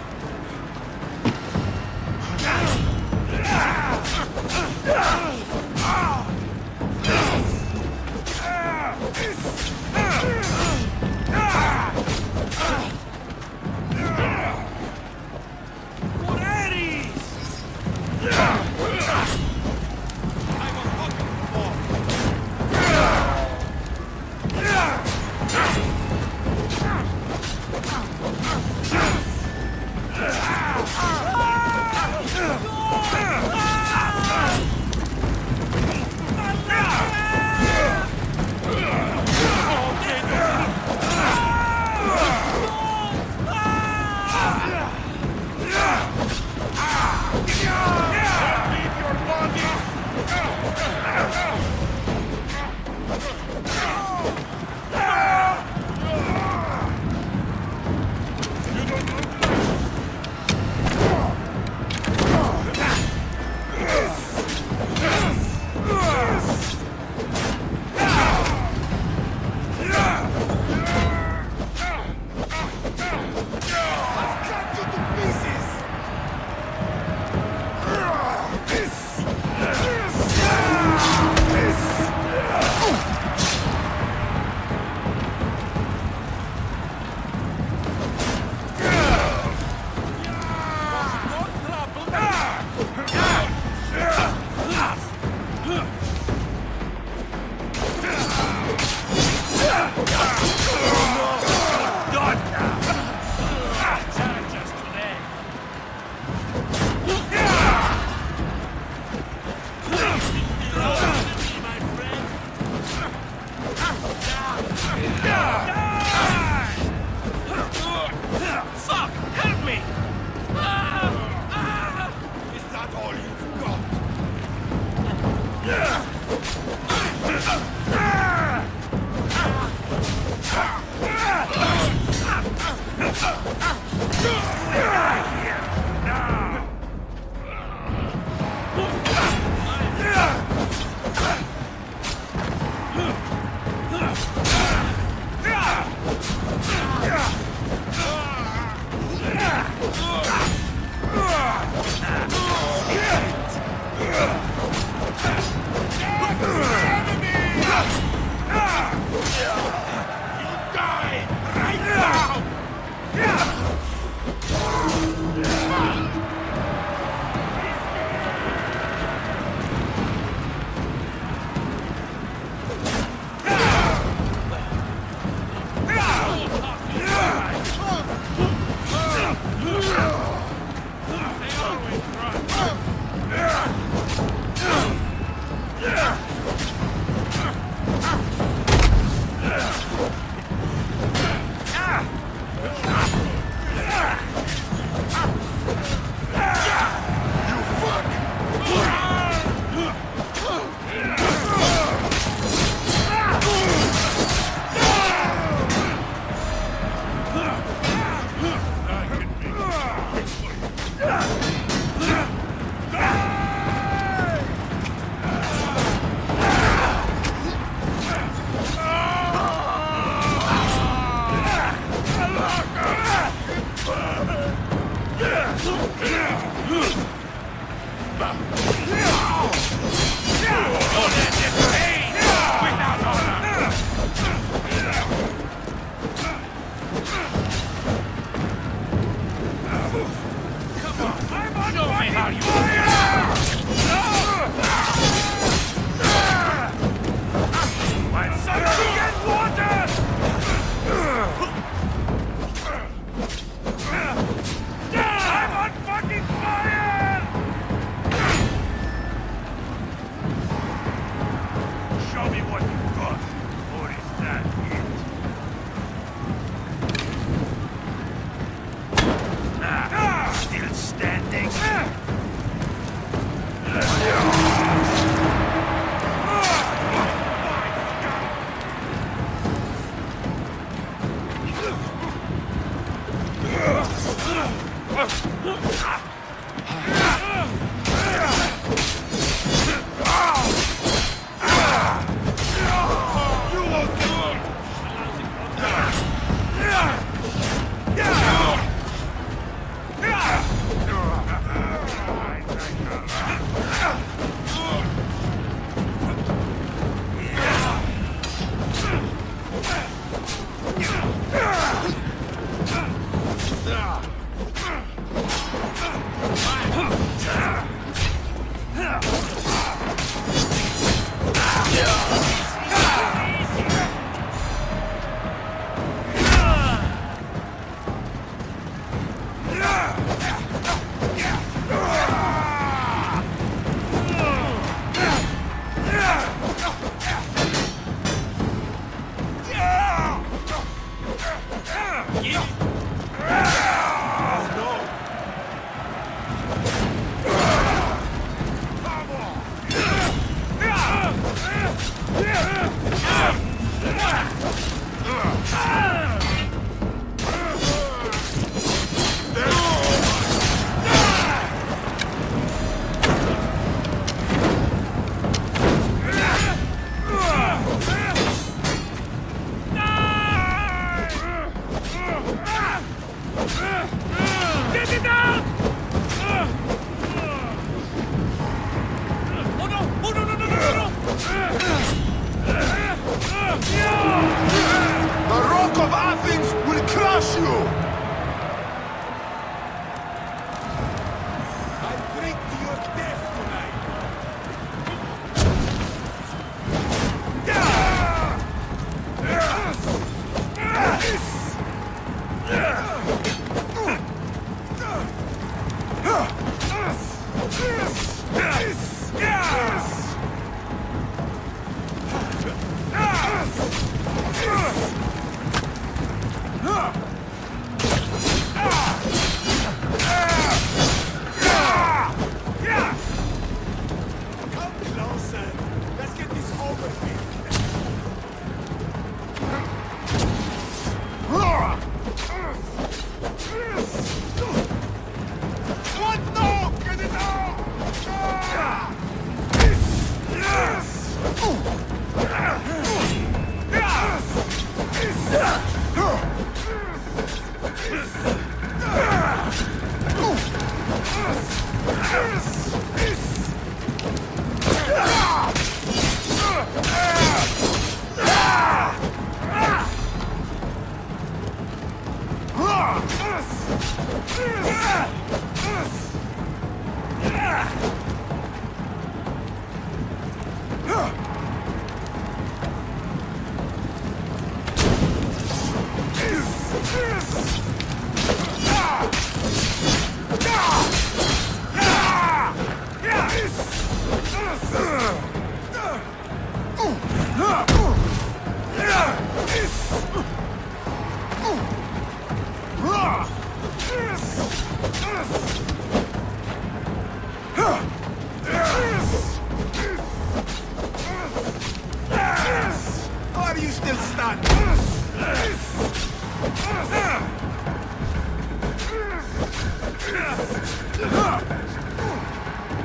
Why are you still standing?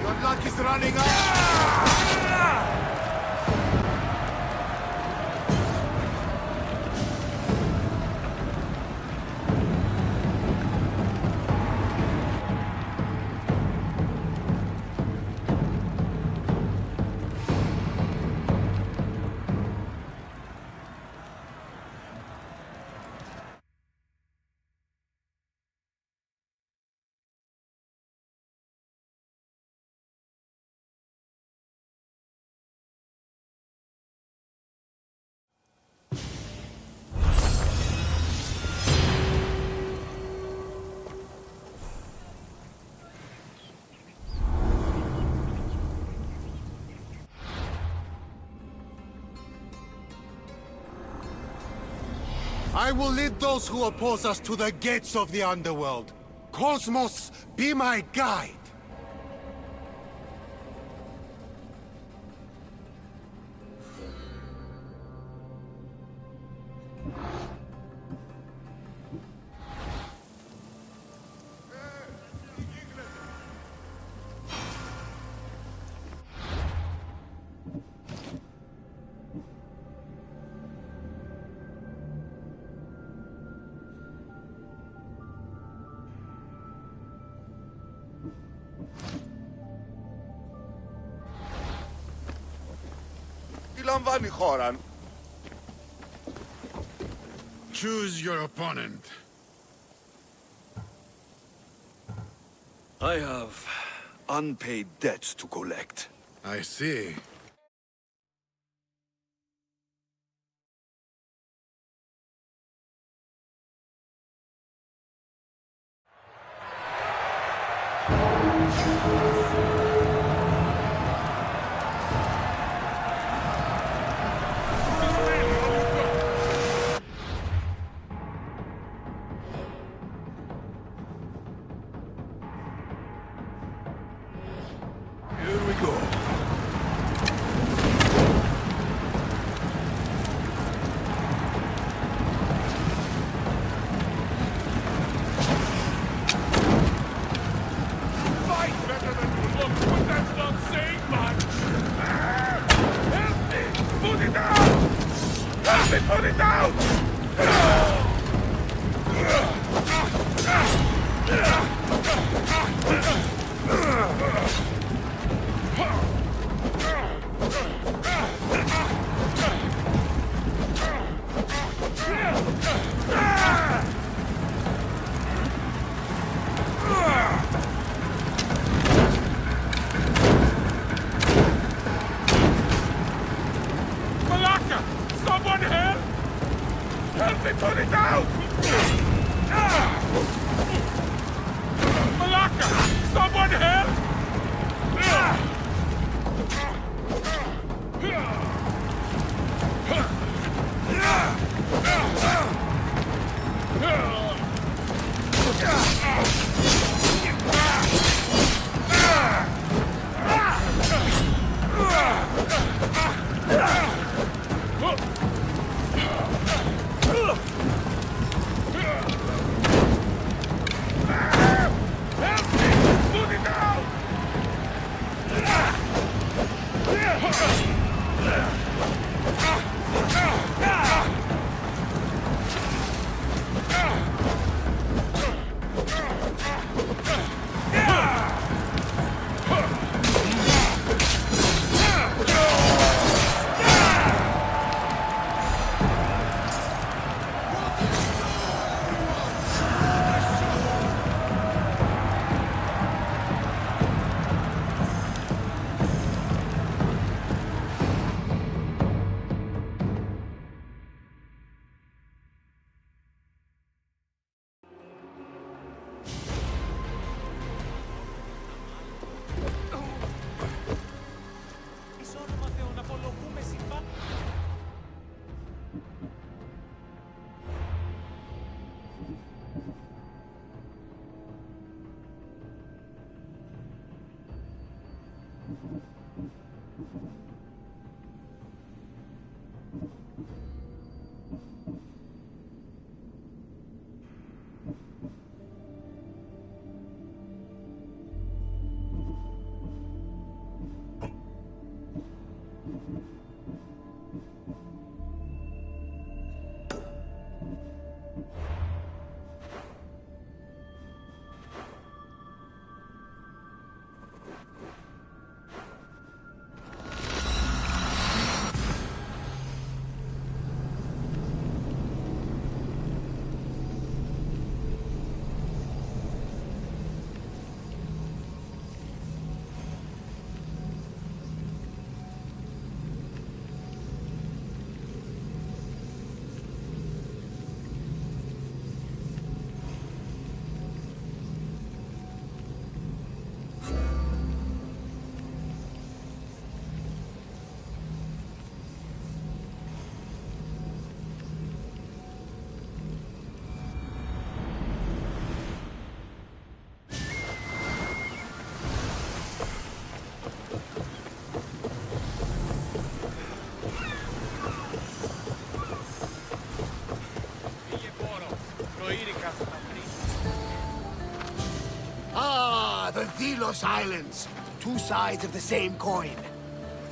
Your luck is running out! I will lead those who oppose us to the gates of the underworld. Cosmos, be my guide! Choose your opponent. I have unpaid debts to collect. I see. Here we go. Fight better than you look, but that's not saying much. Help me! Put it out! Help me put it out! Malaka! Someone help! Help me put it out! Malaka! Someone help! Help me! Put it out! Ah, the Delos Islands. Two sides of the same coin.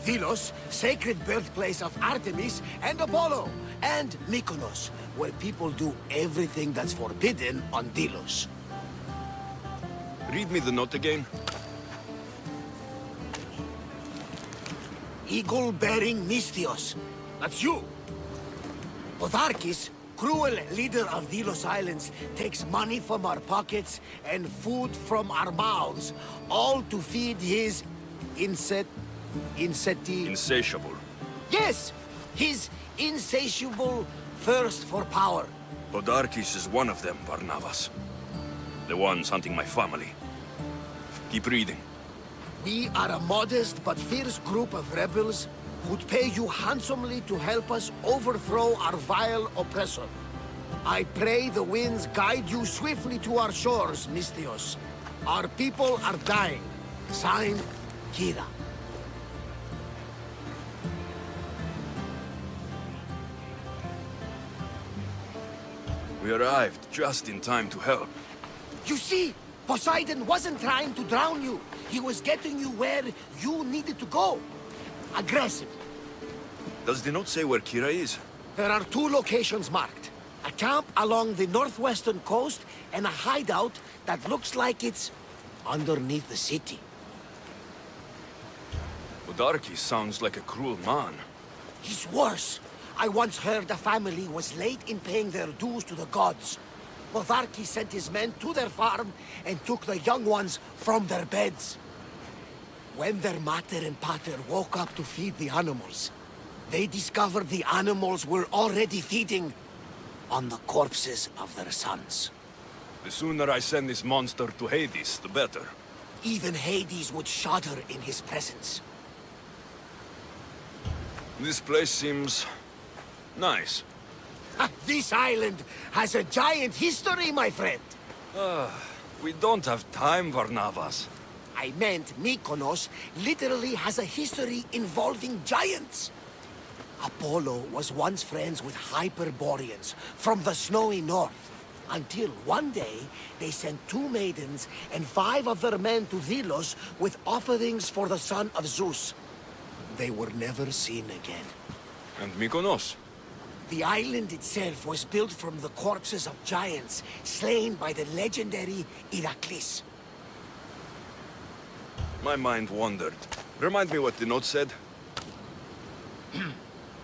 Delos, sacred birthplace of Artemis and Apollo. And Mykonos, where people do everything that's forbidden on Delos. Read me the note again. Eagle-bearing Misthios. That's you. Otharkis, cruel leader of Delos Islands, takes money from our pockets and food from our mouths, all to feed his Insatiable. Yes! His insatiable thirst for power. Odarkis is one of them, Barnabas. The ones hunting my family. Keep reading. We are a modest but fierce group of rebels who'd pay you handsomely to help us overthrow our vile oppressor. I pray the winds guide you swiftly to our shores, Misthios. Our people are dying. Signed, Kira. We arrived just in time to help. You see, Poseidon wasn't trying to drown you. He was getting you where you needed to go. Aggressive. Does the note say where Kira is? There are two locations marked. A camp along the northwestern coast and a hideout that looks like it's underneath the city. Odarkis sounds like a cruel man. He's worse. I once heard a family was late in paying their dues to the gods. Otharkis sent his men to their farm and took the young ones from their beds. When their mater and pater woke up to feed the animals, they discovered the animals were already feeding on the corpses of their sons. The sooner I send this monster to Hades, the better. Even Hades would shudder in his presence. This place seems nice. This island has a giant history, my friend. We don't have time, Varnavas. I meant Mykonos literally has a history involving giants. Apollo was once friends with Hyperboreans from the snowy north. Until one day, they sent 2 maidens and 5 of their men to Delos with offerings for the son of Zeus. They were never seen again. And Mykonos? The island itself was built from the corpses of giants slain by the legendary Iraklis. My mind wandered. Remind me what the note said.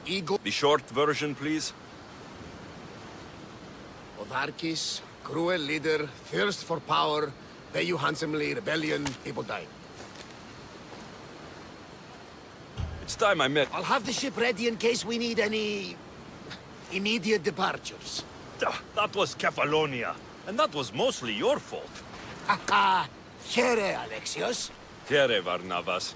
Ego. The short version, please. Otharkis, cruel leader, thirst for power, pay you handsomely, rebellion, people dying. It's time I met. I'll have the ship ready in case we need any immediate departures. That was Kefalonia, and that was mostly your fault. Haha, here, Alexios. Here, Varnavas.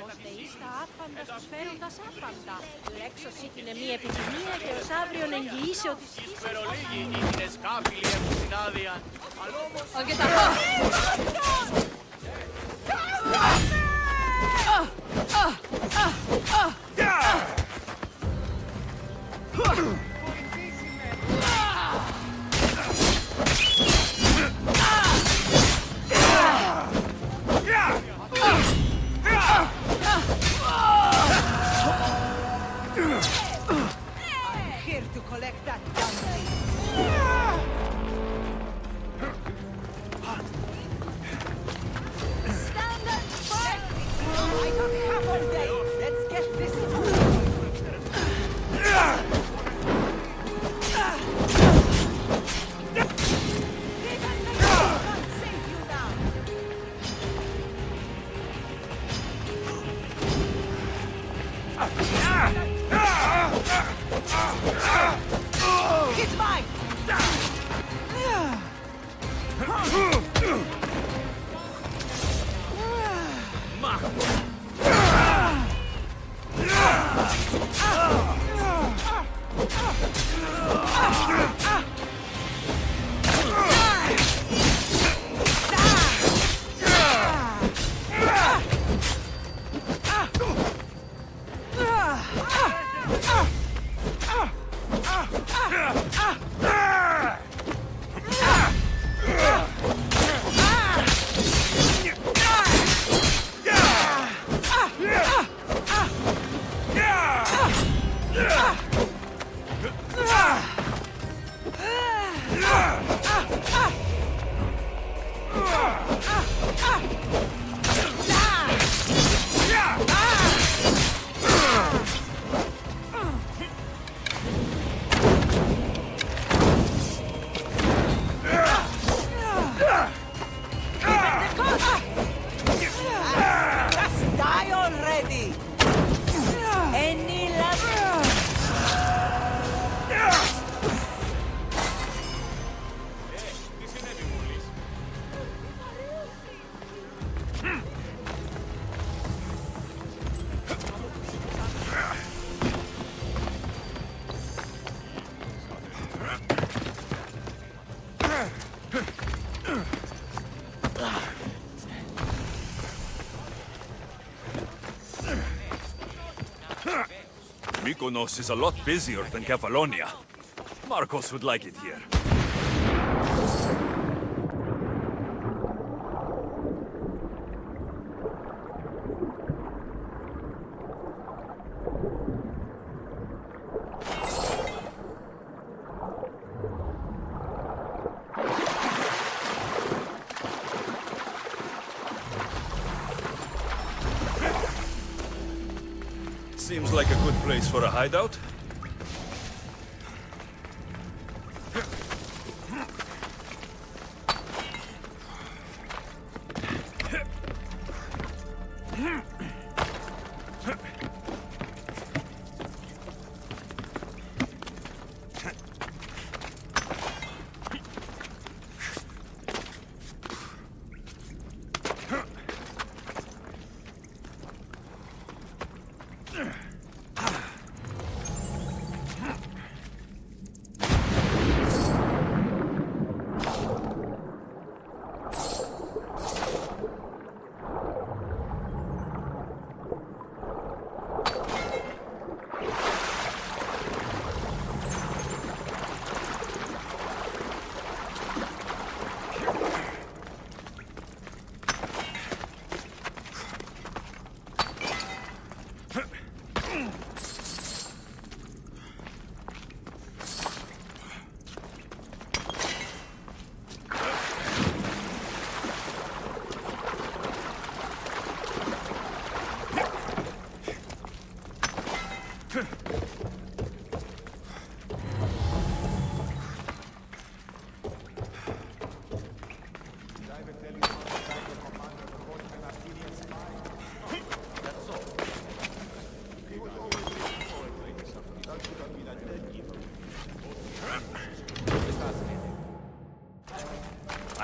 Ώστε εις τα άπαντα στους φέροντας άπαντα. Λέξωση την μη επιθυμία και ως αύριον εγγυήσει ότι Here to collect that bounty. Stand and fight! I got half all day. Let's get this save you now. It's mine! Just die already! Any love? Mykonos is a lot busier than Kefalonia. Marcos would like it here. Seems like a good place for a hideout.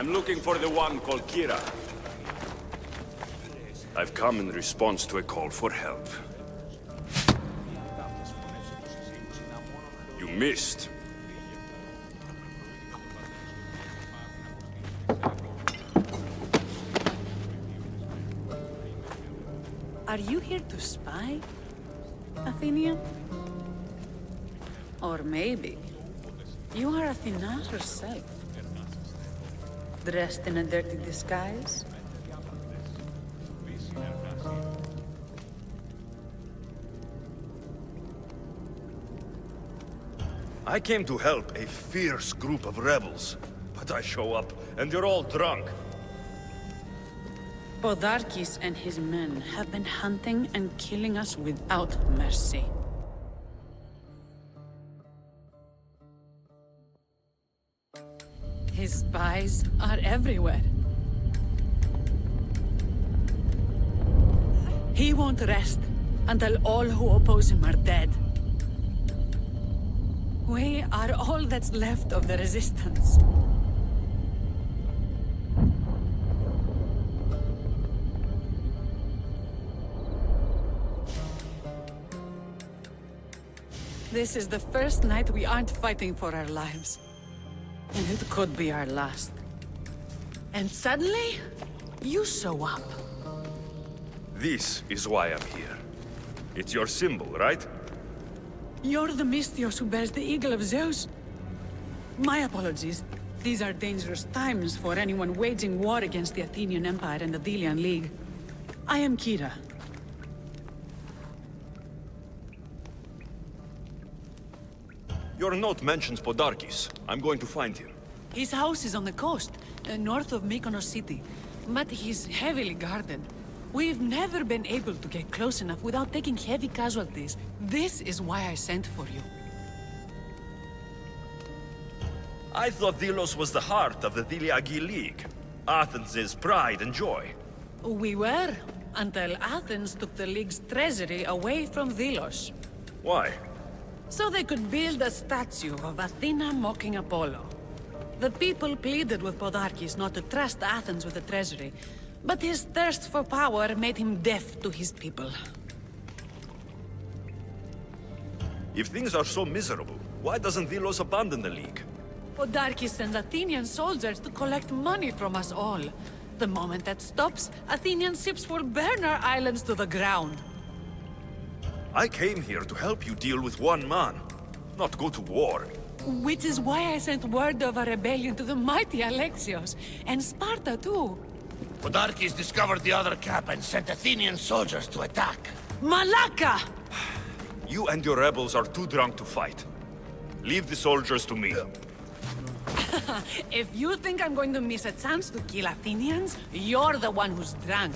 I'm looking for the one called Kira. I've come in response to a call for help. You missed. Are you here to spy, Athenian? Or maybe you are Athena herself, dressed in a dirty disguise? I came to help a fierce group of rebels, but I show up and they're all drunk. Podarkis and his men have been hunting and killing us without mercy. His spies are everywhere. He won't rest until all who oppose him are dead. We are all that's left of the resistance. This is the first night we aren't fighting for our lives. And it could be our last. And suddenly, you show up. This is why I'm here. It's your symbol, right? You're the Mystios who bears the eagle of Zeus? My apologies. These are dangerous times for anyone waging war against the Athenian Empire and the Delian League. I am Kira. Your note mentions Podarkis. I'm going to find him. His house is on the coast, north of Mykonos city. But he's heavily guarded. We've never been able to get close enough without taking heavy casualties. This is why I sent for you. I thought Delos was the heart of the Deliagi League. Athens' pride and joy. We were, until Athens took the League's treasury away from Delos. Why? So they could build a statue of Athena mocking Apollo. The people pleaded with Podarkis not to trust Athens with the treasury, but his thirst for power made him deaf to his people. If things are so miserable, why doesn't Delos abandon the League? Podarkis sends Athenian soldiers to collect money from us all. The moment that stops, Athenian ships will burn our islands to the ground. I came here to help you deal with one man, not go to war. Which is why I sent word of a rebellion to the mighty Alexios, and Sparta too. Podarkis discovered the other camp and sent Athenian soldiers to attack. Malaka! You and your rebels are too drunk to fight. Leave the soldiers to me. If you think I'm going to miss a chance to kill Athenians, you're the one who's drunk.